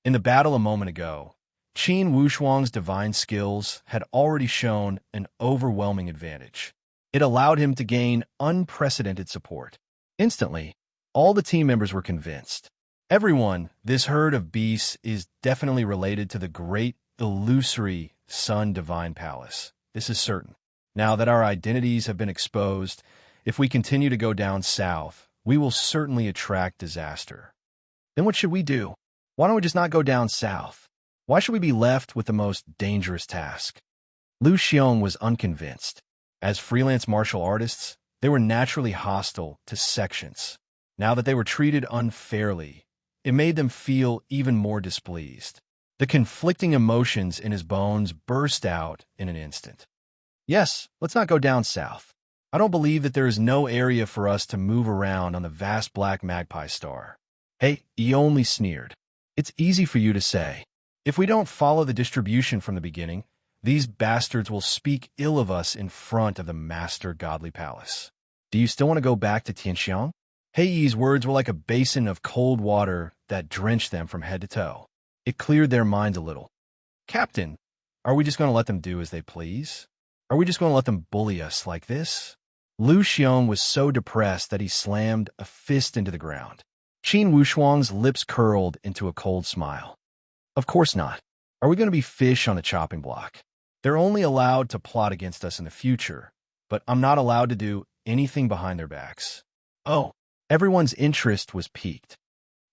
In the battle a moment ago, Qin Wushuang's divine skills had already shown an overwhelming advantage. It allowed him to gain unprecedented support. Instantly, all the team members were convinced. Everyone, this herd of beasts is definitely related to the great illusory Sun Divine Palace. This is certain. Now that our identities have been exposed, if we continue to go down south, we will certainly attract disaster. Then what should we do? Why don't we just not go down south? Why should we be left with the most dangerous task? Lu Xiong was unconvinced. As freelance martial artists, they were naturally hostile to sections. Now that they were treated unfairly, it made them feel even more displeased. The conflicting emotions in his bones burst out in an instant. Yes, let's not go down south. I don't believe that there is no area for us to move around on the vast black magpie star. Hey, he only sneered. It's easy for you to say. If we don't follow the distribution from the beginning, these bastards will speak ill of us in front of the master godly palace. Do you still want to go back to Tianxiang? Hei's words were like a basin of cold water that drenched them from head to toe. It cleared their minds a little. Captain, are we just going to let them do as they please? Are we just going to let them bully us like this? Lu Xiong was so depressed that he slammed a fist into the ground. Qin Wushuang's lips curled into a cold smile. Of course not. Are we going to be fish on a chopping block? They're only allowed to plot against us in the future, but I'm not allowed to do anything behind their backs. Oh, everyone's interest was piqued.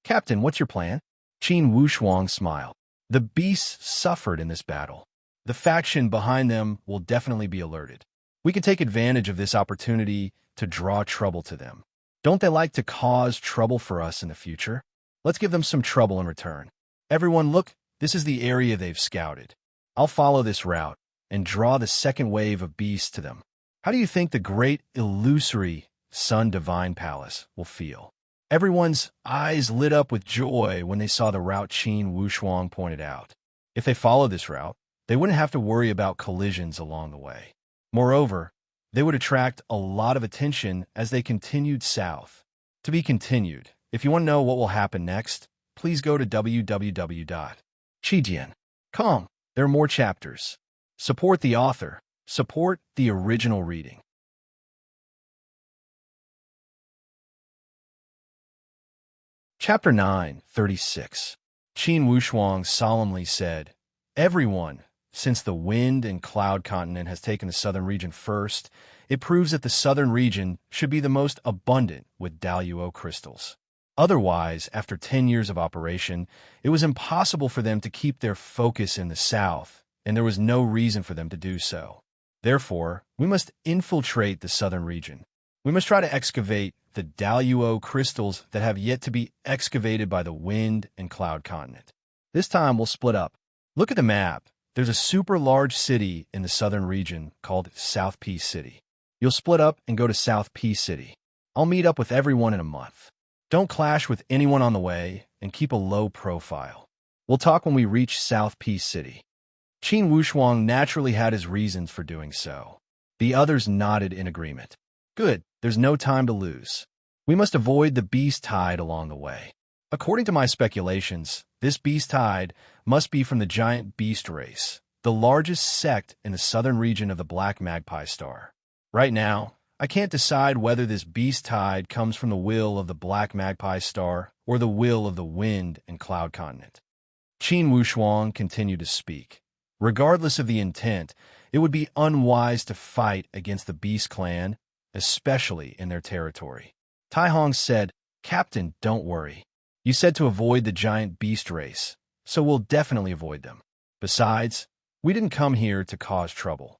Captain, what's your plan? Qin Wushuang smiled. The beasts suffered in this battle. The faction behind them will definitely be alerted. We can take advantage of this opportunity to draw trouble to them. Don't they like to cause trouble for us in the future? Let's give them some trouble in return. Everyone, look, this is the area they've scouted. I'll follow this route and draw the second wave of beasts to them. How do you think the great illusory Sun Divine Palace will feel? Everyone's eyes lit up with joy when they saw the route Qin Wushuang pointed out. If they followed this route, they wouldn't have to worry about collisions along the way. Moreover, they would attract a lot of attention as they continued south. To be continued. If you want to know what will happen next, please go to www.chijian.com. There are more chapters. Support the author. Support the original reading. Chapter 9:36. Qin Wushuang solemnly said, Everyone, since the wind and cloud continent has taken the southern region first, it proves that the southern region should be the most abundant with Daluo crystals. Otherwise, after 10 years of operation, it was impossible for them to keep their focus in the south, and there was no reason for them to do so. Therefore, we must infiltrate the southern region. We must try to excavate the Daluo crystals that have yet to be excavated by the wind and cloud continent. This time we'll split up. Look at the map. There's a super large city in the southern region called South Peace City. You'll split up and go to South Peace City. I'll meet up with everyone in a month. Don't clash with anyone on the way and keep a low profile. We'll talk when we reach South Peace City. Qin Wushuang naturally had his reasons for doing so. The others nodded in agreement. Good, there's no time to lose. We must avoid the beast tide along the way. According to my speculations, this beast tide must be from the giant beast race, the largest sect in the southern region of the Black Magpie Star. Right now, I can't decide whether this beast tide comes from the will of the Black Magpie Star or the will of the Wind and Cloud Continent. Qin Wushuang continued to speak. Regardless of the intent, it would be unwise to fight against the Beast Clan, especially in their territory. Tai Hong said, Captain, don't worry. You said to avoid the giant beast race, so we'll definitely avoid them. Besides, we didn't come here to cause trouble.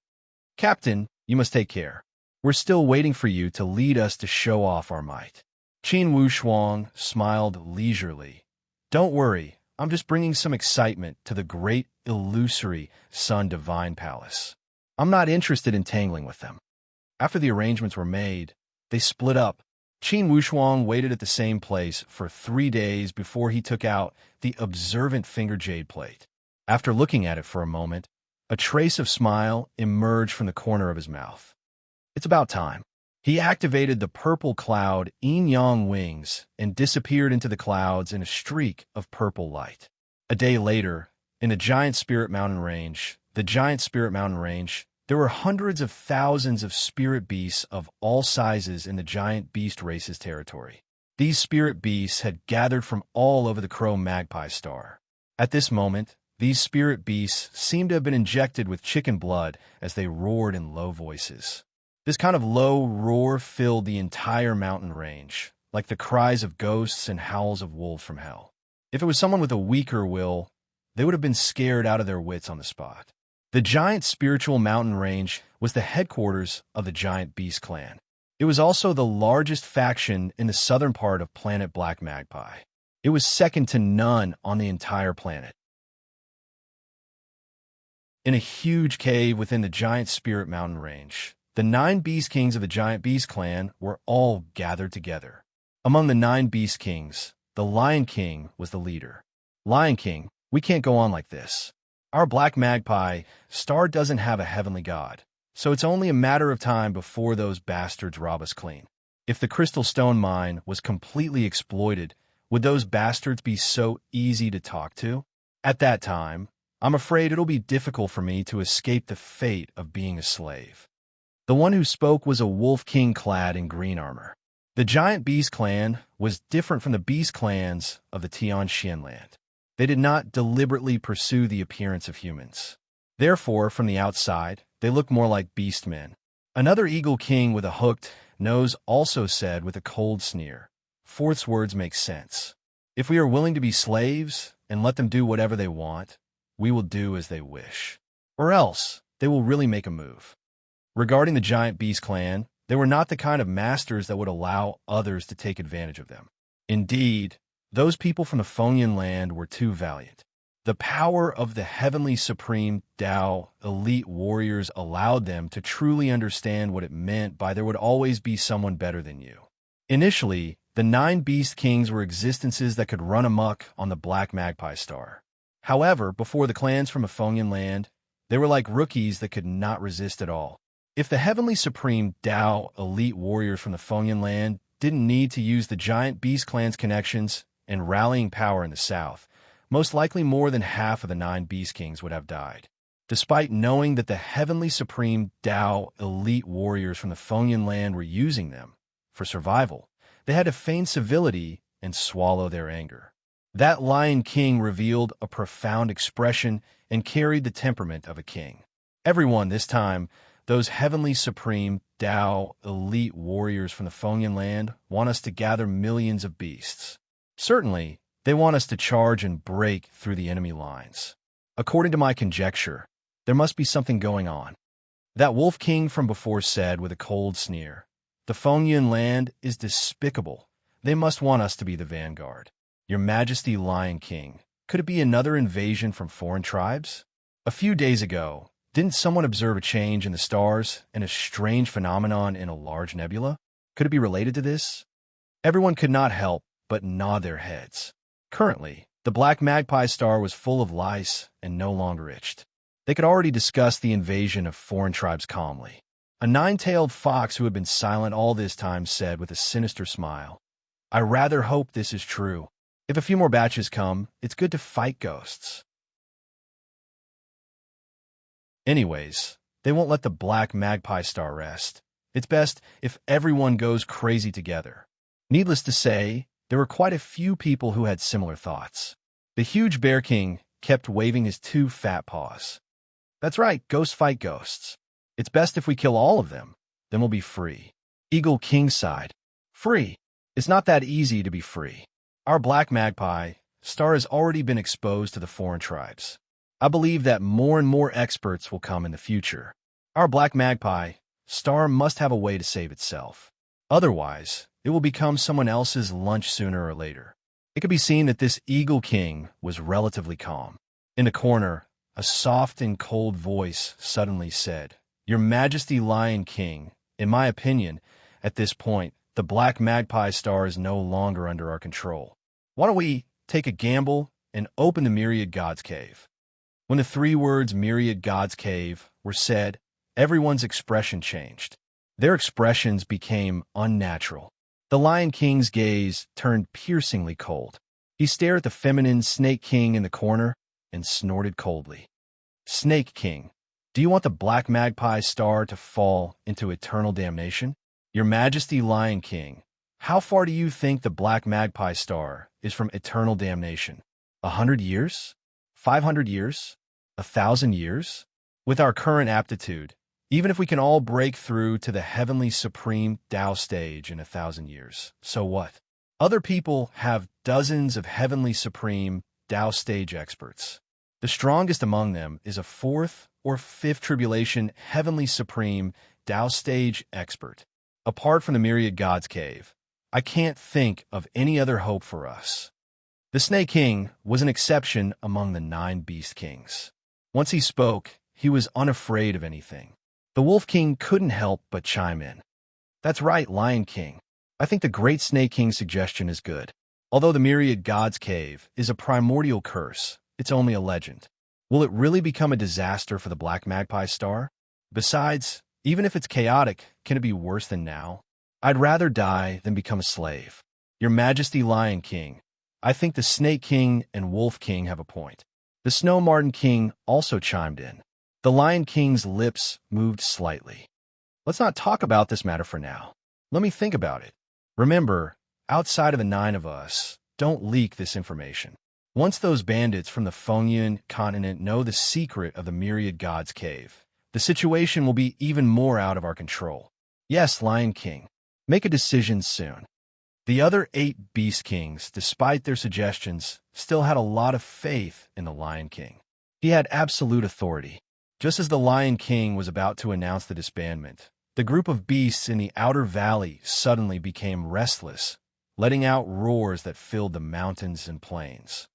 Captain, you must take care. We're still waiting for you to lead us to show off our might. Qin Wushuang smiled leisurely. Don't worry, I'm just bringing some excitement to the great illusory Sun Divine Palace. I'm not interested in tangling with them. After the arrangements were made, they split up, Qin Wushuang waited at the same place for 3 days before he took out the observant finger jade plate. After looking at it for a moment, a trace of smile emerged from the corner of his mouth. It's about time. He activated the purple cloud yin-yang wings and disappeared into the clouds in a streak of purple light. A day later, in the giant spirit mountain range, there were hundreds of thousands of spirit beasts of all sizes in the giant beast race's territory. These spirit beasts had gathered from all over the crow-magpie star. At this moment, these spirit beasts seemed to have been injected with chicken blood as they roared in low voices. This kind of low roar filled the entire mountain range, like the cries of ghosts and howls of wolves from hell. If it was someone with a weaker will, they would have been scared out of their wits on the spot. The giant spiritual mountain range was the headquarters of the giant beast clan. It was also the largest faction in the southern part of planet Black Magpie. It was second to none on the entire planet. In a huge cave within the giant spirit mountain range, the 9 beast kings of the giant beast clan were all gathered together. Among the 9 beast kings, the Lion King was the leader. Lion King, we can't go on like this. Our Black Magpie star doesn't have a heavenly god, so it's only a matter of time before those bastards rob us clean. If the crystal stone mine was completely exploited, would those bastards be so easy to talk to? At that time, I'm afraid it'll be difficult for me to escape the fate of being a slave. The one who spoke was a wolf king clad in green armor. The giant beast clan was different from the beast clans of the Tianxian land. They did not deliberately pursue the appearance of humans. Therefore, from the outside, they looked more like beast men. Another eagle king with a hooked nose also said with a cold sneer, "Fourth's words make sense. If we are willing to be slaves and let them do whatever they want, we will do as they wish. Or else, they will really make a move." Regarding the giant beast clan, they were not the kind of masters that would allow others to take advantage of them. Indeed, those people from the Fengyan land were too valiant. The power of the heavenly supreme Tao elite warriors allowed them to truly understand what it meant by there would always be someone better than you. Initially, the 9 beast kings were existences that could run amok on the Black Magpie star. However, before the clans from a Fengyan land, they were like rookies that could not resist at all. If the heavenly supreme Tao elite warriors from the Fengyan land didn't need to use the giant beast clan's connections and rallying power in the south, most likely more than half of the 9 beast kings would have died. Despite knowing that the heavenly supreme Tao elite warriors from the Fengyan land were using them for survival, they had to feign civility and swallow their anger. That Lion King revealed a profound expression and carried the temperament of a king. Everyone this time, those heavenly supreme Tao elite warriors from the Fengyan land want us to gather millions of beasts. Certainly, they want us to charge and break through the enemy lines. According to my conjecture, there must be something going on. That wolf king from before said with a cold sneer, "The Fengyan land is despicable. They must want us to be the vanguard. Your Majesty Lion King, could it be another invasion from foreign tribes? A few days ago, didn't someone observe a change in the stars and a strange phenomenon in a large nebula? Could it be related to this?" Everyone could not help but nod their heads. Currently, the Black Magpie star was full of lice and no longer itched. They could already discuss the invasion of foreign tribes calmly. A 9-tailed fox who had been silent all this time said with a sinister smile, "I rather hope this is true. If a few more batches come, it's good to fight ghosts." Anyways, they won't let the Black Magpie star rest. It's best if everyone goes crazy together. Needless to say, there were quite a few people who had similar thoughts. The huge Bear King kept waving his 2 fat paws. "That's right, ghosts fight ghosts. It's best if we kill all of them, then we'll be free." Eagle King sighed. "Free? It's not that easy to be free. Our Black Magpie star has already been exposed to the foreign tribes. I believe that more and more experts will come in the future. Our Black Magpie star must have a way to save itself. Otherwise, it will become someone else's lunch sooner or later." It could be seen that this Eagle King was relatively calm. In the corner, a soft and cold voice suddenly said, "Your Majesty Lion King, in my opinion, at this point, the Black Magpie Star is no longer under our control. Why don't we take a gamble and open the Myriad Gods Cave? When the three words Myriad Gods Cave were said, everyone's expression changed. Their expressions became unnatural. The Lion King's gaze turned piercingly cold. He stared at the feminine Snake King in the corner and snorted coldly. Snake King, do you want the Black Magpie Star to fall into eternal damnation? Your Majesty Lion King, how far do you think the Black Magpie Star is from eternal damnation? 100 years? 500 years? 1,000 years? With our current aptitude, even if we can all break through to the heavenly supreme Tao stage in 1,000 years, so what? Other people have dozens of heavenly supreme Tao stage experts. The strongest among them is a 4th or 5th tribulation heavenly supreme Tao stage expert. Apart from the Myriad Gods Cave, I can't think of any other hope for us. The Snake King was an exception among the 9 Beast Kings. Once he spoke, he was unafraid of anything. The Wolf King couldn't help but chime in. That's right, Lion King. I think the Great Snake King's suggestion is good. Although the Myriad Gods Cave is a primordial curse, it's only a legend. Will it really become a disaster for the Black Magpie Star? Besides, even if it's chaotic, can it be worse than now? I'd rather die than become a slave. Your Majesty Lion King, I think the Snake King and Wolf King have a point. The Snow Marten King also chimed in. The Lion King's lips moved slightly. Let's not talk about this matter for now. Let me think about it. Remember, outside of the 9 of us, don't leak this information. Once those bandits from the Fengyun continent know the secret of the Myriad Gods Cave, the situation will be even more out of our control. Yes, Lion King, make a decision soon. The other 8 Beast Kings, despite their suggestions, still had a lot of faith in the Lion King. He had absolute authority. Just as the Lion King was about to announce the disbandment, the group of beasts in the outer valley suddenly became restless, letting out roars that filled the mountains and plains.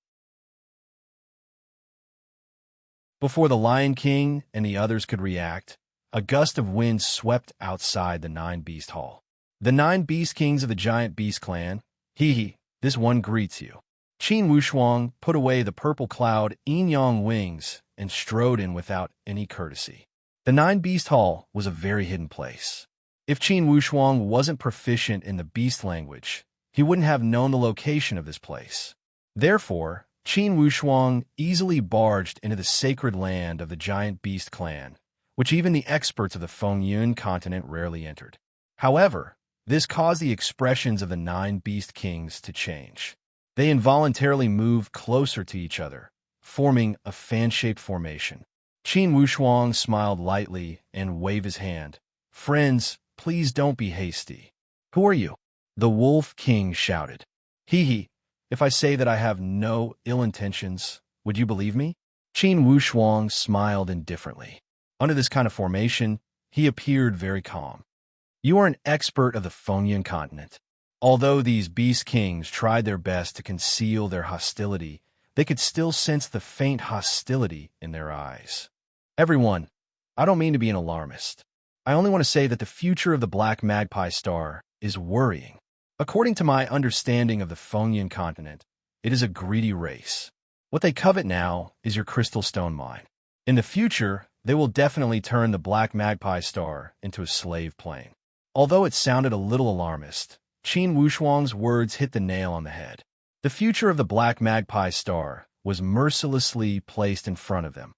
Before the Lion King and the others could react, a gust of wind swept outside the 9 Beast Hall. The 9 Beast Kings of the Giant Beast Clan, this one greets you. Qin Wushuang put away the purple cloud yin-yang wings and strode in without any courtesy. The 9 Beast Hall was a very hidden place. If Qin Wushuang wasn't proficient in the beast language, he wouldn't have known the location of this place. Therefore, Qin Wushuang easily barged into the sacred land of the Giant Beast Clan, which even the experts of the Fengyun continent rarely entered. However, this caused the expressions of the 9 Beast Kings to change. They involuntarily moved closer to each other, forming a fan-shaped formation. Qin Wushuang smiled lightly and waved his hand. Friends, please don't be hasty. Who are you? The Wolf King shouted. If I say that I have no ill intentions, would you believe me? Qin Wushuang smiled indifferently. Under this kind of formation, he appeared very calm. You are an expert of the Fengyun continent. Although these Beast Kings tried their best to conceal their hostility, they could still sense the faint hostility in their eyes. Everyone, I don't mean to be an alarmist. I only want to say that the future of the Black Magpie Star is worrying. According to my understanding of the Fengyun continent, it is a greedy race. What they covet now is your crystal stone mine. In the future, they will definitely turn the Black Magpie Star into a slave plane. Although it sounded a little alarmist, Qin Wushuang's words hit the nail on the head. The future of the Black Magpie Star was mercilessly placed in front of them.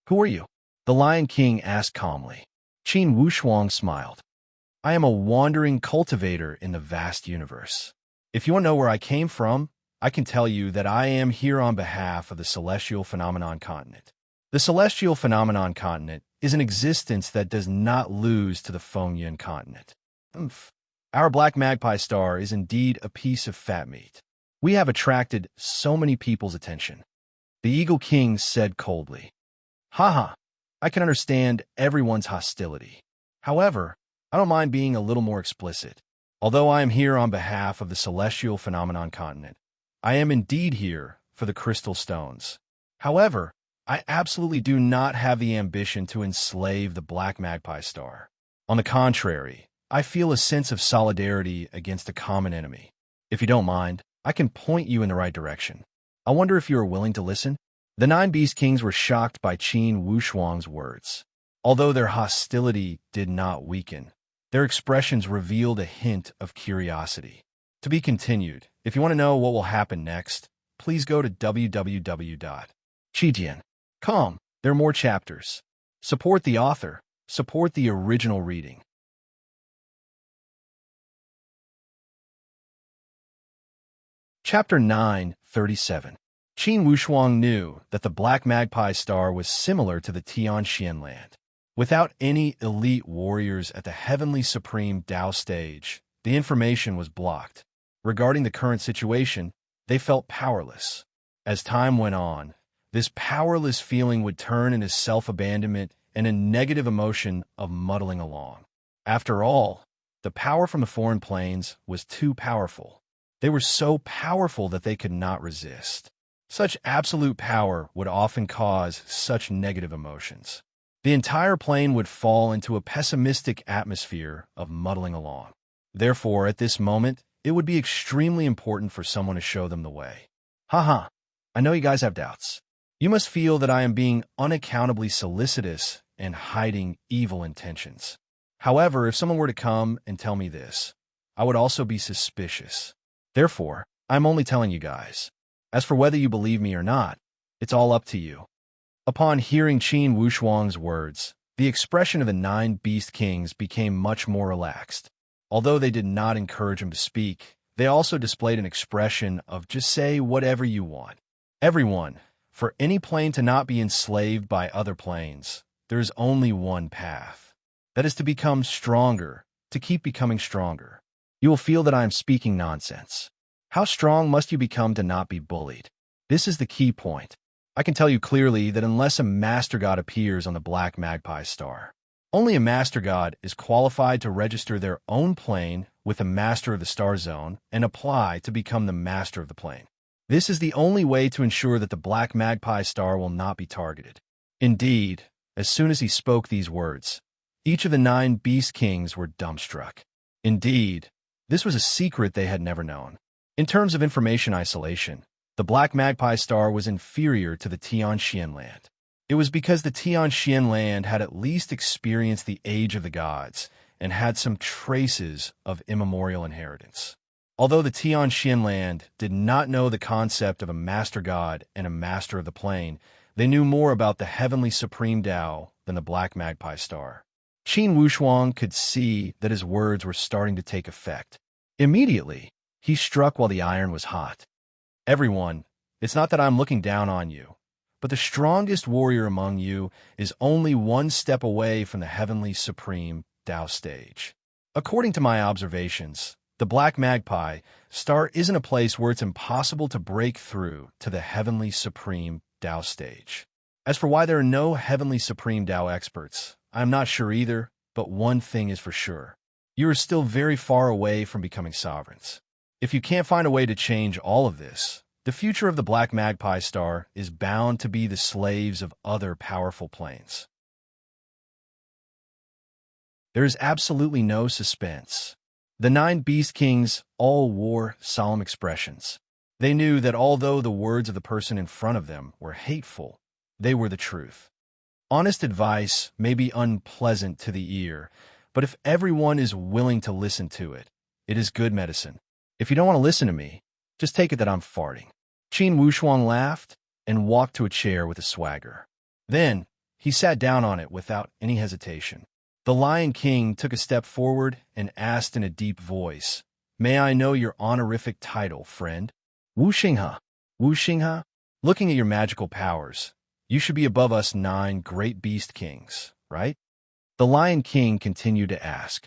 Who are you? The Lion King asked calmly. Qin Wushuang smiled. I am a wandering cultivator in the vast universe. If you want to know where I came from, I can tell you that I am here on behalf of the Celestial Phenomenon Continent. The Celestial Phenomenon Continent is an existence that does not lose to the Fengyun continent. Our Black Magpie Star is indeed a piece of fat meat. We have attracted so many people's attention. The Eagle King said coldly. I can understand everyone's hostility. However, I don't mind being a little more explicit. Although I am here on behalf of the Celestial Phenomenon Continent, I am indeed here for the crystal stones. However, I absolutely do not have the ambition to enslave the Black Magpie Star. On the contrary, I feel a sense of solidarity against a common enemy. If you don't mind, I can point you in the right direction. I wonder if you are willing to listen?" The 9 Beast Kings were shocked by Qin Wushuang's words. Although their hostility did not weaken, their expressions revealed a hint of curiosity. To be continued. If you want to know what will happen next, please go to www.chijian.com. There are more chapters. Support the author. Support the original reading. Chapter 9:37. Qin Wushuang knew that the Black Magpie Star was similar to the Tianxian land. Without any elite warriors at the Heavenly Supreme Tao stage, the information was blocked. Regarding the current situation, they felt powerless. As time went on, this powerless feeling would turn into self-abandonment and a negative emotion of muddling along. After all, the power from the foreign planes was too powerful. They were so powerful that they could not resist. Such absolute power would often cause such negative emotions. The entire plane would fall into a pessimistic atmosphere of muddling along. Therefore, at this moment, it would be extremely important for someone to show them the way. Haha, I know you guys have doubts. You must feel that I am being unaccountably solicitous and hiding evil intentions. However, if someone were to come and tell me this, I would also be suspicious. Therefore, I'm only telling you guys. As for whether you believe me or not, it's all up to you. Upon hearing Qin Wushuang's words, the expression of the 9 Beast Kings became much more relaxed. Although they did not encourage him to speak, they also displayed an expression of just say whatever you want. Everyone, for any plane to not be enslaved by other planes, there is only one path. That is to become stronger, to keep becoming stronger. You will feel that I am speaking nonsense. How strong must you become to not be bullied? This is the key point. I can tell you clearly that unless a Master God appears on the Black Magpie Star, only a Master God is qualified to register their own plane with the Master of the Star Zone and apply to become the Master of the plane. This is the only way to ensure that the Black Magpie Star will not be targeted. Indeed, as soon as he spoke these words, each of the 9 Beast Kings were dumbstruck. Indeed, this was a secret they had never known. In terms of information isolation, the Black Magpie Star was inferior to the Tianxian land. It was because the Tianxian land had at least experienced the Age of the Gods and had some traces of immemorial inheritance. Although the Tianxian land did not know the concept of a Master God and a Master of the Plane, they knew more about the Heavenly Supreme Tao than the Black Magpie Star. Qin Wushuang could see that his words were starting to take effect. Immediately, he struck while the iron was hot. Everyone, it's not that I'm looking down on you, but the strongest warrior among you is only one step away from the Heavenly Supreme Tao stage. According to my observations, the Black Magpie Star isn't a place where it's impossible to break through to the Heavenly Supreme Tao stage. As for why there are no Heavenly Supreme Tao experts, I'm not sure either, but one thing is for sure. You are still very far away from becoming sovereigns. If you can't find a way to change all of this, the future of the Black Magpie Star is bound to be the slaves of other powerful planes. There is absolutely no suspense. The 9 Beast Kings all wore solemn expressions. They knew that although the words of the person in front of them were hateful, they were the truth. Honest advice may be unpleasant to the ear, but if everyone is willing to listen to it, it is good medicine. If you don't want to listen to me, just take it that I'm farting. Qin Wushuang laughed and walked to a chair with a swagger. Then, he sat down on it without any hesitation. The Lion King took a step forward and asked in a deep voice, "May I know your honorific title, friend?" Wu Xinghe. Wu Xinghe, looking at your magical powers, you should be above us 9 great Beast Kings, right? The Lion King continued to ask.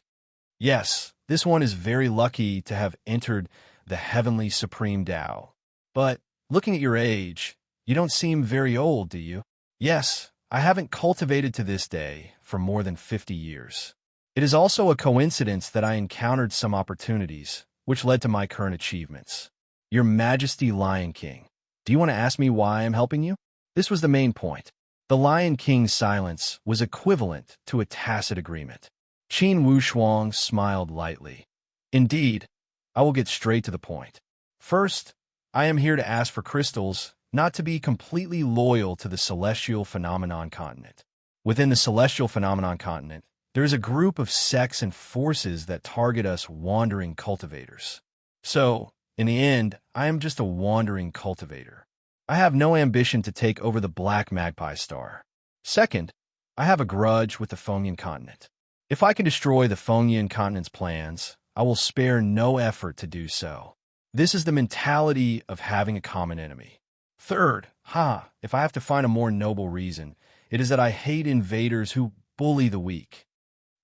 Yes, this one is very lucky to have entered the Heavenly Supreme Tao. But, looking at your age, you don't seem very old, do you? Yes, I haven't cultivated to this day for more than 50 years. It is also a coincidence that I encountered some opportunities, which led to my current achievements. Your Majesty Lion King, do you want to ask me why I'm helping you? This was the main point. The Lion King's silence was equivalent to a tacit agreement. Qin Wushuang smiled lightly. Indeed, I will get straight to the point. First, I am here to ask for crystals, not to be completely loyal to the celestial phenomenon continent. Within the celestial phenomenon continent, there is a group of sects and forces that target us wandering cultivators. So, in the end, I am just a wandering cultivator. I have no ambition to take over the Black Magpie Star. Second, I have a grudge with the Fengyan continent. If I can destroy the Fengyan continent's plans, I will spare no effort to do so. This is the mentality of having a common enemy. Third, if I have to find a more noble reason, it is that I hate invaders who bully the weak.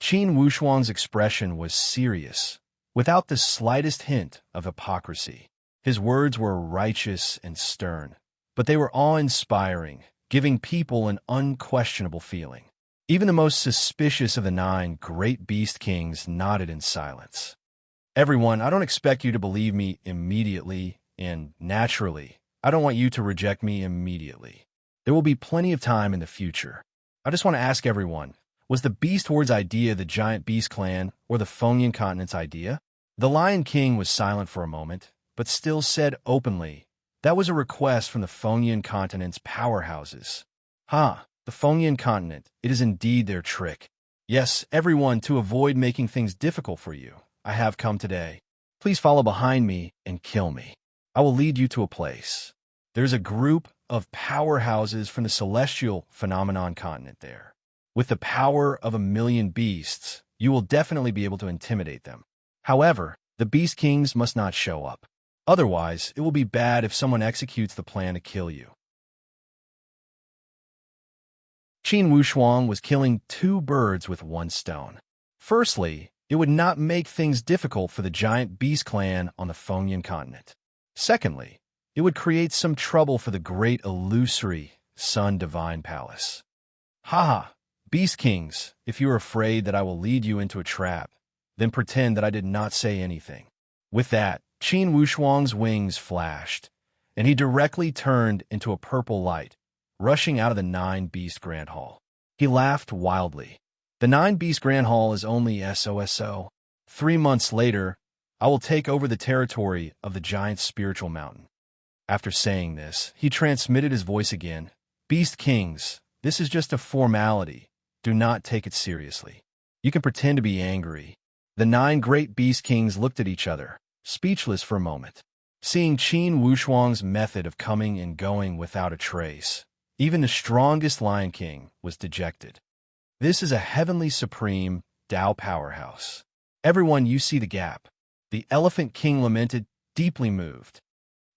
Qin Wushuang's expression was serious, without the slightest hint of hypocrisy. His words were righteous and stern, but they were awe-inspiring, giving people an unquestionable feeling. Even the most suspicious of the 9 great beast kings nodded in silence. Everyone, I don't expect you to believe me immediately, and naturally, I don't want you to reject me immediately. There will be plenty of time in the future. I just want to ask everyone, was the Beast Horde's idea the Giant Beast Clan or the Fengyan Continent's idea? The Lion King was silent for a moment, but still said openly, that was a request from the Fengyan Continent's powerhouses. The Fengyan Continent, it is indeed their trick. Yes, everyone, to avoid making things difficult for you, I have come today. Please follow behind me and kill me. I will lead you to a place. There's a group of powerhouses from the celestial phenomenon continent there. With the power of 1,000,000 beasts, you will definitely be able to intimidate them. However, the Beast Kings must not show up. Otherwise, it will be bad if someone executes the plan to kill you. Qin Wushuang was killing 2 birds with 1 stone. Firstly, it would not make things difficult for the Giant Beast Clan on the Fengyan continent. Secondly, it would create some trouble for the great illusory Sun Divine Palace. Beast Kings, if you are afraid that I will lead you into a trap, then pretend that I did not say anything. With that, Qin Wushuang's wings flashed, and he directly turned into a purple light, rushing out of the 9 Beast Grand Hall. He laughed wildly. The 9 Beast Grand Hall is only SOSO. 3 months later, I will take over the territory of the giant spiritual mountain. After saying this, he transmitted his voice again. Beast Kings, this is just a formality. Do not take it seriously. You can pretend to be angry. The 9 great Beast Kings looked at each other, speechless for a moment. Seeing Qin Wushuang's method of coming and going without a trace, even the strongest Lion King was dejected. This is a heavenly supreme Tao powerhouse. Everyone, you see the gap. The Elephant King lamented, deeply moved.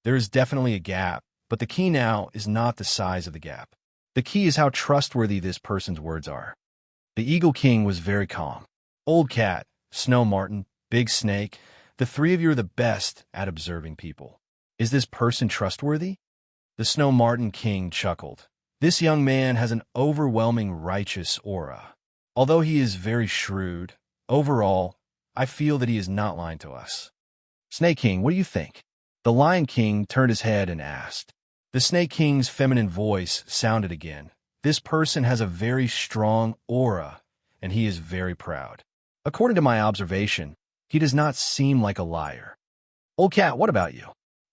There is definitely a gap, but the key now is not the size of the gap. The key is how trustworthy this person's words are. The Eagle King was very calm. Old Cat, Snow Martin, Big Snake, the 3 of you are the best at observing people. Is this person trustworthy? The Snow Martin King chuckled. This young man has an overwhelming righteous aura. Although he is very shrewd, overall, I feel that he is not lying to us. Snake King, what do you think? The Lion King turned his head and asked. The Snake King's feminine voice sounded again. This person has a very strong aura, and he is very proud. According to my observation, he does not seem like a liar. Old Cat, what about you?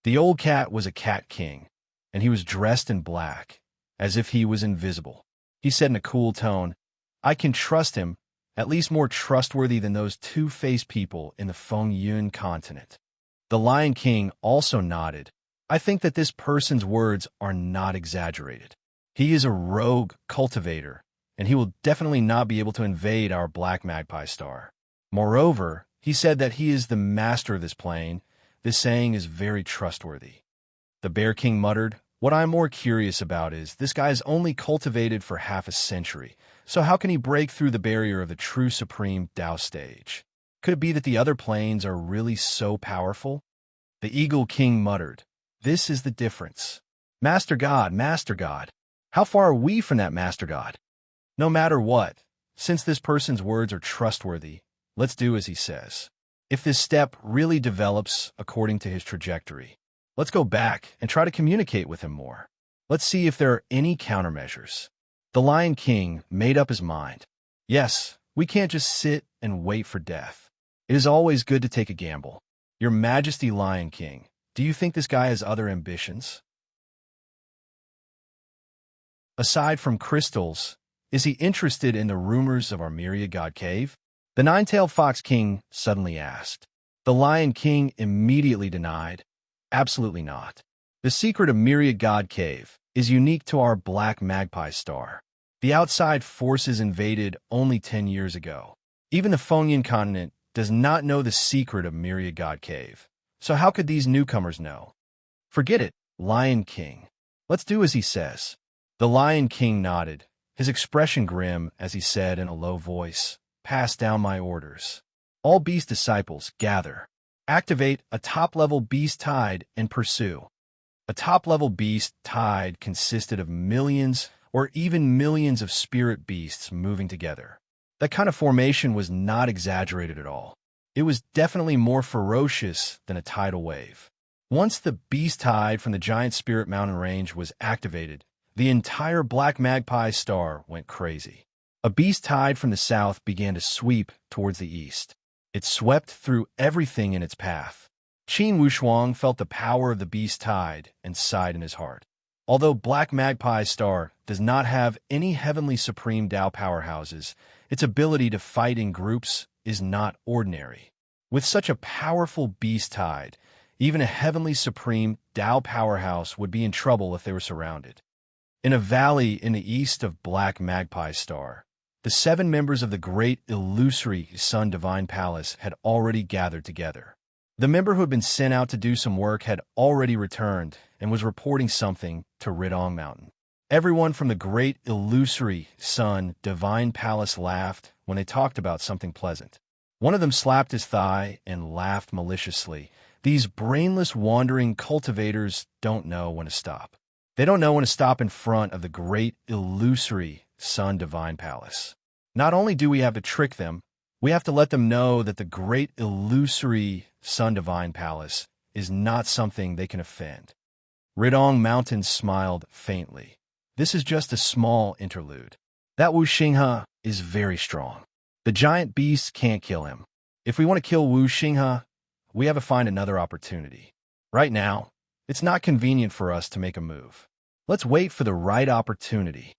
The Old Cat was a cat king, and he was dressed in black, as if he was invisible. He said in a cool tone, I can trust him, at least more trustworthy than those 2-faced people in the Fengyan continent. The Lion King also nodded. I think that this person's words are not exaggerated. He is a rogue cultivator, and he will definitely not be able to invade our Black Magpie Star. Moreover, he said that he is the master of this plane. This saying is very trustworthy. The Bear King muttered, what I'm more curious about is, this guy is only cultivated for half a century, so how can he break through the barrier of the true supreme Tao stage? Could it be that the other planes are really so powerful? The Eagle King muttered, this is the difference. Master God, how far are we from that Master God? No matter what, since this person's words are trustworthy, let's do as he says. If this step really develops according to his trajectory, let's go back and try to communicate with him more. Let's see if there are any countermeasures. The Lion King made up his mind. Yes, We can't just sit and wait for death. It is always good to take a gamble. Your Majesty Lion King, do you think this guy has other ambitions? Aside from crystals, is he interested in the rumors of our myriad god cave? The nine-tailed fox king suddenly asked. The Lion King immediately denied. Absolutely not. The secret of myriad god cave is unique to our black magpie star. The outside forces invaded only 10 years ago. Even the Phonian continent does not know the secret of myriad god cave. So how could these newcomers know? Forget it, Lion King. Let's do as he says. The Lion King nodded, his expression grim as he said in a low voice, "Pass down my orders. All beast disciples, gather. Activate a top-level beast tide and pursue." A top-level beast tide consisted of millions or even millions of spirit beasts moving together. That kind of formation was not exaggerated at all. It was definitely more ferocious than a tidal wave. Once the beast tide from the giant spirit mountain range was activated, the entire black magpie star went crazy. A beast tide from the south began to sweep towards the east. It swept through everything in its path. Qin Wushuang felt the power of the beast tide and sighed in his heart. Although Black Magpie Star does not have any heavenly supreme Tao powerhouses, its ability to fight in groups is not ordinary. With such a powerful beast tide, even a heavenly supreme Tao powerhouse would be in trouble if they were surrounded. In a valley in the east of Black Magpie Star, the 7 members of the great illusory Sun Divine Palace had already gathered together. The member who had been sent out to do some work had already returned and was reporting something to Ridong Mountain. Everyone from the great illusory Sun Divine Palace laughed when they talked about something pleasant. One of them slapped his thigh and laughed maliciously. These brainless wandering cultivators don't know when to stop. They don't know when to stop in front of the great illusory Sun Divine Palace. Not only do we have to trick them, we have to let them know that the great illusory Sun Divine Palace is not something they can offend. Ridong Mountain smiled faintly. This is just a small interlude. That Wu Xinghe is very strong. The giant beast can't kill him. If we want to kill Wu Xinghe, we have to find another opportunity. Right now, it's not convenient for us to make a move. Let's wait for the right opportunity.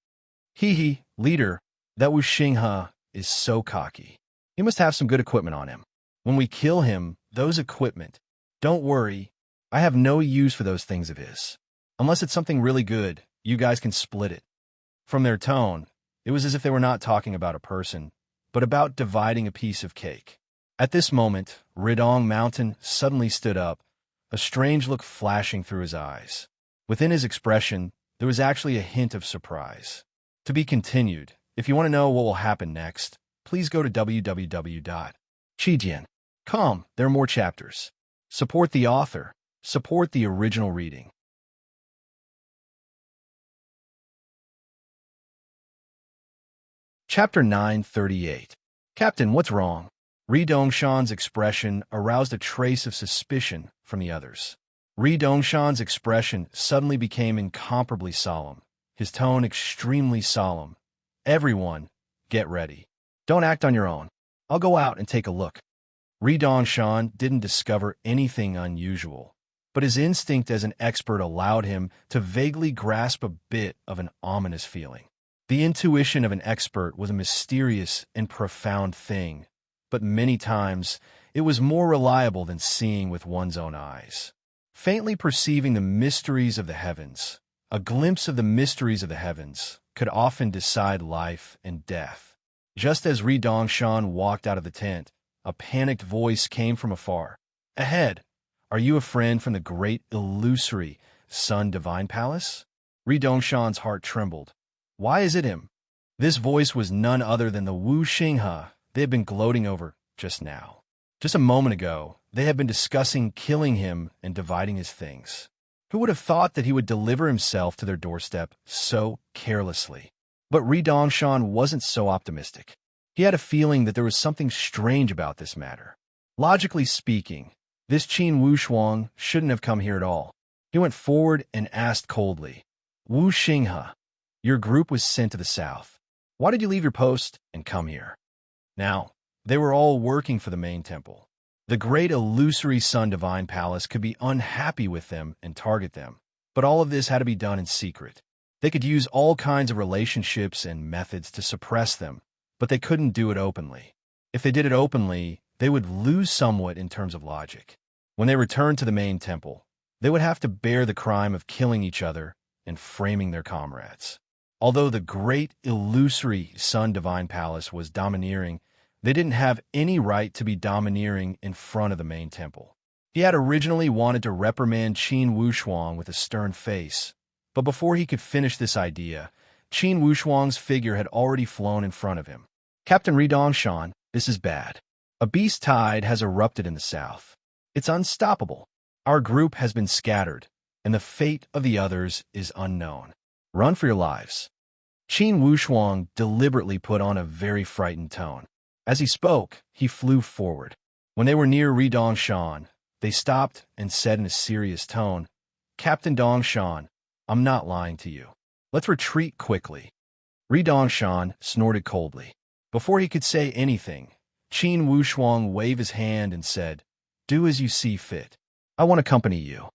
Hee, leader, that Wu Xinghe is so cocky. He must have some good equipment on him. When we kill him, those equipment, don't worry, I have no use for those things of his. Unless it's something really good, you guys can split it. From their tone, it was as if they were not talking about a person, but about dividing a piece of cake. At this moment, Ridong Mountain suddenly stood up, a strange look flashing through his eyes. Within his expression, there was actually a hint of surprise. To be continued. If you want to know what will happen next, please go to www.chijian.com. There are more chapters. Support the author. Support the original reading. Chapter 938. Captain, what's wrong? Ri Dongshan's expression aroused a trace of suspicion from the others. Ri Dongshan's expression suddenly became incomparably solemn, his tone extremely solemn. Everyone, get ready. Don't act on your own. I'll go out and take a look. Ri Dongshan didn't discover anything unusual, but his instinct as an expert allowed him to vaguely grasp a bit of an ominous feeling. The intuition of an expert was a mysterious and profound thing, but many times it was more reliable than seeing with one's own eyes. Faintly perceiving the mysteries of the heavens, a glimpse of the mysteries of the heavens could often decide life and death. Just as Ri Dongshan walked out of the tent, a panicked voice came from afar. Ahead, are you a friend from the great illusory Sun Divine Palace? Ri Dongshan's heart trembled. Why is it him? This voice was none other than the Wu Xinghe they had been gloating over just now. Just a moment ago, they had been discussing killing him and dividing his things. Who would have thought that he would deliver himself to their doorstep so carelessly? But Ri Dongshan wasn't so optimistic. He had a feeling that there was something strange about this matter. Logically speaking, this Qin Wushuang shouldn't have come here at all. He went forward and asked coldly, Wu Xinghe, your group was sent to the south. Why did you leave your post and come here? Now, they were all working for the main temple. The great illusory Sun Divine Palace could be unhappy with them and target them, but all of this had to be done in secret. They could use all kinds of relationships and methods to suppress them, but they couldn't do it openly. If they did it openly, they would lose somewhat in terms of logic. When they returned to the main temple, they would have to bear the crime of killing each other and framing their comrades. Although the great illusory Sun Divine Palace was domineering, they didn't have any right to be domineering in front of the main temple. He had originally wanted to reprimand Qin Wushuang with a stern face, but before he could finish this idea, Qin Wushuang's figure had already flown in front of him. Captain Redongshan, this is bad. A beast tide has erupted in the south. It's unstoppable. Our group has been scattered, and the fate of the others is unknown. Run for your lives. Qin Wushuang deliberately put on a very frightened tone. As he spoke, he flew forward. When they were near Redongshan, they stopped and said in a serious tone, Captain Dongshan, I'm not lying to you. Let's retreat quickly. Redongshan snorted coldly. Before he could say anything, Qin Wushuang waved his hand and said, Do as you see fit. I want to accompany you.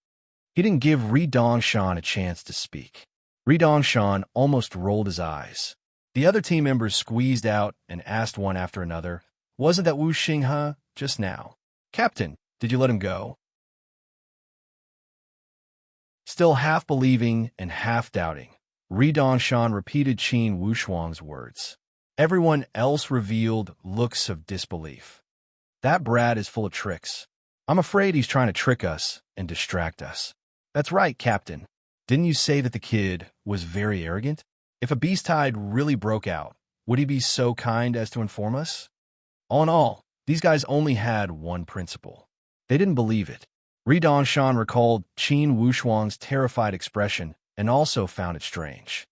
He didn't give Redongshan a chance to speak. Redongshan almost rolled his eyes. The other team members squeezed out and asked one after another, Wasn't that Wu Xinghe just now? Captain, did you let him go? Still half believing and half doubting, Redongshan repeated Qin Wushuang's words. Everyone else revealed looks of disbelief. That brat is full of tricks. I'm afraid he's trying to trick us and distract us. That's right, Captain. Didn't you say that the kid was very arrogant? If a beast tide really broke out, would he be so kind as to inform us? All in all, these guys only had one principle. They didn't believe it. Redongshan recalled Qin Wushuang's terrified expression and also found it strange.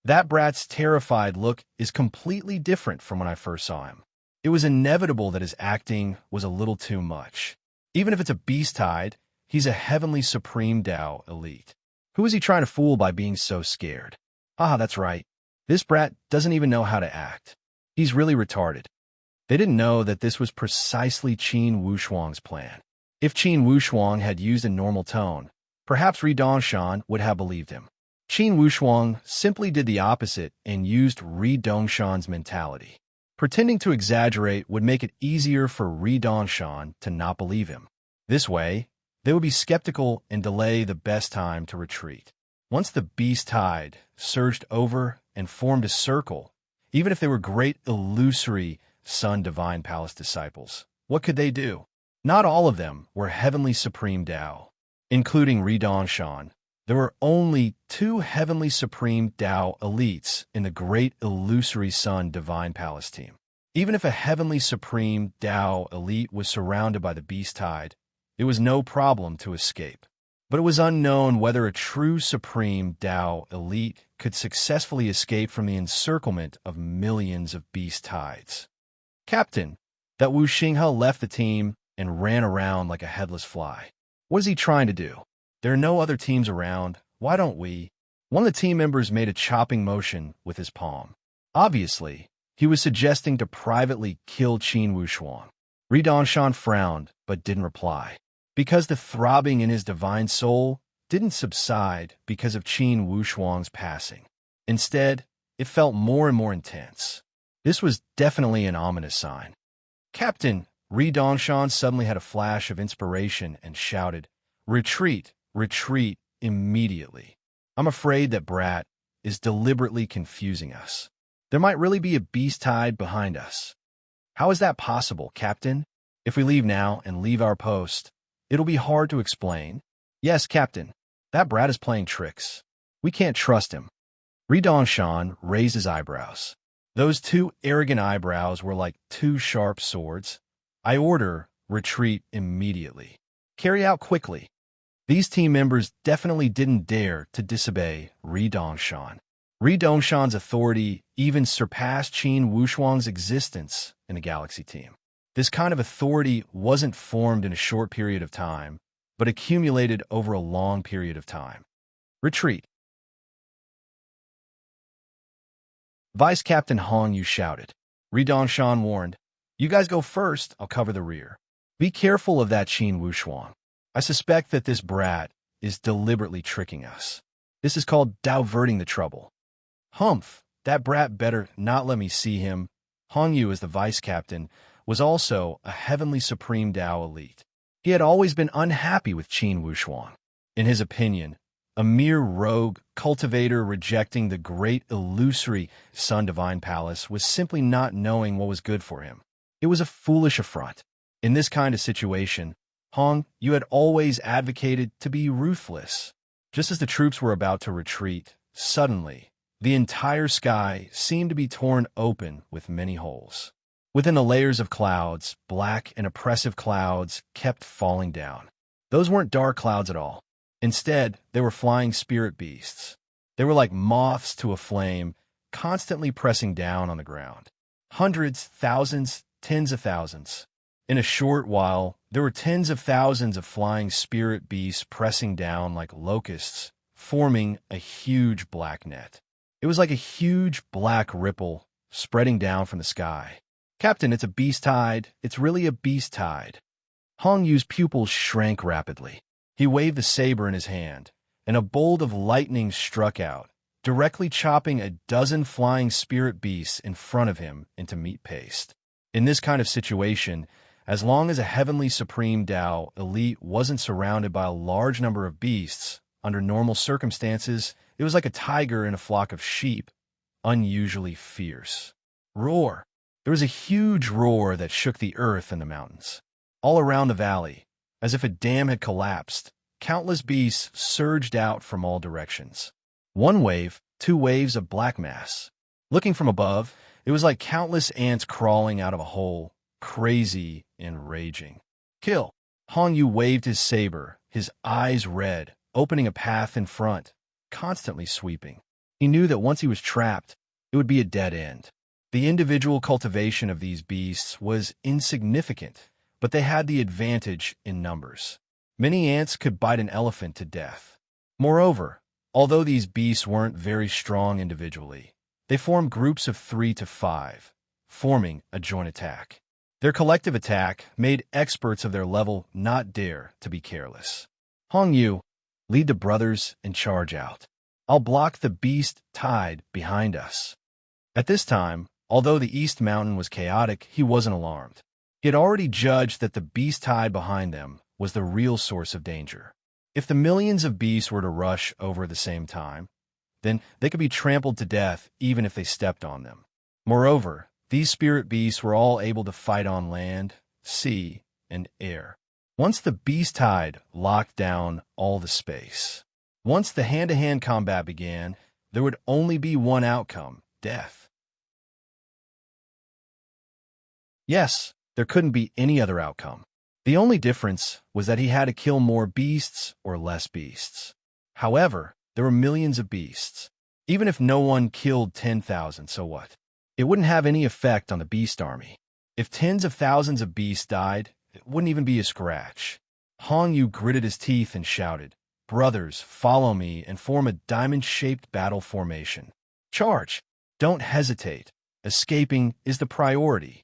That brat's terrified look is completely different from when I first saw him. It was inevitable that his acting was a little too much. Even if it's a beast tide, he's a heavenly supreme Tao elite. Who is he trying to fool by being so scared? Ah, that's right. This brat doesn't even know how to act. He's really retarded. They didn't know that this was precisely Qin Wushuang's plan. If Qin Wushuang had used a normal tone, perhaps Redongshan would have believed him. Qin Wushuang simply did the opposite and used Redongshan's mentality. Pretending to exaggerate would make it easier for Redongshan to not believe him. This way, they would be skeptical and delay the best time to retreat. Once the beast tide surged over and formed a circle, even if they were great illusory Sun Divine Palace disciples, what could they do? Not all of them were Heavenly Supreme Tao. Including Redongshan, there were only 2 Heavenly Supreme Tao elites in the great illusory Sun Divine Palace team. Even if a Heavenly Supreme Tao elite was surrounded by the beast tide, it was no problem to escape. But it was unknown whether a true Supreme Tao elite could successfully escape from the encirclement of millions of beast tides. Captain, that Wu Xinghe left the team and ran around like a headless fly. What is he trying to do? There are no other teams around. Why don't we? One of the team members made a chopping motion with his palm. Obviously, he was suggesting to privately kill Qin Wushuang. Redongshan frowned but didn't reply. Because the throbbing in his divine soul didn't subside because of Qin Wushuang's passing. Instead, it felt more and more intense. This was definitely an ominous sign. Captain, Redongshan suddenly had a flash of inspiration and shouted, Retreat, retreat immediately. I'm afraid that brat is deliberately confusing us. There might really be a beast tide behind us. How is that possible, Captain? If we leave now and leave our post, it'll be hard to explain. Yes, Captain, that brat is playing tricks. We can't trust him. Redongshan raised his eyebrows. Those 2 arrogant eyebrows were like 2 sharp swords. I order retreat immediately. Carry out quickly. These team members definitely didn't dare to disobey Redongshan. Redongshan's authority even surpassed Qin Wushuang's existence in the Galaxy team. This kind of authority wasn't formed in a short period of time, but accumulated over a long period of time. Retreat. Vice Captain Hong Yu shouted. Redongshan warned, You guys go first, I'll cover the rear. Be careful of that Qin Wuxuan. I suspect that this brat is deliberately tricking us. This is called diverting the trouble. Humph, that brat better not let me see him. Hong Yu, as the vice captain, was also a heavenly supreme Dao elite. He had always been unhappy with Qin Wuxuan. In his opinion, a mere rogue cultivator rejecting the great illusory Sun Divine Palace was simply not knowing what was good for him. It was a foolish affront. In this kind of situation, Hong, you had always advocated to be ruthless. Just as the troops were about to retreat, suddenly, the entire sky seemed to be torn open with many holes. Within the layers of clouds, black and oppressive clouds kept falling down. Those weren't dark clouds at all. Instead, they were flying spirit beasts. They were like moths to a flame, constantly pressing down on the ground. Hundreds, thousands, tens of thousands. In a short while, there were tens of thousands of flying spirit beasts pressing down like locusts, forming a huge black net. It was like a huge black ripple spreading down from the sky. Captain, it's a beast tide. It's really a beast tide. Hong Yu's pupils shrank rapidly. He waved the saber in his hand, and a bolt of lightning struck out, directly chopping a dozen flying spirit beasts in front of him into meat paste. In this kind of situation, as long as a heavenly supreme Dao elite wasn't surrounded by a large number of beasts, under normal circumstances, it was like a tiger in a flock of sheep, unusually fierce. Roar! There was a huge roar that shook the earth and the mountains. All around the valley, as if a dam had collapsed, countless beasts surged out from all directions. One wave, two waves of black mass. Looking from above, it was like countless ants crawling out of a hole, crazy and raging. Kill! Hong Yu waved his saber, his eyes red, opening a path in front, constantly sweeping. He knew that once he was trapped, it would be a dead end. The individual cultivation of these beasts was insignificant, but they had the advantage in numbers. Many ants could bite an elephant to death. Moreover, although these beasts weren't very strong individually, they formed groups of 3 to 5, forming a joint attack. Their collective attack made experts of their level not dare to be careless. Hong Yu, lead the brothers and charge out. I'll block the beast tide behind us. At this time, although the East Mountain was chaotic, he wasn't alarmed. He had already judged that the beast tide behind them was the real source of danger. If the millions of beasts were to rush over at the same time, then they could be trampled to death even if they stepped on them. Moreover, these spirit beasts were all able to fight on land, sea, and air. Once the beast tide locked down all the space. Once the hand-to-hand combat began, there would only be one outcome: death. Yes, there couldn't be any other outcome. The only difference was that he had to kill more beasts or less beasts. However, there were millions of beasts. Even if no one killed 10,000, so what? It wouldn't have any effect on the beast army. If tens of thousands of beasts died, it wouldn't even be a scratch. Hong Yu gritted his teeth and shouted, "Brothers, follow me and form a diamond-shaped battle formation. Charge! Don't hesitate. Escaping is the priority."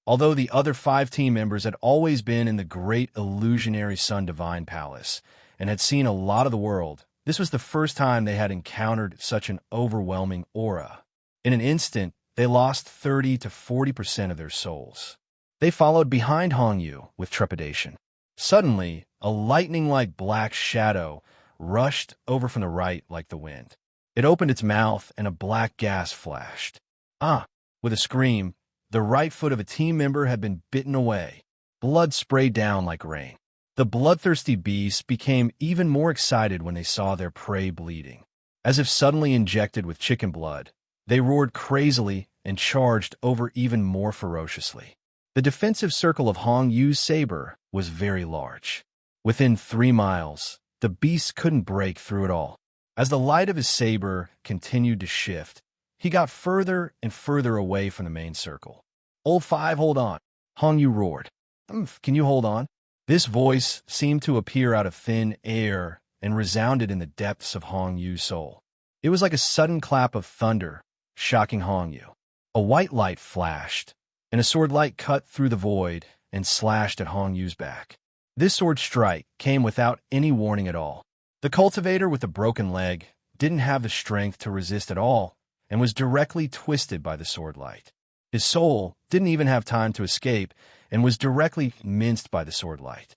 Although the other 5 team members had always been in the great illusionary Sun Divine Palace and had seen a lot of the world, this was the first time they had encountered such an overwhelming aura. In an instant, they lost 30 to 40% of their souls. They followed behind Hong Yu with trepidation. Suddenly, a lightning-like black shadow rushed over from the right like the wind. It opened its mouth and a black gas flashed. Ah! With a scream, the right foot of a team member had been bitten away. Blood sprayed down like rain. The bloodthirsty beasts became even more excited when they saw their prey bleeding. As if suddenly injected with chicken blood, they roared crazily and charged over even more ferociously. The defensive circle of Hong Yu's saber was very large. Within 3 miles, the beasts couldn't break through it all. As the light of his saber continued to shift, he got further and further away from the main circle. "Old 5, hold on," Hong Yu roared. Can you hold on?" This voice seemed to appear out of thin air and resounded in the depths of Hong Yu's soul. It was like a sudden clap of thunder, shocking Hong Yu. A white light flashed, and a sword light cut through the void and slashed at Hong Yu's back. This sword strike came without any warning at all. The cultivator with the broken leg didn't have the strength to resist at all and was directly twisted by the sword light. His soul didn't even have time to escape and was directly minced by the sword light.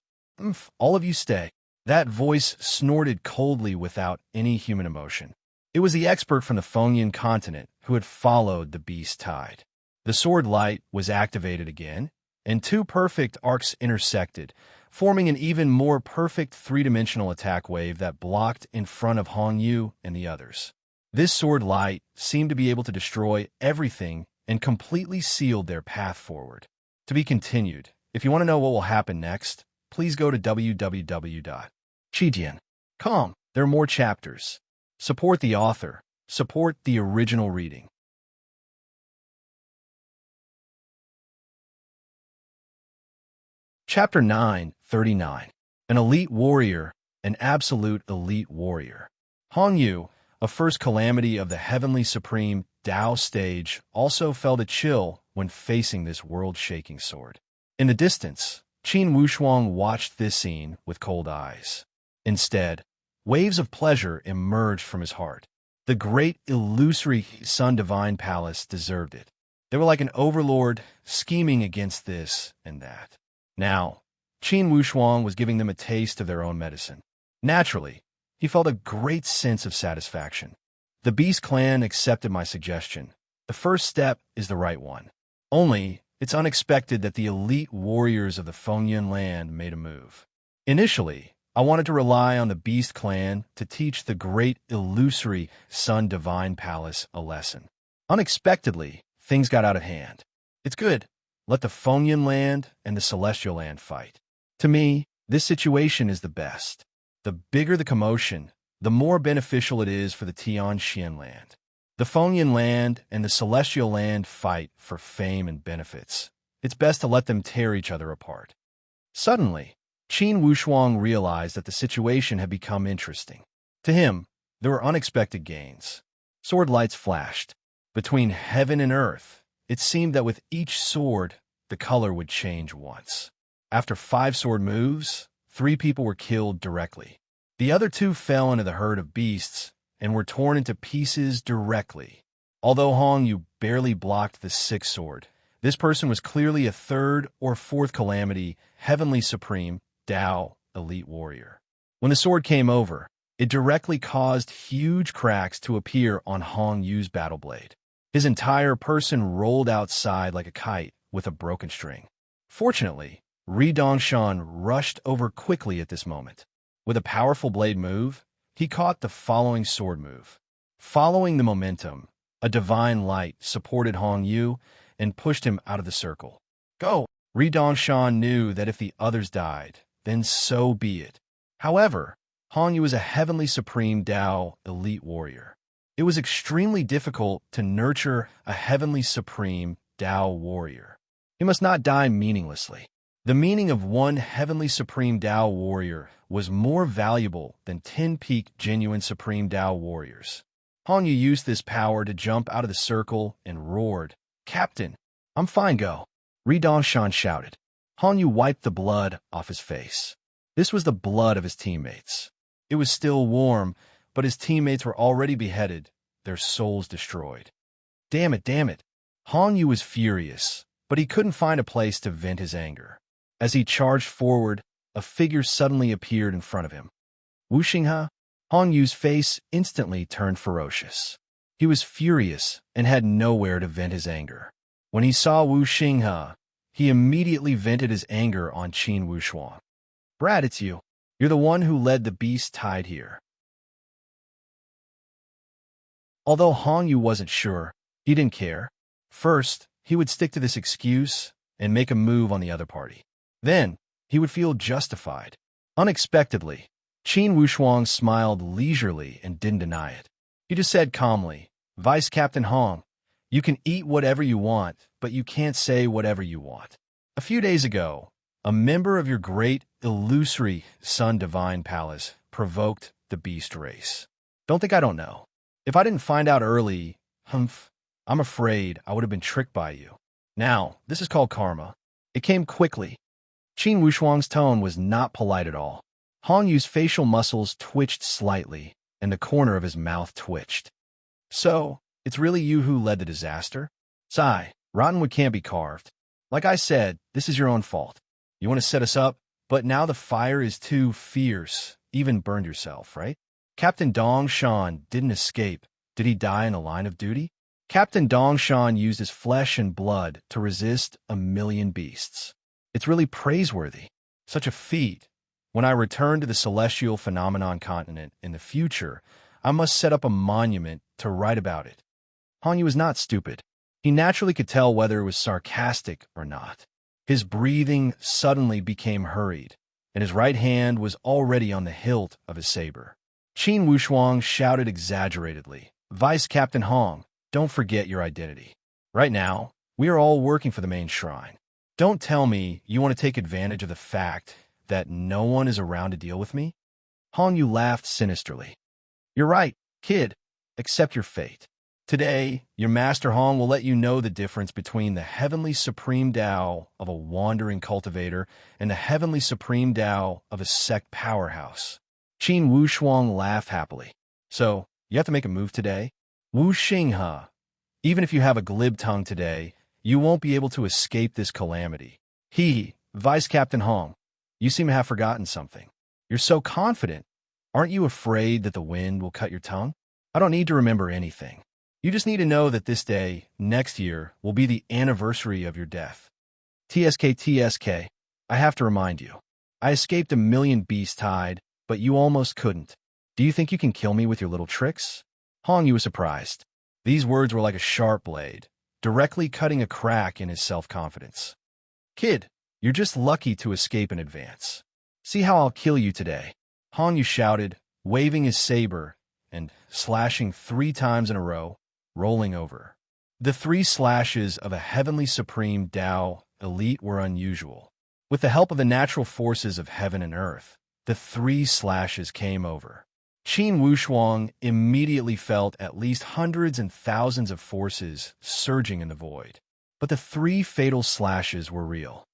All of you stay. That voice snorted coldly without any human emotion. It was the expert from the Fengyan continent who had followed the beast tide. The sword light was activated again, and two perfect arcs intersected, forming an even more perfect three-dimensional attack wave that blocked in front of Hong Yu and the others. This sword light seemed to be able to destroy everything and completely sealed their path forward. To be continued. If you want to know what will happen next, please go to www.chidian.com. There are more chapters. Support the author. Support the original reading. Chapter 939. An elite warrior, an absolute elite warrior. Hong Yu, a first calamity of the heavenly supreme Tao stage, also felt a chill when facing this world-shaking sword. In the distance, Qin Wushuang watched this scene with cold eyes. Instead, waves of pleasure emerged from his heart. The great illusory Sun Divine Palace deserved it. They were like an overlord scheming against this and that. Now, Qin Wushuang was giving them a taste of their own medicine. Naturally, he felt a great sense of satisfaction. The Beast Clan accepted my suggestion. The first step is the right one. Only, it's unexpected that the elite warriors of the Fengyan land made a move. Initially, I wanted to rely on the Beast Clan to teach the great illusory Sun Divine Palace a lesson. Unexpectedly, things got out of hand. It's good. Let the Fengyan land and the Celestial land fight. To me, this situation is the best. The bigger the commotion, the more beneficial it is for the Tianxian land. The Fengyan land and the Celestial land fight for fame and benefits. It's best to let them tear each other apart. Suddenly, Qin Wushuang realized that the situation had become interesting. To him, there were unexpected gains. Sword lights flashed. Between heaven and earth, it seemed that with each sword, the color would change once. After 5 sword moves, 3 people were killed directly. The other 2 fell into the herd of beasts and were torn into pieces directly. Although Hong Yu barely blocked the 6th sword, this person was clearly a 3rd or 4th calamity, heavenly supreme, Tao, elite warrior. When the sword came over, it directly caused huge cracks to appear on Hong Yu's battle blade. His entire person rolled outside like a kite with a broken string. Fortunately, Ri Dongshan rushed over quickly at this moment. With a powerful blade move, he caught the following sword move. Following the momentum, a divine light supported Hong Yu and pushed him out of the circle. Go! Ri Dongshan knew that if the others died, then so be it. However, Hong Yu was a heavenly supreme Tao elite warrior. It was extremely difficult to nurture a heavenly supreme Tao warrior. He must not die meaninglessly. The meaning of one heavenly supreme Tao warrior was more valuable than 10 peak genuine supreme Tao warriors. Hong Yu used this power to jump out of the circle and roared, "Captain, I'm fine, go." Ri Dongshan shouted. Hong Yu wiped the blood off his face. This was the blood of his teammates. It was still warm, but his teammates were already beheaded, their souls destroyed. Damn it. Hong Yu was furious, but he couldn't find a place to vent his anger. As he charged forward, a figure suddenly appeared in front of him. Wu Xinghe? Hong Yu's face instantly turned ferocious. He was furious and had nowhere to vent his anger. When he saw Wu Xinghe, he immediately vented his anger on Qin Wushuang. "Brad, it's you. You're the one who led the beast tide here." Although Hong Yu wasn't sure, he didn't care. First, he would stick to this excuse and make a move on the other party. Then, he would feel justified. Unexpectedly, Qin Wushuang smiled leisurely and didn't deny it. He just said calmly, "Vice Captain Hong, you can eat whatever you want, but you can't say whatever you want. A few days ago, a member of your great, illusory Sun Divine Palace provoked the beast race. Don't think I don't know. If I didn't find out early, I'm afraid I would have been tricked by you. Now, this is called karma. It came quickly. Qin Wushuang's tone was not polite at all. Hong Yu's facial muscles twitched slightly, and the corner of his mouth twitched. So, it's really you who led the disaster? Sigh, rottenwood can't be carved. Like I said, this is your own fault. You want to set us up, but now the fire is too fierce. Even burned yourself, right? Captain Dong Shan didn't escape. Did he die in the line of duty? Captain Dong Shan used his flesh and blood to resist a million beasts. It's really praiseworthy. Such a feat. When I return to the celestial phenomenon continent in the future, I must set up a monument to write about it. Hanyu was not stupid. He naturally could tell whether it was sarcastic or not. His breathing suddenly became hurried, and his right hand was already on the hilt of his saber. Qin Wushuang shouted exaggeratedly, "Vice Captain Hong, don't forget your identity. Right now, we are all working for the main shrine. Don't tell me you want to take advantage of the fact that no one is around to deal with me?" Hong Yu laughed sinisterly. "You're right, kid. Accept your fate. Today, your Master Hong will let you know the difference between the heavenly supreme Tao of a wandering cultivator and the heavenly supreme Tao of a sect powerhouse." Qin Wushuang laughed happily. "So, you have to make a move today? Wu Xinghe. Even if you have a glib tongue today, you won't be able to escape this calamity." Vice Captain Hong, you seem to have forgotten something. You're so confident. Aren't you afraid that the wind will cut your tongue? I don't need to remember anything. You just need to know that this day, next year, will be the anniversary of your death. TSK, I have to remind you. I escaped a million beasts tied, but you almost couldn't. Do you think you can kill me with your little tricks? Hong Yu was surprised. These words were like a sharp blade, directly cutting a crack in his self-confidence. "Kid, you're just lucky to escape in advance. See how I'll kill you today." Hong Yu shouted, waving his saber and slashing 3 times in a row, rolling over. The 3 slashes of a heavenly supreme Tao elite were unusual. With the help of the natural forces of heaven and earth, the 3 slashes came over. Qin Wushuang immediately felt at least hundreds and thousands of forces surging in the void. But the 3 fatal slashes were real.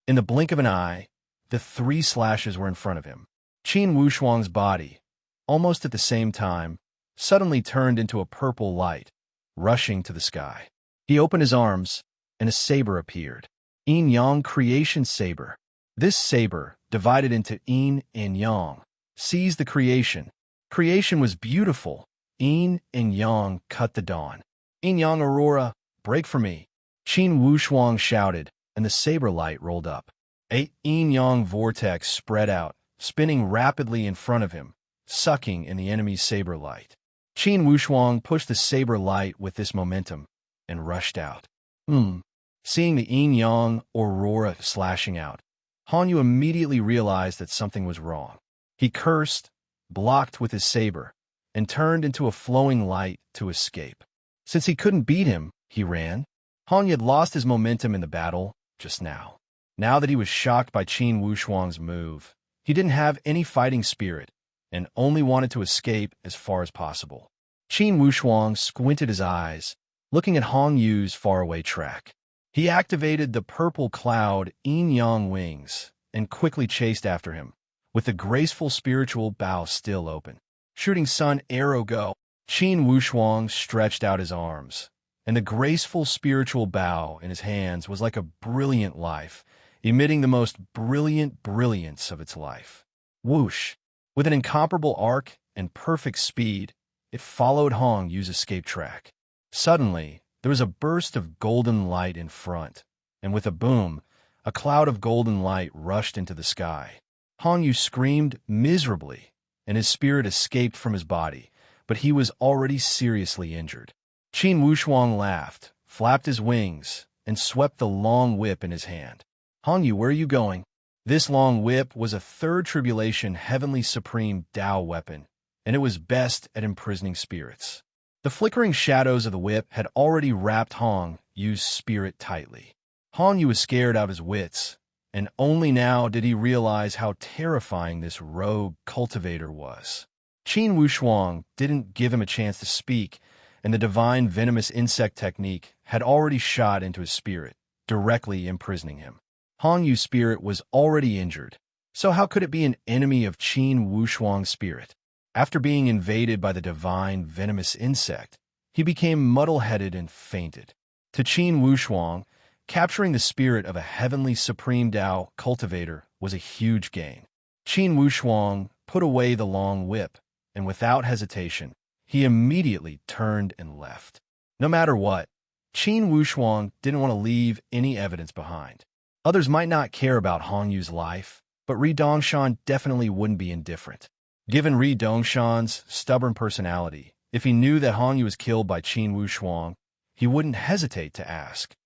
In the blink of an eye, the 3 slashes were in front of him. Qin Wushuang's body, almost at the same time, suddenly turned into a purple light, rushing to the sky. He opened his arms, and a saber appeared. Yin Yang Creation Saber. This saber, divided into Yin and Yang, seized the creation. Creation was beautiful. Yin and Yang cut the dawn. "Yin Yang Aurora, break for me!" Qin Wushuang shouted, and the saber light rolled up. A Yin Yang vortex spread out, spinning rapidly in front of him, sucking in the enemy's saber light. Qin Wushuang pushed the saber light with this momentum and rushed out. Seeing the Yin Yang Aurora slashing out, Han Yu immediately realized that something was wrong. He cursed, blocked with his saber, and turned into a flowing light to escape. Since he couldn't beat him, he ran. Han Yu had lost his momentum in the battle just now. Now that he was shocked by Qin Wushuang's move, he didn't have any fighting spirit and only wanted to escape as far as possible. Qin Wushuang squinted his eyes, looking at Hong Yu's faraway track. He activated the purple cloud Yin Yang wings and quickly chased after him, with the graceful spiritual bow still open. Shooting sun arrow go. Qin Wushuang stretched out his arms, and the graceful spiritual bow in his hands was like a brilliant life, emitting the most brilliant brilliance of its life. Whoosh! With an incomparable arc and perfect speed, it followed Hong Yu's escape track. Suddenly, there was a burst of golden light in front, and with a boom, a cloud of golden light rushed into the sky. Hong Yu screamed miserably, and his spirit escaped from his body, but he was already seriously injured. Qin Wushuang laughed, flapped his wings, and swept the long whip in his hand. "Hong Yu, where are you going?" This long whip was a third tribulation heavenly supreme Tao weapon, and it was best at imprisoning spirits. The flickering shadows of the whip had already wrapped Hong Yu's spirit tightly. Hong Yu was scared out of his wits, and only now did he realize how terrifying this rogue cultivator was. Qin Wushuang didn't give him a chance to speak, and the divine venomous insect technique had already shot into his spirit, directly imprisoning him. Hong Yu's spirit was already injured, so how could it be an enemy of Qin Wushuang's spirit? After being invaded by the divine venomous insect, he became muddle-headed and fainted. To Qin Wushuang, capturing the spirit of a heavenly supreme Tao cultivator was a huge gain. Qin Wushuang put away the long whip, and without hesitation, he immediately turned and left. No matter what, Qin Wushuang didn't want to leave any evidence behind. Others might not care about Hong Yu's life, but Ri Dongshan definitely wouldn't be indifferent. Given Ri Dongshan's stubborn personality, if he knew that Hong Yu was killed by Qin Wushuang, he wouldn't hesitate to ask.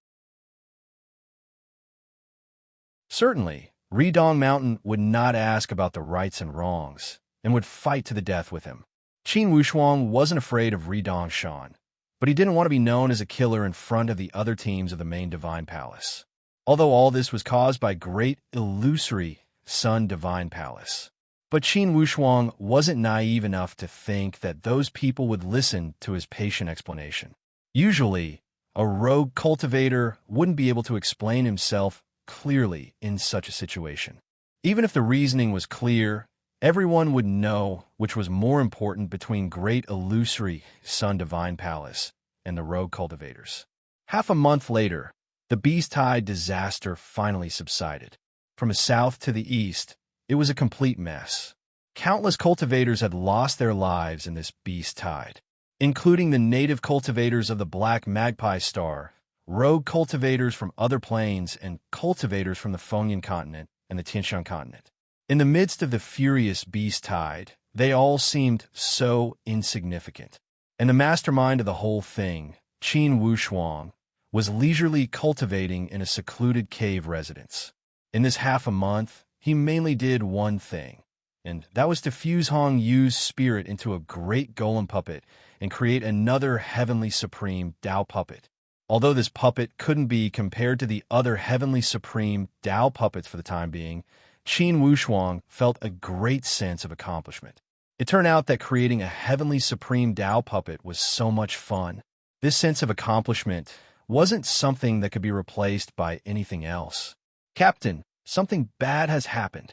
Certainly, Ri Dong Mountain would not ask about the rights and wrongs, and would fight to the death with him. Qin Wushuang wasn't afraid of Ri Dongshan, but he didn't want to be known as a killer in front of the other teams of the main Divine Palace. Although all this was caused by great illusory Sun Divine Palace. But Qin Wushuang wasn't naive enough to think that those people would listen to his patient explanation. Usually, a rogue cultivator wouldn't be able to explain himself clearly in such a situation. Even if the reasoning was clear, everyone would know which was more important between great illusory Sun Divine Palace and the rogue cultivators. Half a month later, the beast tide disaster finally subsided. From the south to the east, it was a complete mess. Countless cultivators had lost their lives in this beast tide, including the native cultivators of the Black Magpie Star, rogue cultivators from other planes, and cultivators from the Fengyan continent and the Tianshan continent. In the midst of the furious beast tide, they all seemed so insignificant. And the mastermind of the whole thing, Qin Wushuang, was leisurely cultivating in a secluded cave residence. In this half a month, he mainly did one thing, and that was to fuse Hong Yu's spirit into a great golem puppet and create another heavenly supreme Tao puppet. Although this puppet couldn't be compared to the other heavenly supreme Tao puppets for the time being, Qin Wushuang felt a great sense of accomplishment. It turned out that creating a heavenly supreme Tao puppet was so much fun. This sense of accomplishment wasn't something that could be replaced by anything else. Captain, something bad has happened.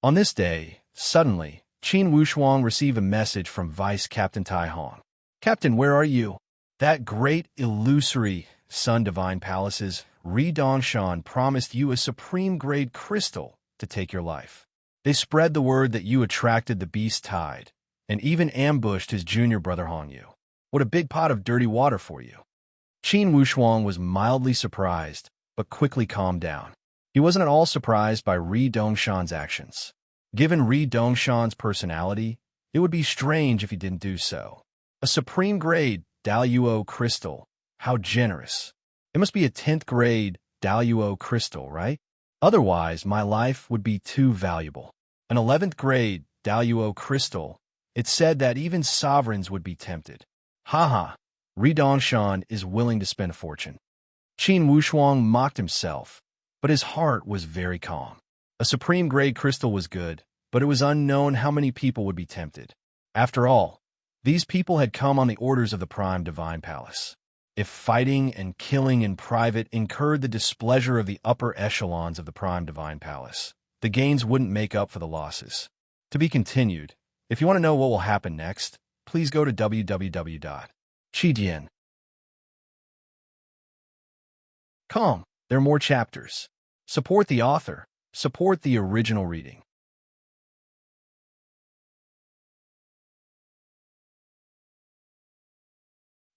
On this day, suddenly, Qin Wushuang received a message from Vice Captain Tai Hong. Captain, where are you? That great illusory Sun Divine Palace's Ri Dongshan promised you a supreme-grade crystal to take your life. They spread the word that you attracted the beast tide, and even ambushed his junior brother Hong Yu. What a big pot of dirty water for you. Qin Wushuang was mildly surprised, but quickly calmed down. He wasn't at all surprised by Ri Dongshan's actions. Given Ri Dongshan's personality, it would be strange if he didn't do so. A supreme-grade Daluo crystal. How generous. It must be a 10th grade Daluo crystal, right? Otherwise, my life would be too valuable. An 11th grade Daluo crystal. It said that even sovereigns would be tempted. Haha, Ri Dongshan is willing to spend a fortune. Qin Wushuang mocked himself, but his heart was very calm. A supreme-grade crystal was good, but it was unknown how many people would be tempted. After all, these people had come on the orders of the Prime Divine Palace. If fighting and killing in private incurred the displeasure of the upper echelons of the Prime Divine Palace, the gains wouldn't make up for the losses. To be continued. If you want to know what will happen next, please go to www.chijian.com. There are more chapters. Support the author. Support the original reading.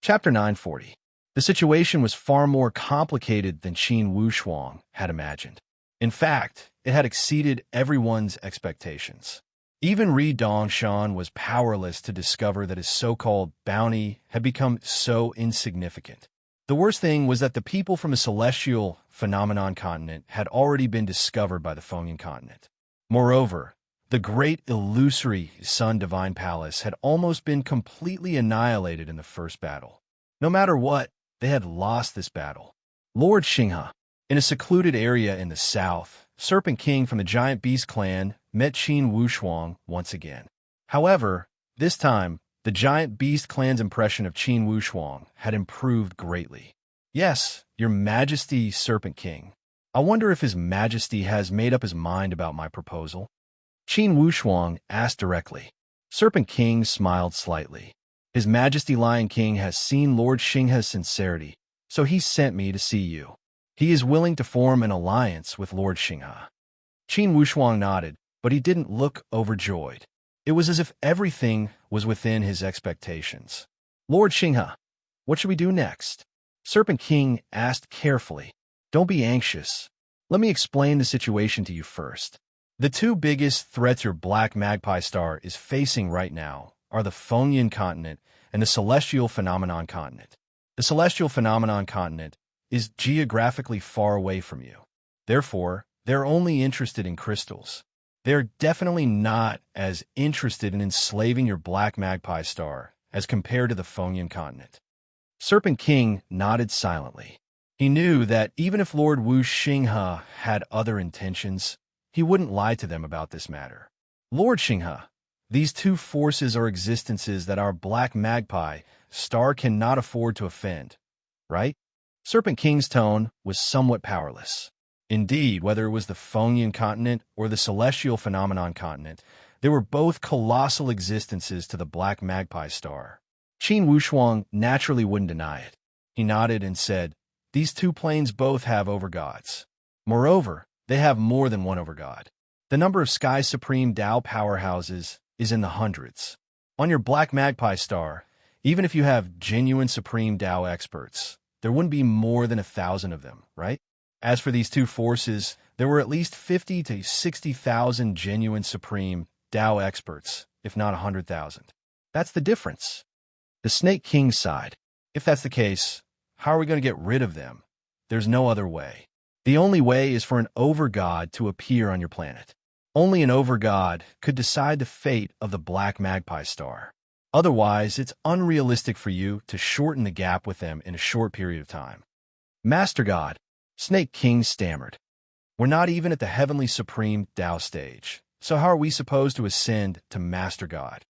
Chapter 940. The situation was far more complicated than Qin Wushuang had imagined. In fact, it had exceeded everyone's expectations. Even Ri Dongshan was powerless to discover that his so-called bounty had become so insignificant. The worst thing was that the people from the celestial phenomenon continent had already been discovered by the Fengyan continent. Moreover, the great illusory Sun Divine Palace had almost been completely annihilated in the first battle. No matter what, they had lost this battle. Lord Xinghe, in a secluded area in the south, Serpent King from the Giant Beast clan met Qin Wushuang once again. However, this time, The giant beast clan's impression of Qin Wushuang had improved greatly. Yes, your majesty, Serpent King. I wonder if his majesty has made up his mind about my proposal. Qin Wushuang asked directly. Serpent King smiled slightly. His majesty Lion King has seen Lord Xinghe's sincerity, so he sent me to see you. He is willing to form an alliance with Lord Xinghe. Qin Wushuang nodded, but he didn't look overjoyed. It was as if everything was within his expectations. Lord Xinghe, what should we do next? Serpent King asked carefully. Don't be anxious. Let me explain the situation to you first. The two biggest threats your Black Magpie Star is facing right now are the Fengyan continent and the Celestial Phenomenon continent. The Celestial Phenomenon continent is geographically far away from you. Therefore, they're only interested in crystals. They're definitely not as interested in enslaving your Black Magpie Star as compared to the Fengyan continent. Serpent King nodded silently. He knew that even if Lord Wu Xinghe had other intentions, he wouldn't lie to them about this matter. Lord Xinghe, these two forces are existences that our Black Magpie Star cannot afford to offend, right? Serpent King's tone was somewhat powerless. Indeed, whether it was the Fengyan continent or the Celestial Phenomenon continent, they were both colossal existences to the Black Magpie Star. Qin Wushuang naturally wouldn't deny it. He nodded and said, these two planes both have overgods. Moreover, they have more than one overgod. The number of Sky Supreme Tao powerhouses is in the hundreds. On your Black Magpie Star, even if you have genuine Supreme Tao experts, there wouldn't be more than 1,000 of them, right? As for these two forces, there were at least 50 to 60,000 genuine Supreme Tao experts, if not 100,000. That's the difference. The Snake King sighed. If that's the case, how are we going to get rid of them? There's no other way. The only way is for an overgod to appear on your planet. Only an overgod could decide the fate of the Black Magpie Star. Otherwise, it's unrealistic for you to shorten the gap with them in a short period of time. Master God, Snake King stammered. We're not even at the Heavenly Supreme Tao stage, so how are we supposed to ascend to Master God?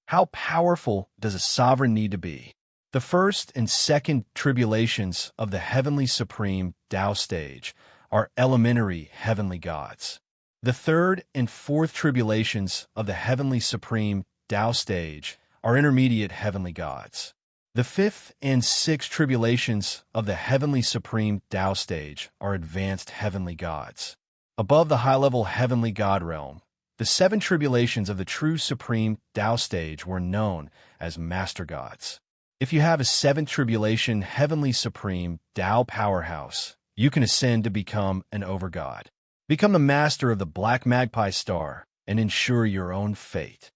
How powerful does a sovereign need to be? The first and second tribulations of the Heavenly Supreme Tao stage are elementary heavenly gods. The third and fourth tribulations of the Heavenly Supreme Tao stage are intermediate heavenly gods. The fifth and sixth tribulations of the Heavenly Supreme Tao stage are advanced heavenly gods. Above the high-level heavenly god realm, the seven tribulations of the true Supreme Tao stage were known as Master Gods. If you have a seventh tribulation Heavenly Supreme Tao powerhouse, you can ascend to become an overgod. Become the master of the Black Magpie Star and ensure your own fate.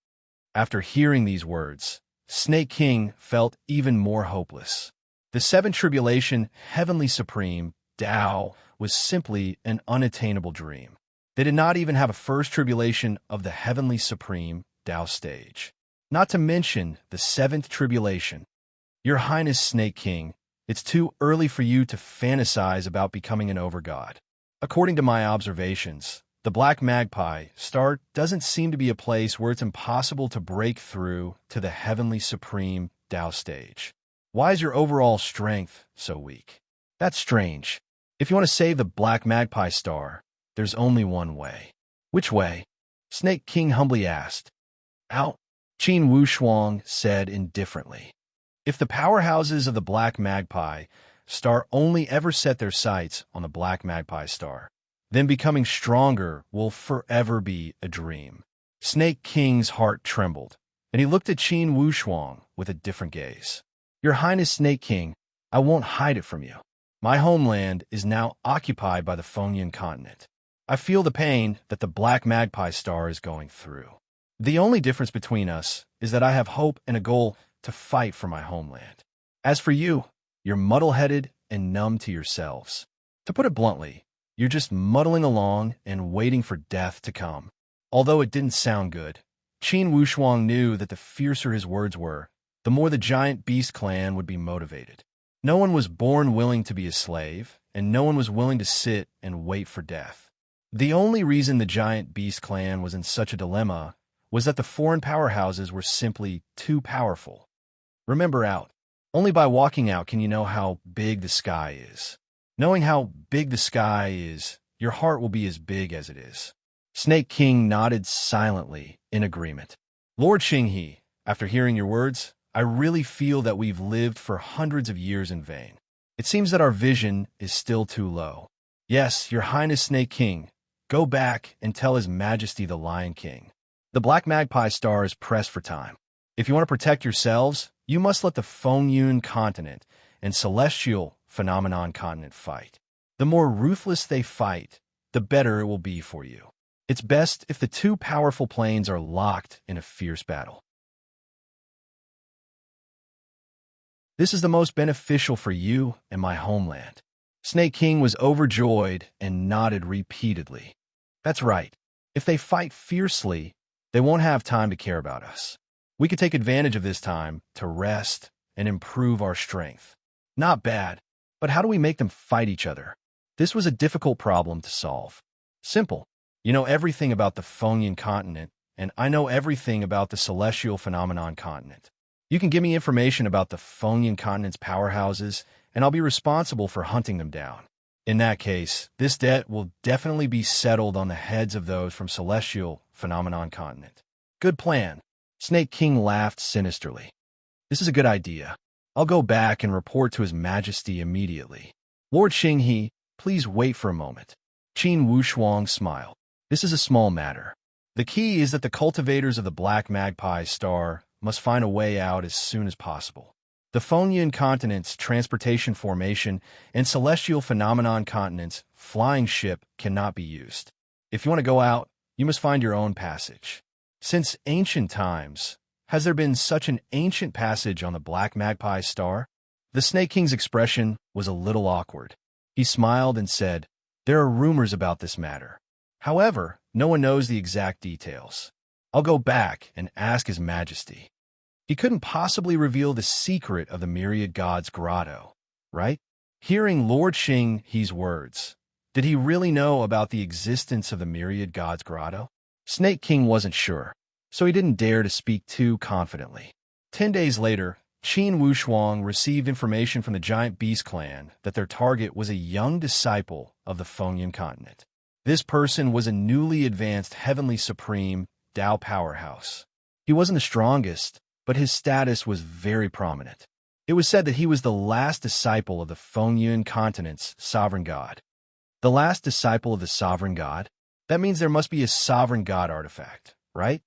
After hearing these words, Snake King felt even more hopeless. The seventh tribulation Heavenly Supreme Tao was simply an unattainable dream. They did not even have a first tribulation of the Heavenly Supreme Tao stage. Not to mention the seventh tribulation. Your Highness Snake King, it's too early for you to fantasize about becoming an overgod. According to my observations, the Black Magpie Star doesn't seem to be a place where it's impossible to break through to the Heavenly Supreme Tao stage. Why is your overall strength so weak? That's strange. If you want to save the Black Magpie Star, there's only one way. Which way? Snake King humbly asked. Out, Qin Wushuang said indifferently. If the powerhouses of the Black Magpie Star only ever set their sights on the Black Magpie Star, then becoming stronger will forever be a dream. Snake King's heart trembled, and he looked at Qin Wushuang with a different gaze. Your Highness Snake King, I won't hide it from you. My homeland is now occupied by the Fengyan continent. I feel the pain that the Black Magpie Star is going through. The only difference between us is that I have hope and a goal to fight for my homeland. As for you, you're muddle-headed and numb to yourselves. To put it bluntly, you're just muddling along and waiting for death to come. Although it didn't sound good, Qin Wushuang knew that the fiercer his words were, the more the giant beast clan would be motivated. No one was born willing to be a slave, and no one was willing to sit and wait for death. The only reason the giant beast clan was in such a dilemma was that the foreign powerhouses were simply too powerful. Remember out. Only by walking out can you know how big the sky is. Knowing how big the sky is, your heart will be as big as it is. Snake King nodded silently in agreement. Lord Xinghe, after hearing your words, I really feel that we've lived for hundreds of years in vain. It seems that our vision is still too low. Yes, Your Highness Snake King, go back and tell His Majesty the Lion King. The Black Magpie Star is pressed for time. If you want to protect yourselves, you must let the Fengyun continent and celestial phenomenon continent fight. The more ruthless they fight, the better it will be for you. It's best if the two powerful planes are locked in a fierce battle. This is the most beneficial for you and my homeland. Snake King was overjoyed and nodded repeatedly. That's right. If they fight fiercely, they won't have time to care about us. We could take advantage of this time to rest and improve our strength. Not bad, but how do we make them fight each other? This was a difficult problem to solve. Simple. You know everything about the Fengyun continent, and I know everything about the celestial phenomenon continent. You can give me information about the Fengyun continent's powerhouses, and I'll be responsible for hunting them down. In that case, this debt will definitely be settled on the heads of those from celestial phenomenon continent. Good plan. Snake King laughed sinisterly. This is a good idea. I'll go back and report to His Majesty immediately. Lord Xinghe, please wait for a moment. Qin Wushuang smiled. This is a small matter. The key is that the cultivators of the Black Magpie Star must find a way out as soon as possible. The Fengyun continent's transportation formation and celestial phenomenon continent's flying ship cannot be used. If you want to go out, you must find your own passage. Since ancient times, has there been such an ancient passage on the Black Magpie Star? The Snake King's expression was a little awkward. He smiled and said, there are rumors about this matter. However, no one knows the exact details. I'll go back and ask His Majesty. He couldn't possibly reveal the secret of the Myriad Gods Grotto, right? Hearing Lord Xinghe's words, did he really know about the existence of the Myriad Gods Grotto? Snake King wasn't sure, so he didn't dare to speak too confidently. 10 days later, Qin Wushuang received information from the Giant Beast clan that their target was a young disciple of the Fengyun continent. This person was a newly advanced Heavenly Supreme Tao powerhouse. He wasn't the strongest, but his status was very prominent. It was said that he was the last disciple of the Fengyun continent's sovereign god. The last disciple of the sovereign god? That means there must be a sovereign god artifact, right?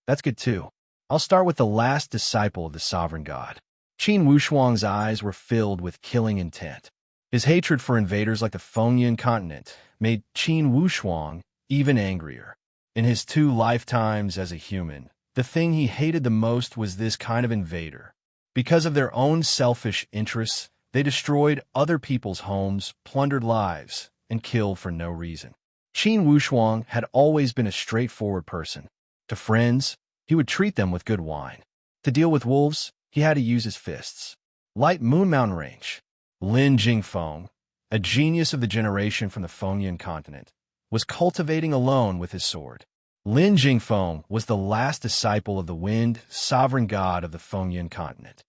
That's good too. I'll start with the last disciple of the sovereign god. Qin Wushuang's eyes were filled with killing intent. His hatred for invaders like the Fengyun continent made Qin Wushuang even angrier. In his 2 lifetimes as a human, the thing he hated the most was this kind of invader. Because of their own selfish interests, they destroyed other people's homes, plundered lives, and killed for no reason. Qin Wushuang had always been a straightforward person. To friends, he would treat them with good wine. To deal with wolves, he had to use his fists. Light Moon Mountain Range. Lin Jingfeng, a genius of the generation from the Fengyun continent, was cultivating alone with his sword. Lin Jingfeng was the last disciple of the wind, sovereign god of the Fengyun continent.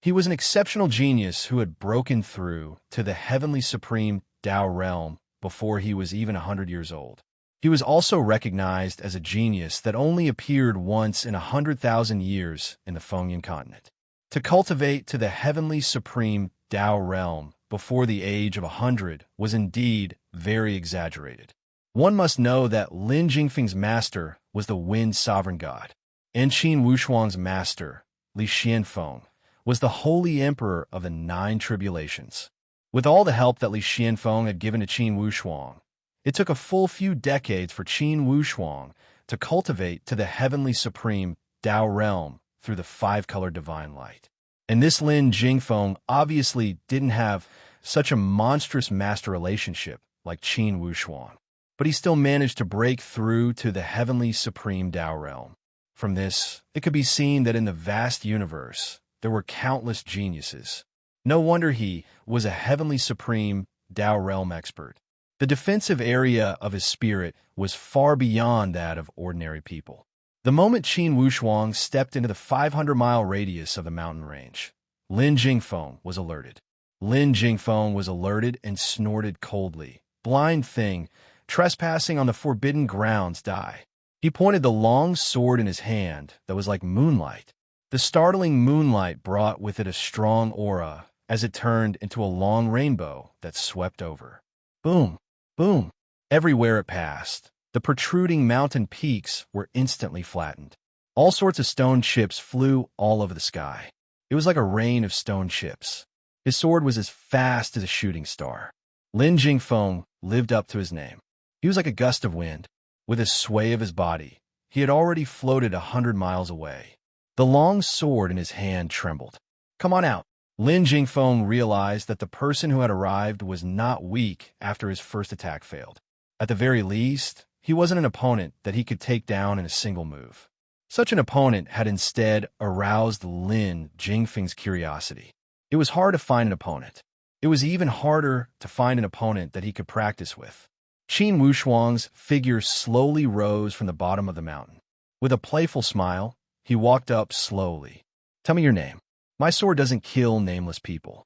He was an exceptional genius who had broken through to the heavenly supreme Tao realm before he was even 100 years old. He was also recognized as a genius that only appeared once in 100,000 years in the Fengyun continent. To cultivate to the heavenly supreme Tao realm before the age of 100 was indeed very exaggerated. One must know that Lin Jingfeng's master was the wind sovereign god, and Qin Wushuang's master, Li Xianfeng, was the holy emperor of the 9 tribulations. With all the help that Li Xianfeng had given to Qin Wushuang, it took a full few decades for Qin Wushuang to cultivate to the heavenly supreme Tao realm through the 5-color divine light. And this Lin Jingfeng obviously didn't have such a monstrous master relationship like Qin Wushuang, but he still managed to break through to the heavenly supreme Tao realm. From this, it could be seen that in the vast universe, there were countless geniuses. No wonder he was a heavenly supreme Tao realm expert. The defensive area of his spirit was far beyond that of ordinary people. The moment Qin Wushuang stepped into the 500-mile radius of the mountain range, Lin Jingfeng was alerted. Lin Jingfeng was alerted and snorted coldly. Blind thing, trespassing on the forbidden grounds, die. He pointed the long sword in his hand that was like moonlight. The startling moonlight brought with it a strong aura as it turned into a long rainbow that swept over. Boom, boom. Everywhere it passed, the protruding mountain peaks were instantly flattened. All sorts of stone chips flew all over the sky. It was like a rain of stone chips. His sword was as fast as a shooting star. Lin Jingfeng lived up to his name. He was like a gust of wind. With a sway of his body, he had already floated 100 miles away. The long sword in his hand trembled. Come on out. Lin Jingfeng realized that the person who had arrived was not weak after his first attack failed. At the very least, he wasn't an opponent that he could take down in a single move. Such an opponent had instead aroused Lin Jingfeng's curiosity. It was hard to find an opponent. It was even harder to find an opponent that he could practice with. Qin Wushuang's figure slowly rose from the bottom of the mountain. With a playful smile, he walked up slowly. Tell me your name. My sword doesn't kill nameless people.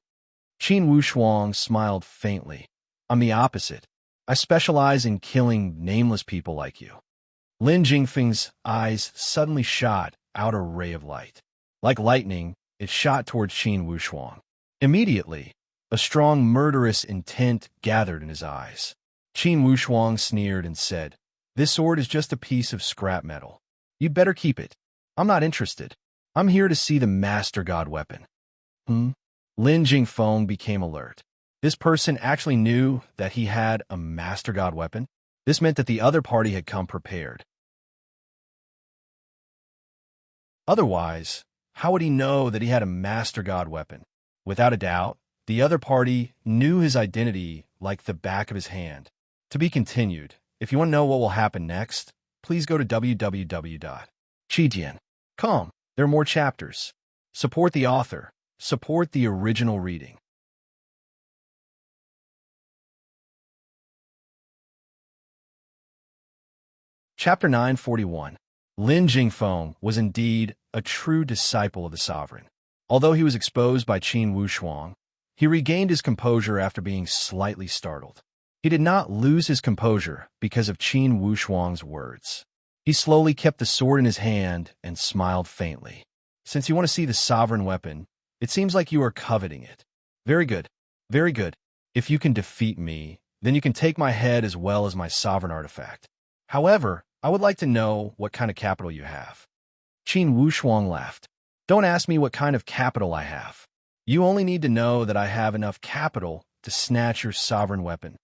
Qin Wushuang smiled faintly. I'm the opposite. I specialize in killing nameless people like you. Lin Jingfeng's eyes suddenly shot out a ray of light. Like lightning, it shot towards Qin Wushuang. Immediately, a strong murderous intent gathered in his eyes. Qin Wushuang sneered and said, "This sword is just a piece of scrap metal. You'd better keep it. I'm not interested. I'm here to see the Master God weapon." Lin Jingfeng became alert. This person actually knew that he had a Master God weapon. This meant that the other party had come prepared. Otherwise, how would he know that he had a Master God weapon? Without a doubt, the other party knew his identity like the back of his hand. To be continued. If you want to know what will happen next, please go to www.chidian.com. There are more chapters. Support the author. Support the original reading. Chapter 941. Lin Jingfeng was indeed a true disciple of the sovereign. Although he was exposed by Qin Wushuang, he regained his composure after being slightly startled. He did not lose his composure because of Qin Wushuang's words. He slowly kept the sword in his hand and smiled faintly. Since you want to see the sovereign weapon, it seems like you are coveting it. Very good. Very good. If you can defeat me, then you can take my head as well as my sovereign artifact. However, I would like to know what kind of capital you have. Qin Wushuang laughed. Don't ask me what kind of capital I have. You only need to know that I have enough capital to snatch your sovereign weapon.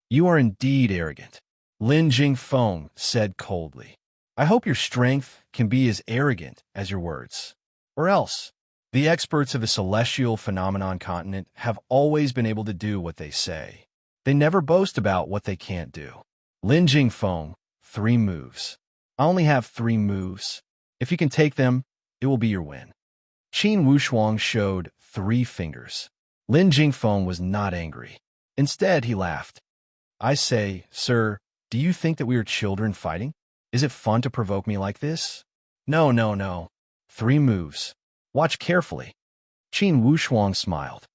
You are indeed arrogant. Lin Jingfeng said coldly. I hope your strength can be as arrogant as your words. Or else, the experts of the celestial phenomenon continent have always been able to do what they say. They never boast about what they can't do. Lin Jingfeng, 3 moves. I only have 3 moves. If you can take them, it will be your win. Qin Wushuang showed 3 fingers. Lin Jingfeng was not angry. Instead, he laughed. I say, sir, do you think that we are children fighting? Is it fun to provoke me like this? No, no, no. 3 moves. Watch carefully. Qin Wushuang smiled.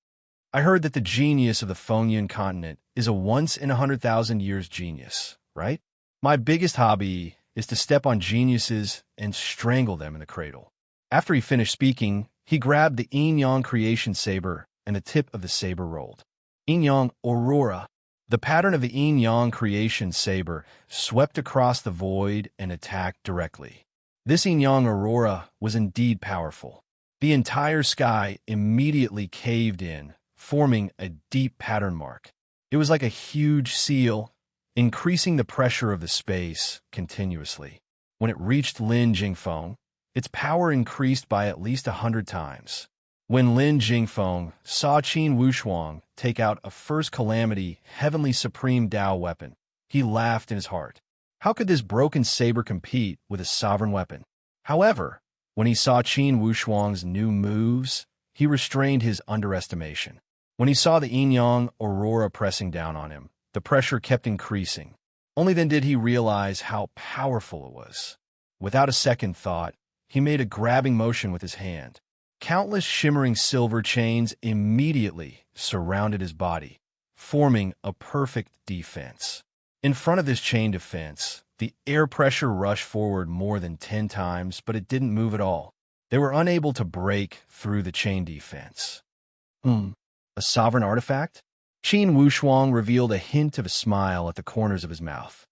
I heard that the genius of the Fengyun continent is a once-in-100,000 years genius, right? My biggest hobby is to step on geniuses and strangle them in the cradle. After he finished speaking, he grabbed the yin-yang creation saber and the tip of the saber rolled. Yin-yang aurora. The pattern of the yin-yang creation saber swept across the void and attacked directly. This yin-yang aurora was indeed powerful. The entire sky immediately caved in, forming a deep pattern mark. It was like a huge seal, increasing the pressure of the space continuously. When it reached Lin Jingfeng, its power increased by at least 100 times. When Lin Jingfeng saw Qin Wushuang take out a first calamity heavenly supreme Tao weapon, he laughed in his heart. How could this broken saber compete with a sovereign weapon? However, when he saw Qin Wushuang's new moves, he restrained his underestimation. When he saw the yin-yang aurora pressing down on him, The pressure kept increasing. Only then did he realize how powerful it was. Without a second thought, he made a grabbing motion with his hand. Countless shimmering silver chains immediately surrounded his body, forming a perfect defense. In front of this chain defense, the air pressure rushed forward more than 10 times, but it didn't move at all. They were unable to break through the chain defense. A sovereign artifact? Qin Wushuang revealed a hint of a smile at the corners of his mouth.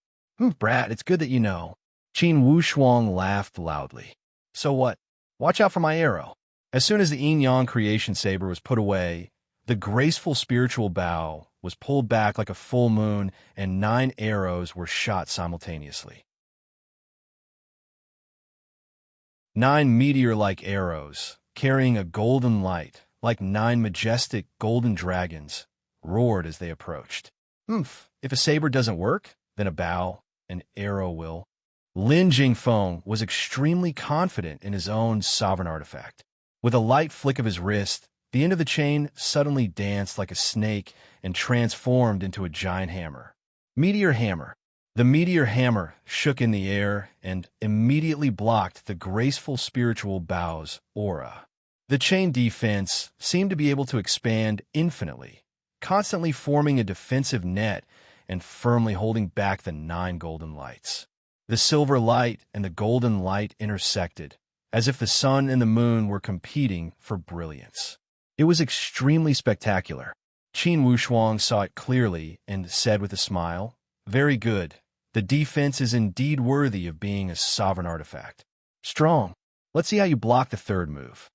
Brat, it's good that you know. Qin Wushuang laughed loudly. So what? Watch out for my arrow. As soon as the yin-yang creation saber was put away, the graceful spiritual bow was pulled back like a full moon, and 9 arrows were shot simultaneously. 9 meteor-like arrows, carrying a golden light, like 9 majestic golden dragons, roared as they approached. If a saber doesn't work, then a bow, an arrow will. Lin Jingfeng was extremely confident in his own sovereign artifact. With a light flick of his wrist, the end of the chain suddenly danced like a snake and transformed into a giant hammer. Meteor hammer. The meteor hammer shook in the air and immediately blocked the graceful spiritual bow's aura. The chain defense seemed to be able to expand infinitely, constantly forming a defensive net and firmly holding back the 9 golden lights. The silver light and the golden light intersected, as if the sun and the moon were competing for brilliance. It was extremely spectacular. Qin Wushuang saw it clearly and said with a smile, "Very good. The defense is indeed worthy of being a sovereign artifact. Strong. Let's see how you block the third move."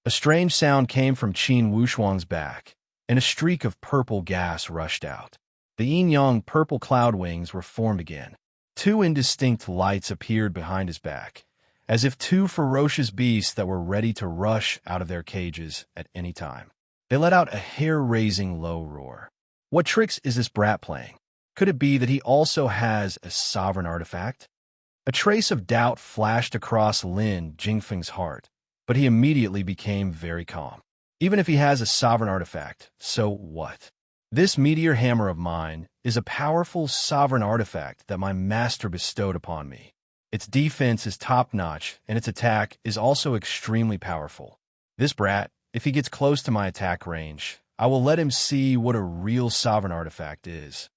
A strange sound came from Qin Wushuang's back, and a streak of purple gas rushed out. The yin-yang purple cloud wings were formed again. 2 indistinct lights appeared behind his back, as if 2 ferocious beasts that were ready to rush out of their cages at any time. They let out a hair-raising low roar. What tricks is this brat playing? Could it be that he also has a sovereign artifact? A trace of doubt flashed across Lin Jingfeng's heart, but he immediately became very calm. Even if he has a sovereign artifact, so what? This meteor hammer of mine is a powerful sovereign artifact that my master bestowed upon me. Its defense is top-notch, and its attack is also extremely powerful. This brat, if he gets close to my attack range, I will let him see what a real sovereign artifact is.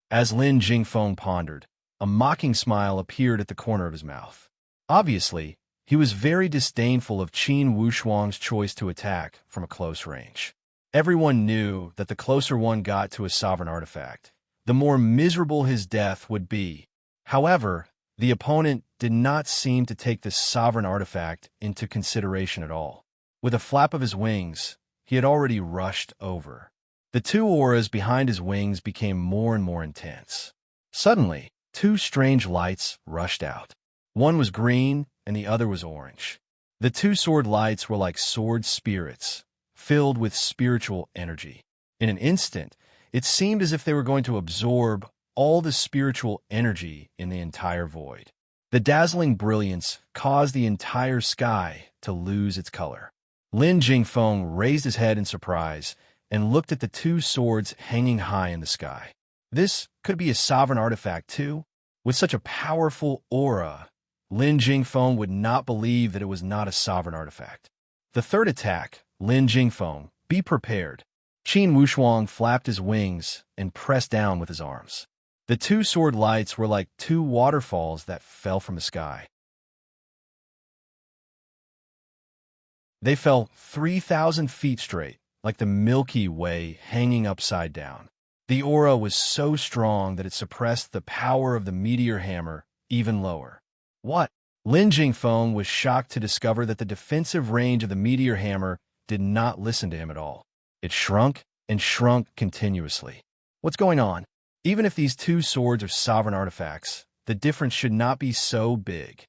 As Lin Jingfeng pondered, a mocking smile appeared at the corner of his mouth. Obviously, he was very disdainful of Qin Wushuang's choice to attack from a close range. Everyone knew that the closer one got to a sovereign artifact, the more miserable his death would be. However, the opponent did not seem to take this sovereign artifact into consideration at all. With a flap of his wings, he had already rushed over. The 2 auras behind his wings became more and more intense. Suddenly, 2 strange lights rushed out. One was green and the other was orange. The 2 sword lights were like sword spirits, filled with spiritual energy. In an instant, it seemed as if they were going to absorb all the spiritual energy in the entire void. The dazzling brilliance caused the entire sky to lose its color. Lin Jingfeng raised his head in surprise and looked at the 2 swords hanging high in the sky. This could be a sovereign artifact too? With such a powerful aura, Lin Jingfeng would not believe that it was not a sovereign artifact. The third attack, Lin Jingfeng, be prepared. Qin Wushuang flapped his wings and pressed down with his arms. The 2 sword lights were like 2 waterfalls that fell from the sky. They fell 3,000 feet straight, like the Milky Way hanging upside down. The aura was so strong that it suppressed the power of the meteor hammer even lower. What? Lin Jingfeng was shocked to discover that the defensive range of the meteor hammer did not listen to him at all. It shrunk and shrunk continuously. What's going on? Even if these 2 swords are sovereign artifacts, the difference should not be so big.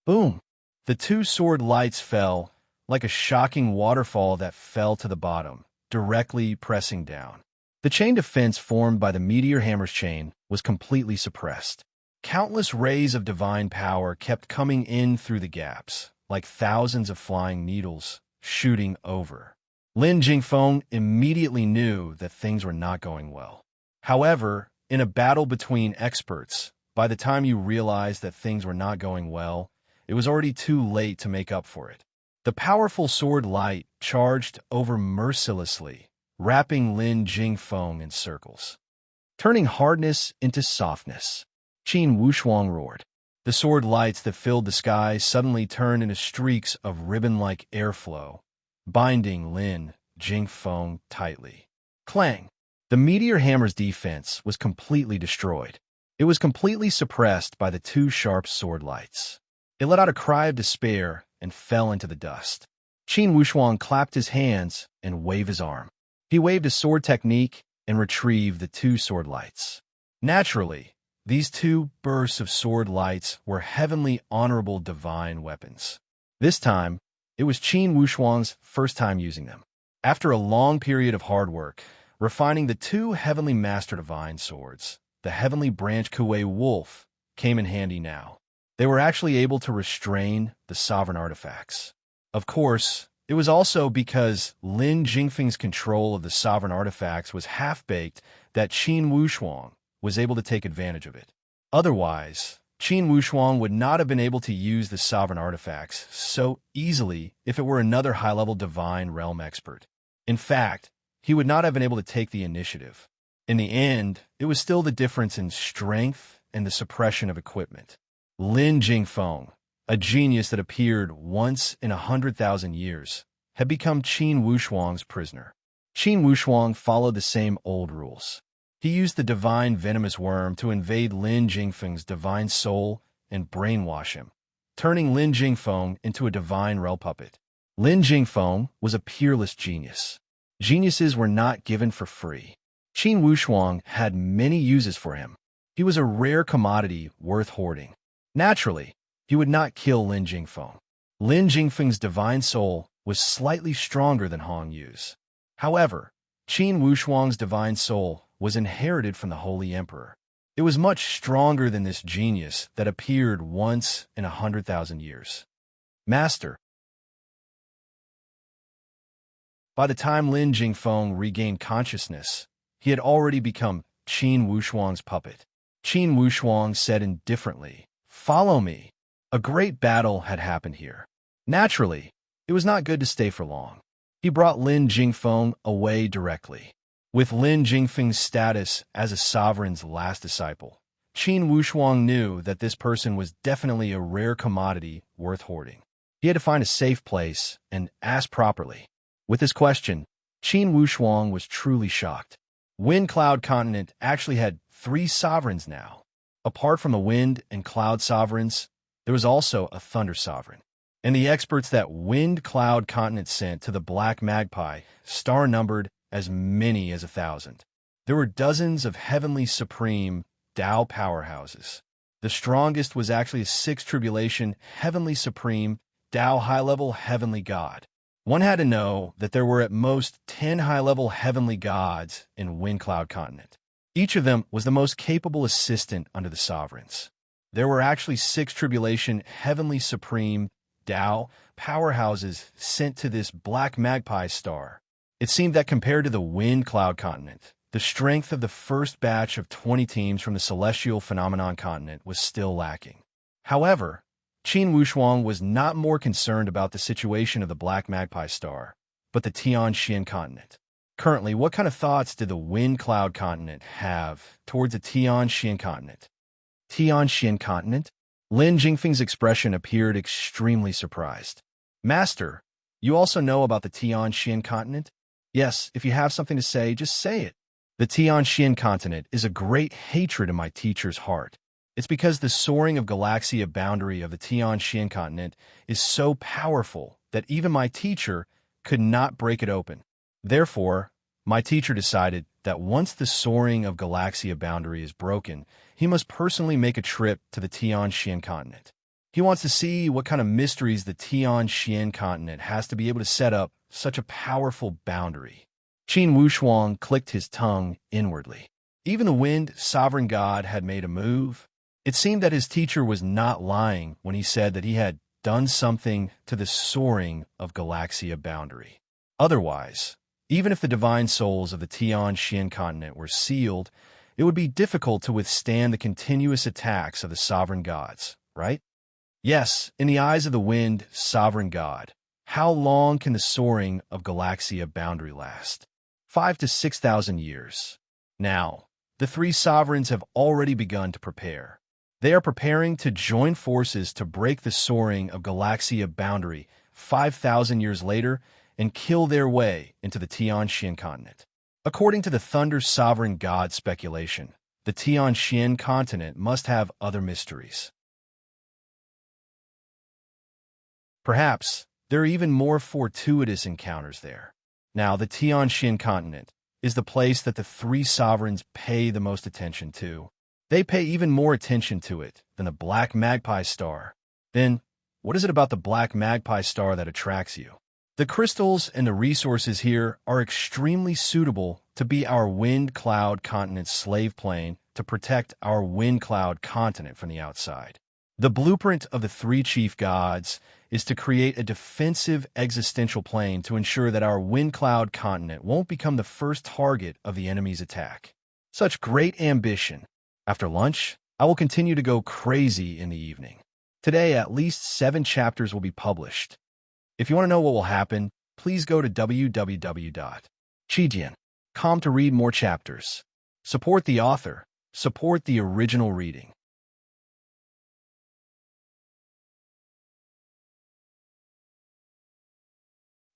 Boom! The 2 sword lights fell, like a shocking waterfall that fell to the bottom, directly pressing down. The chain defense formed by the meteor hammer's chain was completely suppressed. Countless rays of divine power kept coming in through the gaps, like thousands of flying needles shooting over. Lin Jingfeng immediately knew that things were not going well. However, in a battle between experts, by the time you realized that things were not going well, it was already too late to make up for it. The powerful sword light charged over mercilessly, wrapping Lin Jingfeng in circles, turning hardness into softness. Qin Wushuang roared. The sword lights that filled the sky suddenly turned into streaks of ribbon-like airflow, binding Lin Jingfeng tightly. Clang! The meteor hammer's defense was completely destroyed. It was completely suppressed by the two sharp sword lights. It let out a cry of despair and fell into the dust. Qin Wushuang clapped his hands and waved his arm. He waved a sword technique and retrieved the two sword lights. Naturally, these two bursts of sword lights were heavenly honorable divine weapons. This time, it was Qin Wushuang's first time using them. After a long period of hard work, refining the two heavenly master divine swords, the heavenly branch Kuei Wolf came in handy now. They were actually able to restrain the sovereign artifacts. Of course, it was also because Lin Jingfeng's control of the sovereign artifacts was half-baked that Qin Wushuang was able to take advantage of it. Otherwise, Qin Wushuang would not have been able to use the sovereign artifacts so easily if it were another high-level divine realm expert. In fact, he would not have been able to take the initiative. In the end, it was still the difference in strength and the suppression of equipment. Lin Jingfeng, a genius that appeared once in 100,000 years, had become Qin Wushuang's prisoner. Qin Wushuang followed the same old rules. He used the divine venomous worm to invade Lin Jingfeng's divine soul and brainwash him, turning Lin Jingfeng into a divine realm puppet. Lin Jingfeng was a peerless genius. Geniuses were not given for free. Qin Wushuang had many uses for him. He was a rare commodity worth hoarding. Naturally, he would not kill Lin Jingfeng. Lin Jingfeng's divine soul was slightly stronger than Hong Yu's. However, Qin Wushuang's divine soul was inherited from the Holy Emperor. It was much stronger than this genius that appeared once in 100,000 years. Master. By the time Lin Jingfeng regained consciousness, he had already become Qin Wushuang's puppet. Qin Wushuang said indifferently, "Follow me." A great battle had happened here. Naturally, it was not good to stay for long. He brought Lin Jingfeng away directly. With Lin Jingfeng's status as a sovereign's last disciple, Qin Wushuang knew that this person was definitely a rare commodity worth hoarding. He had to find a safe place and ask properly. With his question, Qin Wushuang was truly shocked. Wind Cloud Continent actually had 3 sovereigns now. Apart from the Wind and Cloud sovereigns, there was also a Thunder sovereign. And the experts that Wind Cloud Continent sent to the Black Magpie star-numbered as many as 1,000. There were dozens of heavenly supreme Tao powerhouses. The strongest was actually a 6th tribulation heavenly supreme Tao high-level heavenly god. One had to know that there were at most 10 high-level heavenly gods in Wind Cloud Continent. Each of them was the most capable assistant under the sovereigns. There were actually 6 tribulation heavenly supreme Tao powerhouses sent to this Black Magpie star. It seemed that compared to the Wind Cloud Continent, the strength of the first batch of 20 teams from the Celestial Phenomenon Continent was still lacking. However, Qin Wushuang was not more concerned about the situation of the Black Magpie star, but the Tianxian Continent. Currently, what kind of thoughts did the Wind Cloud Continent have towards the Tianxian Continent? Tianxian Continent? Lin Jingfeng's expression appeared extremely surprised. Master, you also know about the Tianxian Continent? Yes, if you have something to say, just say it. The Tianxian Continent is a great hatred in my teacher's heart. It's because the soaring of Galaxia boundary of the Tianxian Continent is so powerful that even my teacher could not break it open. Therefore, my teacher decided that once the soaring of Galaxia boundary is broken, he must personally make a trip to the Tianxian Continent. He wants to see what kind of mysteries the Tianxian Continent has to be able to set up such a powerful boundary. Qin Wushuang clicked his tongue inwardly. Even the Wind Sovereign God had made a move. It seemed that his teacher was not lying when he said that he had done something to the soaring of Galaxia boundary. Otherwise, even if the divine souls of the Tianxian Continent were sealed, it would be difficult to withstand the continuous attacks of the sovereign gods, right? Yes, in the eyes of the wind, sovereign god, how long can the soaring of Galaxia boundary last? 5 to 6,000 years. Now, the three sovereigns have already begun to prepare. They are preparing to join forces to break the soaring of Galaxia boundary 5,000 years later and kill their way into the Tianxian continent. According to the Thunder Sovereign God speculation, the Tianxian continent must have other mysteries. Perhaps there are even more fortuitous encounters there. Now, the Tianxian continent is the place that the three sovereigns pay the most attention to. They pay even more attention to it than the Black Magpie Star. Then, what is it about the Black Magpie Star that attracts you? The crystals and the resources here are extremely suitable to be our wind cloud continent's slave plane to protect our wind cloud continent from the outside. The blueprint of the three chief gods is to create a defensive existential plane to ensure that our wind cloud continent won't become the first target of the enemy's attack. Such great ambition. After lunch, I will continue to go crazy in the evening. Today, at least 7 chapters will be published. If you want to know what will happen, please go to www.chijian.com to read more chapters. Support the author. Support the original reading.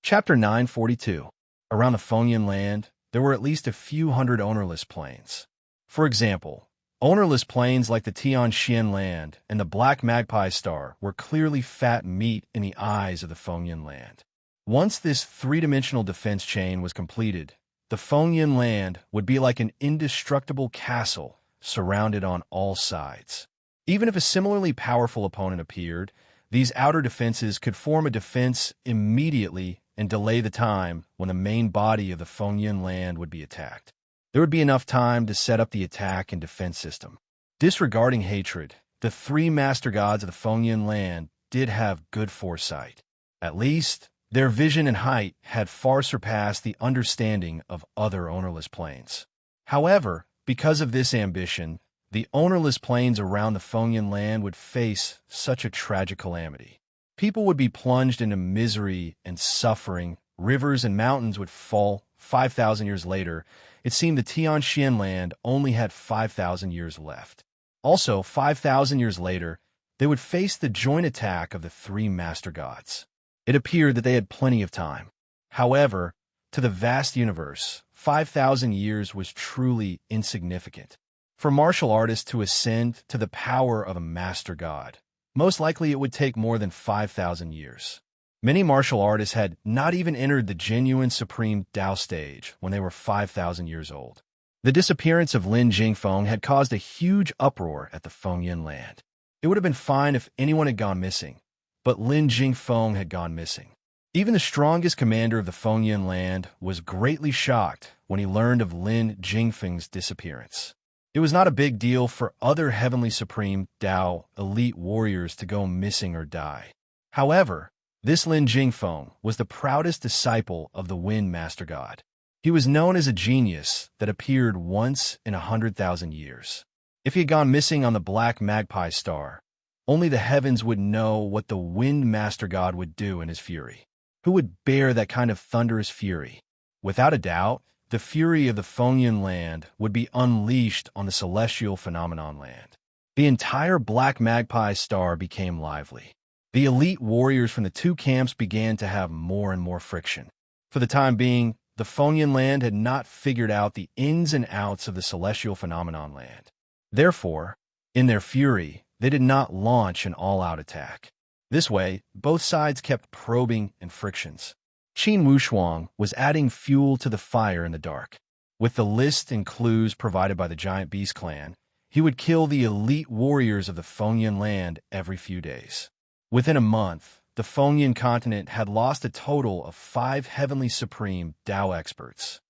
Chapter 942. Around the Fengyan land, there were at least a few hundred ownerless plains. For example, ownerless plains like the Tianxian land and the Black Magpie Star were clearly fat meat in the eyes of the Fengyan land. Once this three-dimensional defense chain was completed, the Fengyan land would be like an indestructible castle surrounded on all sides. Even if a similarly powerful opponent appeared, these outer defenses could form a defense immediately and delay the time when the main body of the Fengyan land would be attacked. There would be enough time to set up the attack and defense system. Disregarding hatred, the three master gods of the Fengyan land did have good foresight. At least, their vision and height had far surpassed the understanding of other ownerless plains. However, because of this ambition, the ownerless plains around the Fengyan land would face such a tragic calamity. People would be plunged into misery and suffering. Rivers and mountains would fall. 5,000 years later, it seemed the Tianxian land only had 5,000 years left. Also, 5,000 years later, they would face the joint attack of the three master gods. It appeared that they had plenty of time. However, to the vast universe, 5,000 years was truly insignificant. For martial artists to ascend to the power of a master god, most likely it would take more than 5,000 years. Many martial artists had not even entered the genuine supreme Tao stage when they were 5,000 years old. The disappearance of Lin Jingfeng had caused a huge uproar at the Fengyan land. It would have been fine if anyone had gone missing, but Lin Jingfeng had gone missing. Even the strongest commander of the Fengyan land was greatly shocked when he learned of Lin Jingfeng's disappearance. It was not a big deal for other Heavenly Supreme Tao elite warriors to go missing or die. However, this Lin Jingfeng was the proudest disciple of the Wind Master God. He was known as a genius that appeared once in 100,000 years. If he had gone missing on the Black Magpie Star, only the heavens would know what the Wind Master God would do in his fury. Who would bear that kind of thunderous fury? Without a doubt, the fury of the Fengyan land would be unleashed on the celestial phenomenon land. The entire Black Magpie Star became lively. The elite warriors from the two camps began to have more and more friction. For the time being, the Fengyan land had not figured out the ins and outs of the celestial phenomenon land. Therefore, in their fury, they did not launch an all-out attack. This way, both sides kept probing and frictions. Qin Wushuang was adding fuel to the fire in the dark. With the list and clues provided by the Giant Beast clan, he would kill the elite warriors of the Fengyan land every few days. Within a month, the Fengyan continent had lost a total of 5 Heavenly Supreme Tao experts.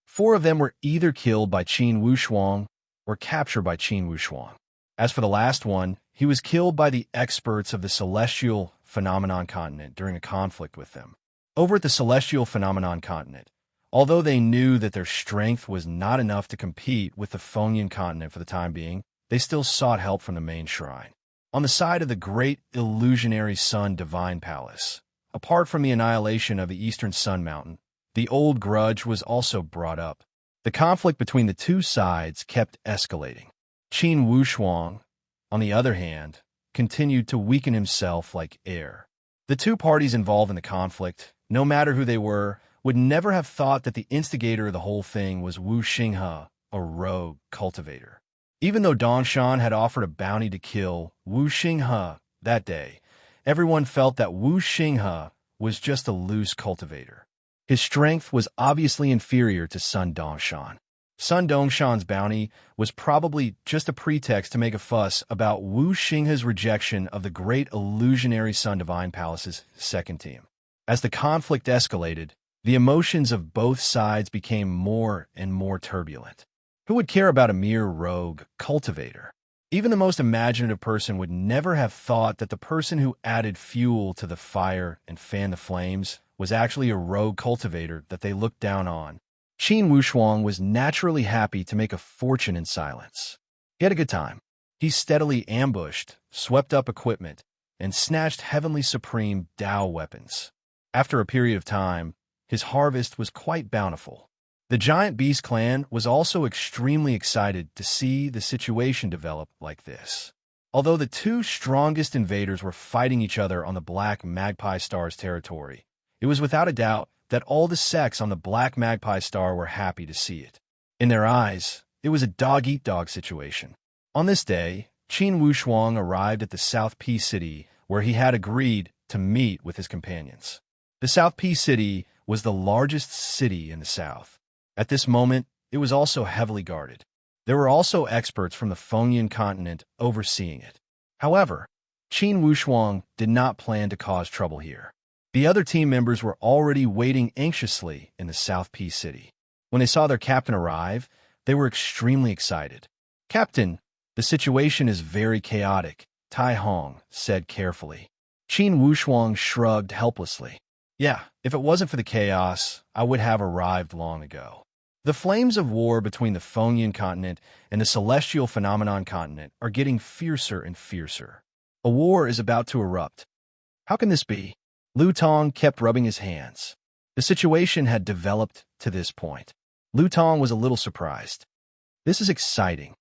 4 of them were either killed by Qin Wushuang or captured by Qin Wushuang. As for the last one, he was killed by the experts of the Celestial Phenomenon Continent during a conflict with them. Over at the Celestial Phenomenon Continent, Although they knew that their strength was not enough to compete with the Fengyan continent for the time being, they still sought help from the main shrine. On the side of the great illusionary Sun Divine Palace, apart from the annihilation of the Eastern Sun Mountain, the old grudge was also brought up. The conflict between the two sides kept escalating. Qin Wushuang, on the other hand, continued to weaken himself like air. The two parties involved in the conflict, no matter who they were, would never have thought that the instigator of the whole thing was Wu Xinghe, a rogue cultivator. Even though Dongshan had offered a bounty to kill Wu Xinghe that day, everyone felt that Wu Xinghe was just a loose cultivator. His strength was obviously inferior to Sun Dongshan. Sun Dongshan's bounty was probably just a pretext to make a fuss about Wu Xinghe's rejection of the great illusionary Sun Divine Palace's second team. As the conflict escalated, the emotions of both sides became more and more turbulent. Who would care about a mere rogue cultivator? Even the most imaginative person would never have thought that the person who added fuel to the fire and fanned the flames was actually a rogue cultivator that they looked down on. Qin Wushuang was naturally happy to make a fortune in silence. He had a good time. He steadily ambushed, swept up equipment, and snatched heavenly supreme Dao weapons. After a period of time, his harvest was quite bountiful. The Giant Beast clan was also extremely excited to see the situation develop like this. Although the two strongest invaders were fighting each other on the Black Magpie Star's territory, it was without a doubt that all the sects on the Black Magpie Star were happy to see it. In their eyes, it was a dog-eat-dog situation. On this day, Qin Wushuang arrived at the South Peace City, where he had agreed to meet with his companions. The South Peace City was the largest city in the south. At this moment, it was also heavily guarded. There were also experts from the Fengyan continent overseeing it. However, Qin Wushuang did not plan to cause trouble here. The other team members were already waiting anxiously in the South Peace City. When they saw their captain arrive, they were extremely excited. "Captain, the situation is very chaotic," Tai Hong said carefully. Qin Wushuang shrugged helplessly. "Yeah, if it wasn't for the chaos, I would have arrived long ago. The flames of war between the Fengyan continent and the Celestial Phenomenon continent are getting fiercer and fiercer. A war is about to erupt. How can this be?" Lu Tong kept rubbing his hands. The situation had developed to this point. Lu Tong was a little surprised. "This is exciting."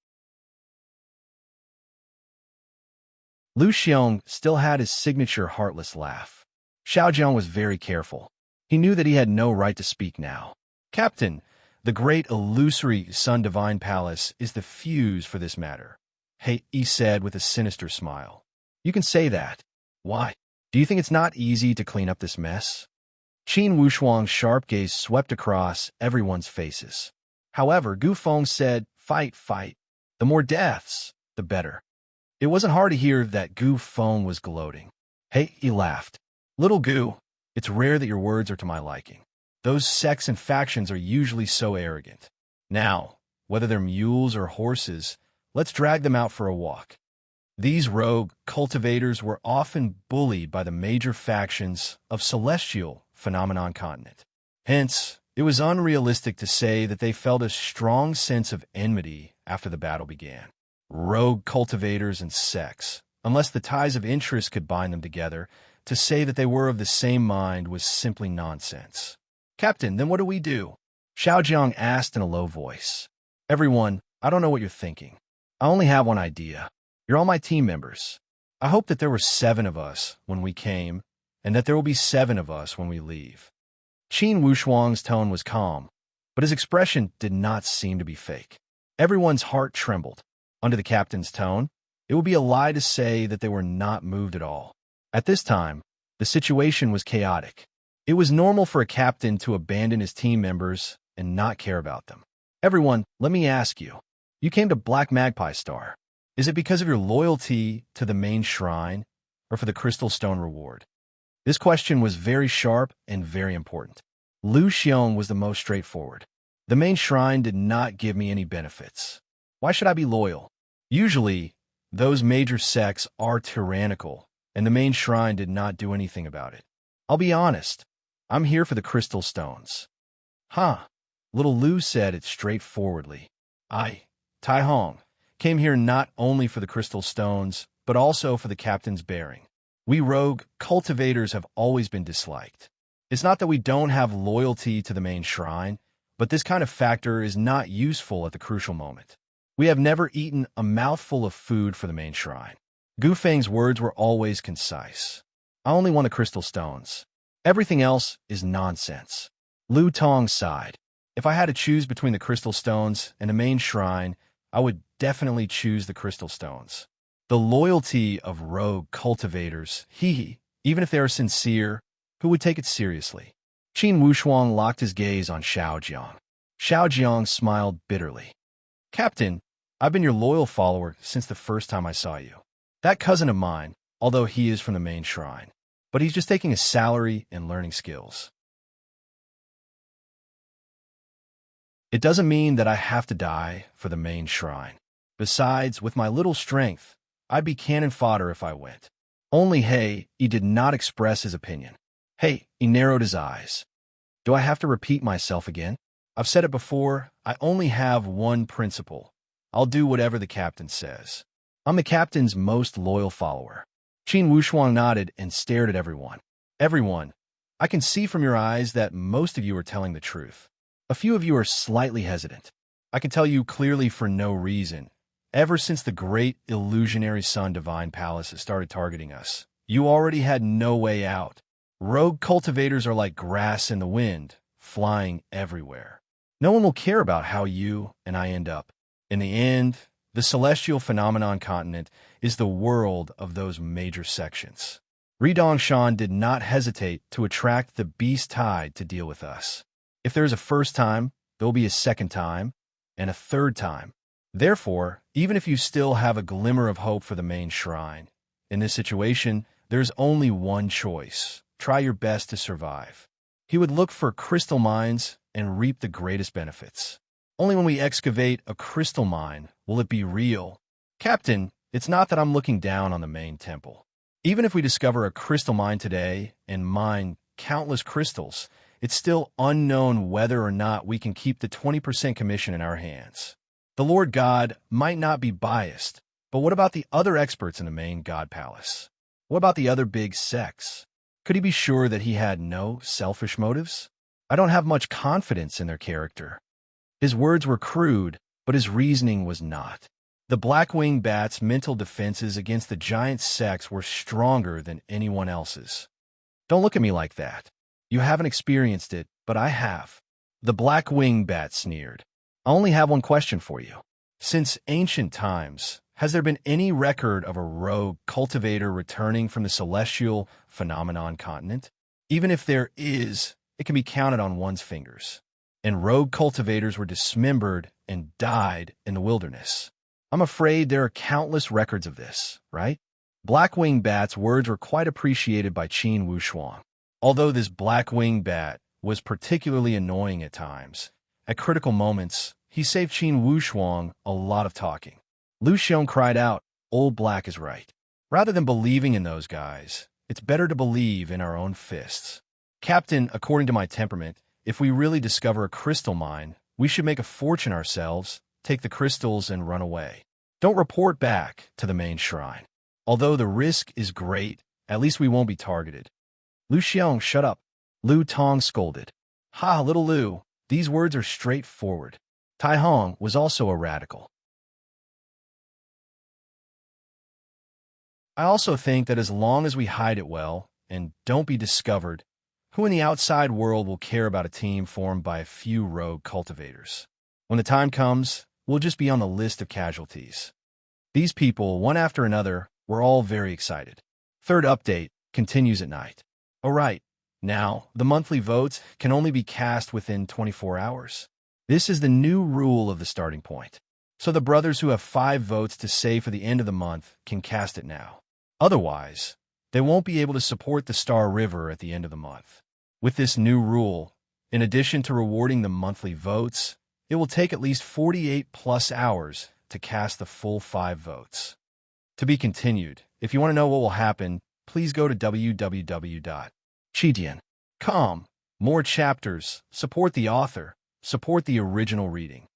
Lu Xiong still had his signature heartless laugh. Xiao Jiang was very careful. He knew that he had no right to speak now. "Captain, the great illusory Sun Divine Palace is the fuse for this matter," he said with a sinister smile. "You can say that. Why? Do you think it's not easy to clean up this mess?" Qin Wushuang's sharp gaze swept across everyone's faces. However, Gu Feng said, "Fight, fight. The more deaths, the better." It wasn't hard to hear that Gu Feng was gloating. He laughed. "Little Gu, it's rare that your words are to my liking. Those sects and factions are usually so arrogant. Now, whether they're mules or horses, let's drag them out for a walk." These rogue cultivators were often bullied by the major factions of Celestial Phenomenon continent. Hence, it was unrealistic to say that they felt a strong sense of enmity after the battle began. Rogue cultivators and sects, unless the ties of interest could bind them together, to say that they were of the same mind was simply nonsense. "Captain, then what do we do?" Xiao Jiang asked in a low voice. "Everyone, I don't know what you're thinking. I only have one idea. You're all my team members. I hope that there were 7 of us when we came, and that there will be 7 of us when we leave." Qin Wushuang's tone was calm, but his expression did not seem to be fake. Everyone's heart trembled. Under the captain's tone, it would be a lie to say that they were not moved at all. At this time, the situation was chaotic. It was normal for a captain to abandon his team members and not care about them. "Everyone, let me ask you. You came to Black Magpie Star. Is it because of your loyalty to the main shrine, or for the crystal stone reward?" This question was very sharp and very important. Lu Xiong was the most straightforward. "The main shrine did not give me any benefits. Why should I be loyal? Usually, those major sects are tyrannical, and the main shrine did not do anything about it. I'll be honest, I'm here for the crystal stones." Huh? Little Lu said it straightforwardly. I, Tai Hong, came here not only for the crystal stones, but also for the captain's bearing. We rogue cultivators have always been disliked. It's not that we don't have loyalty to the main shrine, but this kind of factor is not useful at the crucial moment. We have never eaten a mouthful of food for the main shrine. Gu Feng's words were always concise. I only want the crystal stones. Everything else is nonsense. Lu Tong sighed. If I had to choose between the crystal stones and the main shrine, I would definitely choose the crystal stones. The loyalty of rogue cultivators, even if they are sincere, who would take it seriously? Qin Wushuang locked his gaze on Xiao Jiang. Xiao Jiang smiled bitterly. Captain, I've been your loyal follower since the first time I saw you. That cousin of mine, although he is from the main shrine, but he's just taking a salary and learning skills. It doesn't mean that I have to die for the main shrine. Besides, with my little strength, I'd be cannon fodder if I went. Only he did not express his opinion. He narrowed his eyes. Do I have to repeat myself again? I've said it before, I only have one principle. I'll do whatever the captain says. I'm the captain's most loyal follower. Qin Wushuang nodded and stared at everyone. Everyone, I can see from your eyes that most of you are telling the truth. A few of you are slightly hesitant. I can tell you clearly for no reason. Ever since the great illusionary Sun Divine Palace has started targeting us, you already had no way out. Rogue cultivators are like grass in the wind, flying everywhere. No one will care about how you and I end up. In the end, the celestial phenomenon continent is the world of those major sections. Ridongshan did not hesitate to attract the beast tide to deal with us. If there is a first time, there will be a second time, and a third time. Therefore, even if you still have a glimmer of hope for the main shrine, in this situation, there's only one choice. Try your best to survive. He would look for crystal mines and reap the greatest benefits. Only when we excavate a crystal mine will it be real. Captain, it's not that I'm looking down on the main temple. Even if we discover a crystal mine today and mine countless crystals, it's still unknown whether or not we can keep the 20% commission in our hands. The Lord God might not be biased, but what about the other experts in the main God Palace? What about the other big sects? Could he be sure that he had no selfish motives? I don't have much confidence in their character. His words were crude, but his reasoning was not. The black-winged bat's mental defenses against the giant sects were stronger than anyone else's. Don't look at me like that. You haven't experienced it, but I have. The black-winged bat sneered. I only have one question for you. Since ancient times, has there been any record of a rogue cultivator returning from the celestial phenomenon continent? Even if there is, it can be counted on one's fingers. And rogue cultivators were dismembered and died in the wilderness. I'm afraid there are countless records of this, right? Black-winged bat's words were quite appreciated by Qin Wushuang. Although this black-winged bat was particularly annoying at times, at critical moments, he saved Qin Wushuang a lot of talking. Lu Xiong cried out, "Old Black is right. Rather than believing in those guys, it's better to believe in our own fists. Captain, according to my temperament, if we really discover a crystal mine, we should make a fortune ourselves, take the crystals and run away. Don't report back to the main shrine. Although the risk is great, at least we won't be targeted." Lu Xiong, shut up. Lu Tong scolded. Ha, little Lu, these words are straightforward. Tai Hong was also a radical. I also think that as long as we hide it well and don't be discovered, who in the outside world will care about a team formed by a few rogue cultivators? When the time comes, we'll just be on the list of casualties. These people, one after another, were all very excited. Third update continues at night. All right, now, the monthly votes can only be cast within 24 hours. This is the new rule of the starting point. So the brothers who have 5 votes to save for the end of the month can cast it now. Otherwise, they won't be able to support the Star River at the end of the month. With this new rule, in addition to rewarding the monthly votes, it will take at least 48 plus hours to cast the full 5 votes. To be continued. If you want to know what will happen, please go to www.chidian.com. More chapters. Support the author. Support the original reading.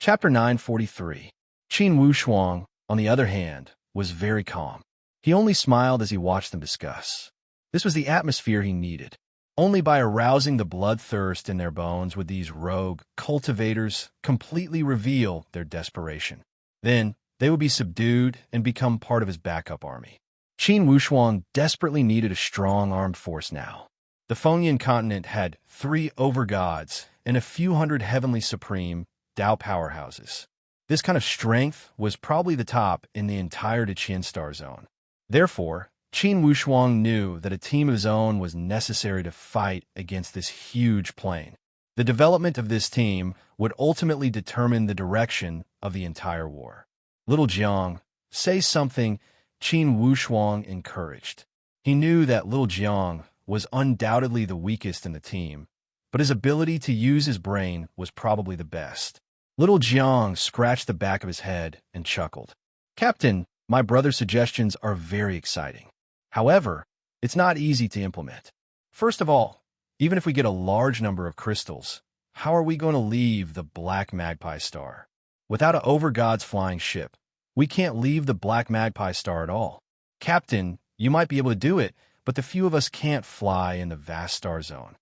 Chapter 943. Qin Wushuang, on the other hand, was very calm. He only smiled as he watched them discuss. This was the atmosphere he needed. Only by arousing the bloodthirst in their bones would these rogue cultivators completely reveal their desperation. Then, they would be subdued and become part of his backup army. Qin Wushuang desperately needed a strong armed force now. The Fengyan continent had 3 overgods and a few hundred heavenly supreme Tao powerhouses. This kind of strength was probably the top in the entire Deqian star zone. Therefore, Qin Wushuang knew that a team of his own was necessary to fight against this huge plane. The development of this team would ultimately determine the direction of the entire war. Little Jiang, say something, Qin Wushuang encouraged. He knew that Little Jiang was undoubtedly the weakest in the team, but his ability to use his brain was probably the best. Little Jiang scratched the back of his head and chuckled. Captain, my brother's suggestions are very exciting. However, it's not easy to implement. First of all, even if we get a large number of crystals, how are we going to leave the Black Magpie Star? Without an Overgod's flying ship, we can't leave the Black Magpie Star at all. Captain, you might be able to do it, but the few of us can't fly in the vast star zone.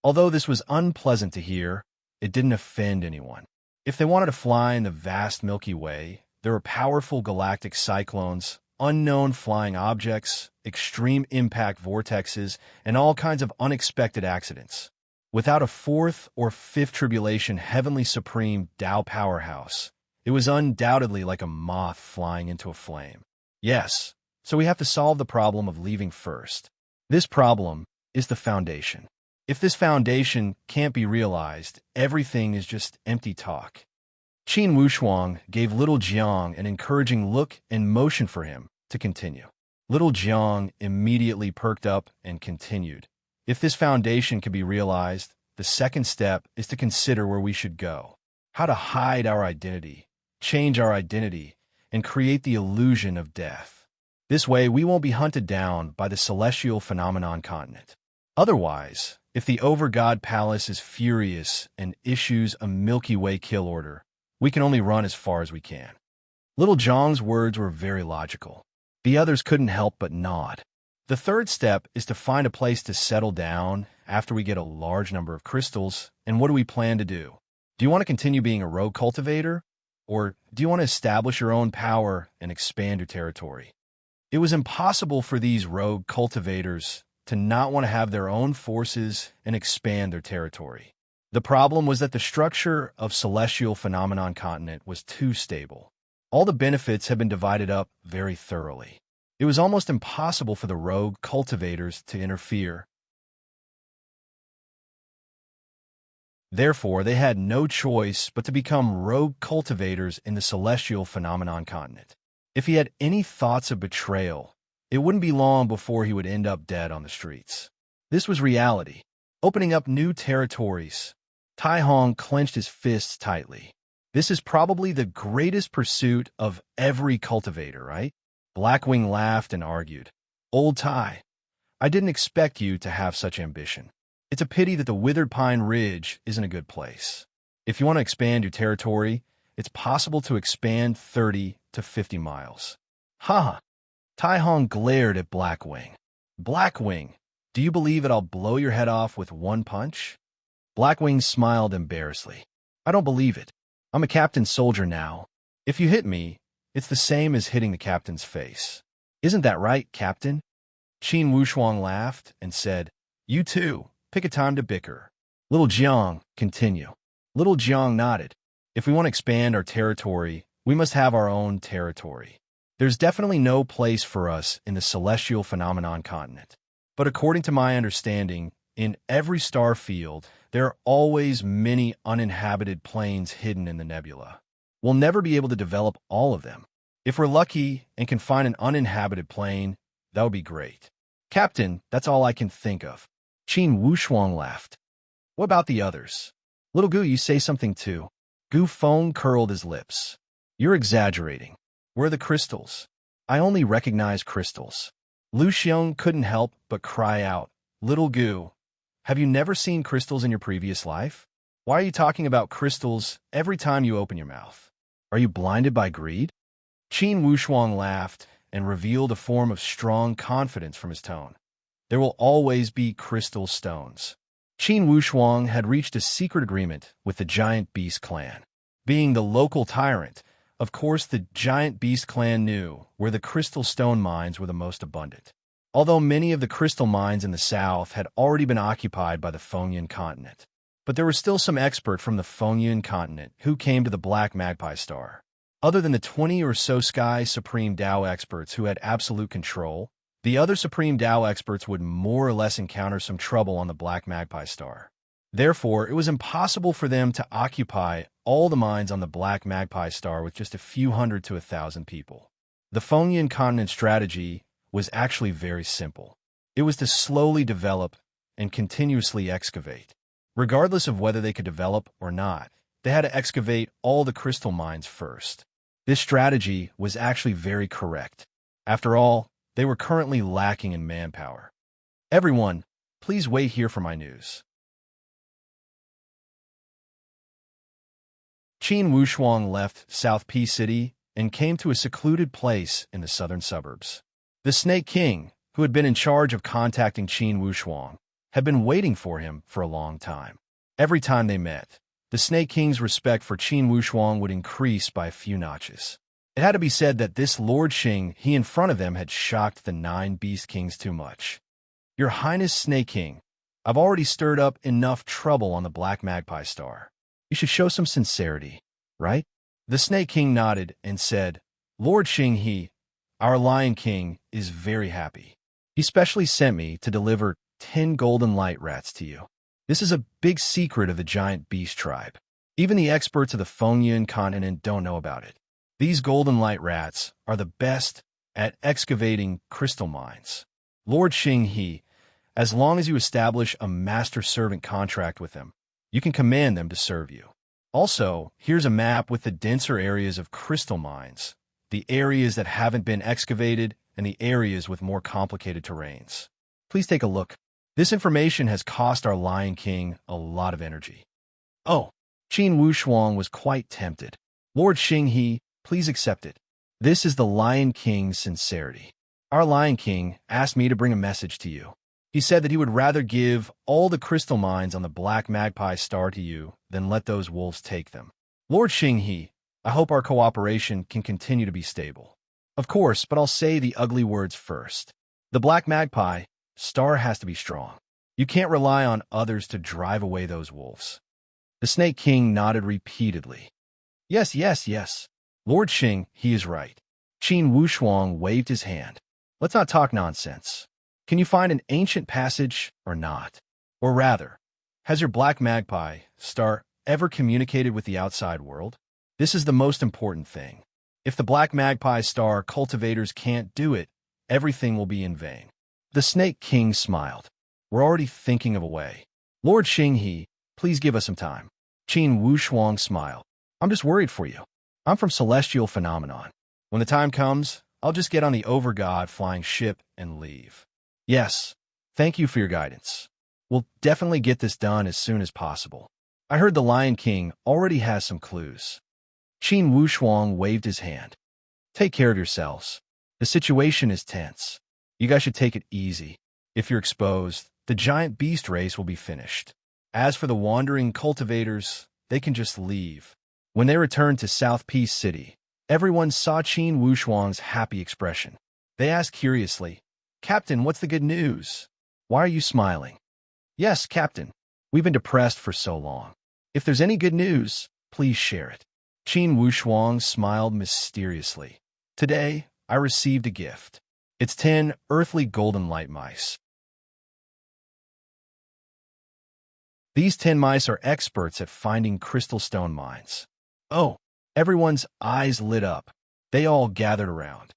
Although this was unpleasant to hear, it didn't offend anyone. If they wanted to fly in the vast Milky Way, there were powerful galactic cyclones, unknown flying objects, extreme impact vortexes, and all kinds of unexpected accidents. Without a 4th or 5th tribulation heavenly supreme Tao powerhouse, it was undoubtedly like a moth flying into a flame. Yes, so we have to solve the problem of leaving first. This problem is the foundation. If this foundation can't be realized, everything is just empty talk. Qin Wushuang gave Little Jiang an encouraging look and motion for him to continue. Little Jiang immediately perked up and continued. If this foundation can be realized, the second step is to consider where we should go, how to hide our identity, change our identity, and create the illusion of death. This way, we won't be hunted down by the celestial phenomenon continent. Otherwise, if the Overgod Palace is furious and issues a Milky Way kill order, we can only run as far as we can. Little Jiang's words were very logical. The others couldn't help but nod. The third step is to find a place to settle down after we get a large number of crystals, and what do we plan to do? Do you want to continue being a rogue cultivator? Or do you want to establish your own power and expand your territory? It was impossible for these rogue cultivators to not want to have their own forces and expand their territory. The problem was that the structure of Celestial Phenomenon Continent was too stable. All the benefits had been divided up very thoroughly. It was almost impossible for the rogue cultivators to interfere. Therefore, they had no choice but to become rogue cultivators in the Celestial Phenomenon Continent. If he had any thoughts of betrayal, it wouldn't be long before he would end up dead on the streets. This was reality, opening up new territories. Tai Hong clenched his fists tightly. This is probably the greatest pursuit of every cultivator, right? Blackwing laughed and argued. Old Tai, I didn't expect you to have such ambition. It's a pity that the Withered Pine Ridge isn't a good place. If you want to expand your territory, it's possible to expand 30 to 50 miles. Ha! Tai Hong glared at Blackwing. Blackwing, do you believe that I'll blow your head off with one punch? Blackwing smiled embarrassedly. I don't believe it. I'm a captain soldier now. If you hit me, it's the same as hitting the captain's face. Isn't that right, Captain? Qin Wushuang laughed and said, You too. Pick a time to bicker. Little Jiang, continue. Little Jiang nodded. If we want to expand our territory, we must have our own territory. There's definitely no place for us in the Celestial Phenomenon Continent. But according to my understanding, in every star field, there are always many uninhabited planes hidden in the nebula. We'll never be able to develop all of them. If we're lucky and can find an uninhabited plane, that would be great. Captain, that's all I can think of. Qin Wushuang laughed. What about the others? Little Gu, you say something too. Gu Feng curled his lips. You're exaggerating. Where are the crystals? I only recognize crystals. Lu Xiong couldn't help but cry out, Little Gu, have you never seen crystals in your previous life? Why are you talking about crystals every time you open your mouth? Are you blinded by greed? Qin Wushuang laughed and revealed a form of strong confidence from his tone. There will always be crystal stones. Qin Wushuang had reached a secret agreement with the Giant Beast clan. Being the local tyrant, of course the Giant Beast clan knew where the crystal stone mines were the most abundant. Although many of the crystal mines in the south had already been occupied by the Fengyun continent. But there were still some experts from the Fengyun continent who came to the Black Magpie Star. Other than the 20 or so Sky Supreme Dao experts who had absolute control, the other Supreme Dao experts would more or less encounter some trouble on the Black Magpie Star. Therefore, it was impossible for them to occupy all the mines on the Black Magpie Star with just a few hundred to 1,000 people. The Fengyun continent strategy was actually very simple. It was to slowly develop and continuously excavate. Regardless of whether they could develop or not, they had to excavate all the crystal mines first. This strategy was actually very correct. After all, they were currently lacking in manpower. Everyone, please wait here for my news. Qin Wushuang left South P City and came to a secluded place in the southern suburbs. The Snake King, who had been in charge of contacting Qin Wushuang, had been waiting for him for a long time. Every time they met, the Snake King's respect for Qin Wushuang would increase by a few notches. It had to be said that this Lord Xing he in front of them had shocked the 9 Beast Kings too much. Your Highness Snake King, I've already stirred up enough trouble on the Black Magpie Star. You should show some sincerity, right? The Snake King nodded and said, Lord Xing he, our Lion King, is very happy. He specially sent me to deliver 10 golden light rats to you. This is a big secret of the Giant Beast tribe. Even the experts of the Fengyun continent don't know about it. These golden light rats are the best at excavating crystal mines. Lord Xing he, as long as you establish a master-servant contract with them, you can command them to serve you. Also, here's a map with the denser areas of crystal mines, the areas that haven't been excavated, and the areas with more complicated terrains. Please take a look. This information has cost our Lion King a lot of energy. Oh, Qin Wushuang was quite tempted. Lord Xing he, please accept it. This is the Lion King's sincerity. Our Lion King asked me to bring a message to you. He said that he would rather give all the crystal mines on the Black Magpie Star to you than let those wolves take them. Lord Xing he, I hope our cooperation can continue to be stable. Of course, but I'll say the ugly words first. The Black Magpie Star has to be strong. You can't rely on others to drive away those wolves. The Snake King nodded repeatedly. Yes, yes, yes. Lord Xing, he is right. Qin Wushuang waved his hand. Let's not talk nonsense. Can you find an ancient passage or not? Or rather, has your Black Magpie Star ever communicated with the outside world? This is the most important thing. If the Black Magpie Star cultivators can't do it, everything will be in vain. The Snake King smiled. We're already thinking of a way. Lord Xing he, please give us some time. Qin Wushuang smiled. I'm just worried for you. I'm from Celestial Phenomenon. When the time comes, I'll just get on the Overgod flying ship and leave. Yes, thank you for your guidance. We'll definitely get this done as soon as possible. I heard the Lion King already has some clues. Qin Wushuang waved his hand. Take care of yourselves. The situation is tense. You guys should take it easy. If you're exposed, the giant beast race will be finished. As for the wandering cultivators, they can just leave. When they returned to South Peace City, everyone saw Qin Wushuang's happy expression. They asked curiously, Captain, what's the good news? Why are you smiling? Yes, Captain. We've been depressed for so long. If there's any good news, please share it. Qin Wushuang smiled mysteriously. Today, I received a gift. It's 10 earthly golden light mice. These 10 mice are experts at finding crystal stone mines. Oh, everyone's eyes lit up. They all gathered around.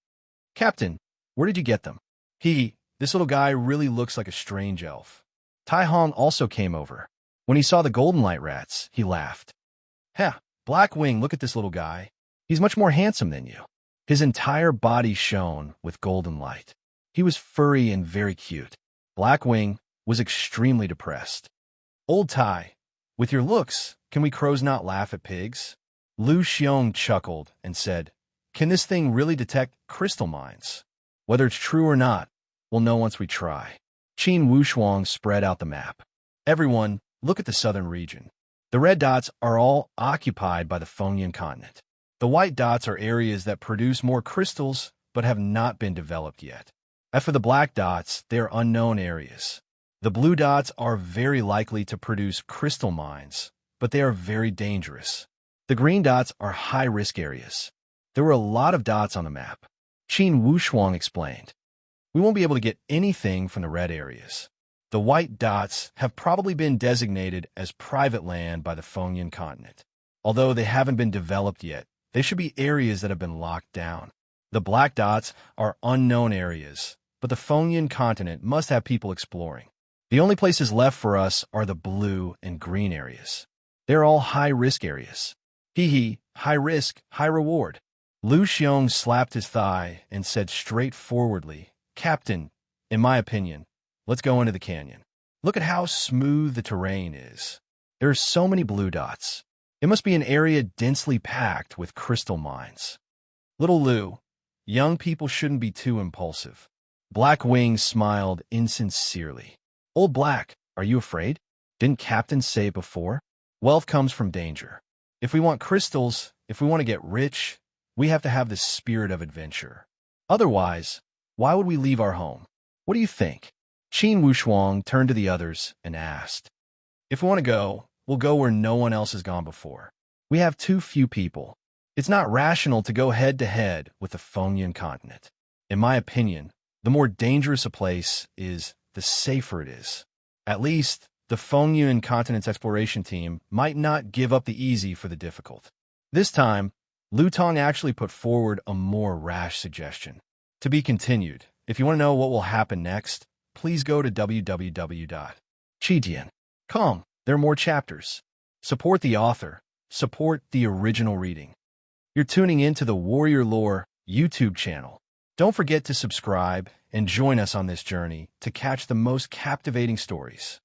Captain, where did you get them? This little guy really looks like a strange elf. Tai Hong also came over. When he saw the golden light rats, he laughed. Blackwing, look at this little guy. He's much more handsome than you. His entire body shone with golden light. He was furry and very cute. Blackwing was extremely depressed. Old Tai, with your looks, can we crows not laugh at pigs? Lu Xiong chuckled and said, can this thing really detect crystal mines? Whether it's true or not, we'll know once we try. Qin Wushuang spread out the map. Everyone, look at the southern region. The red dots are all occupied by the Fengyan continent. The white dots are areas that produce more crystals but have not been developed yet. As for the black dots, they are unknown areas. The blue dots are very likely to produce crystal mines, but they are very dangerous. The green dots are high-risk areas. There were a lot of dots on the map. Qin Wushuang explained. We won't be able to get anything from the red areas. The white dots have probably been designated as private land by the Fengyan continent. Although they haven't been developed yet, they should be areas that have been locked down. The black dots are unknown areas, but the Fengyan continent must have people exploring. The only places left for us are the blue and green areas. They're all high-risk areas. Hee, high risk, high reward. Lu Xiong slapped his thigh and said straightforwardly, Captain, in my opinion, let's go into the canyon. Look at how smooth the terrain is. There are so many blue dots. It must be an area densely packed with crystal mines. Little Lu, young people shouldn't be too impulsive. Blackwing smiled insincerely. Old Black, are you afraid? Didn't Captain say it before? Wealth comes from danger. If we want crystals, if we want to get rich, we have to have the spirit of adventure. Otherwise, why would we leave our home? What do you think? Qin Wushuang turned to the others and asked. If we want to go, we'll go where no one else has gone before. We have too few people. It's not rational to go head-to-head with the Fengyan continent. In my opinion, the more dangerous a place is, the safer it is. At least, the Fengyan continent's exploration team might not give up the easy for the difficult. This time, Lu Tong actually put forward a more rash suggestion. To be continued. If you want to know what will happen next, please go to www.chidian.com. There are more chapters. Support the author. Support the original reading. You're tuning in to the Warrior Lore YouTube channel. Don't forget to subscribe and join us on this journey to catch the most captivating stories.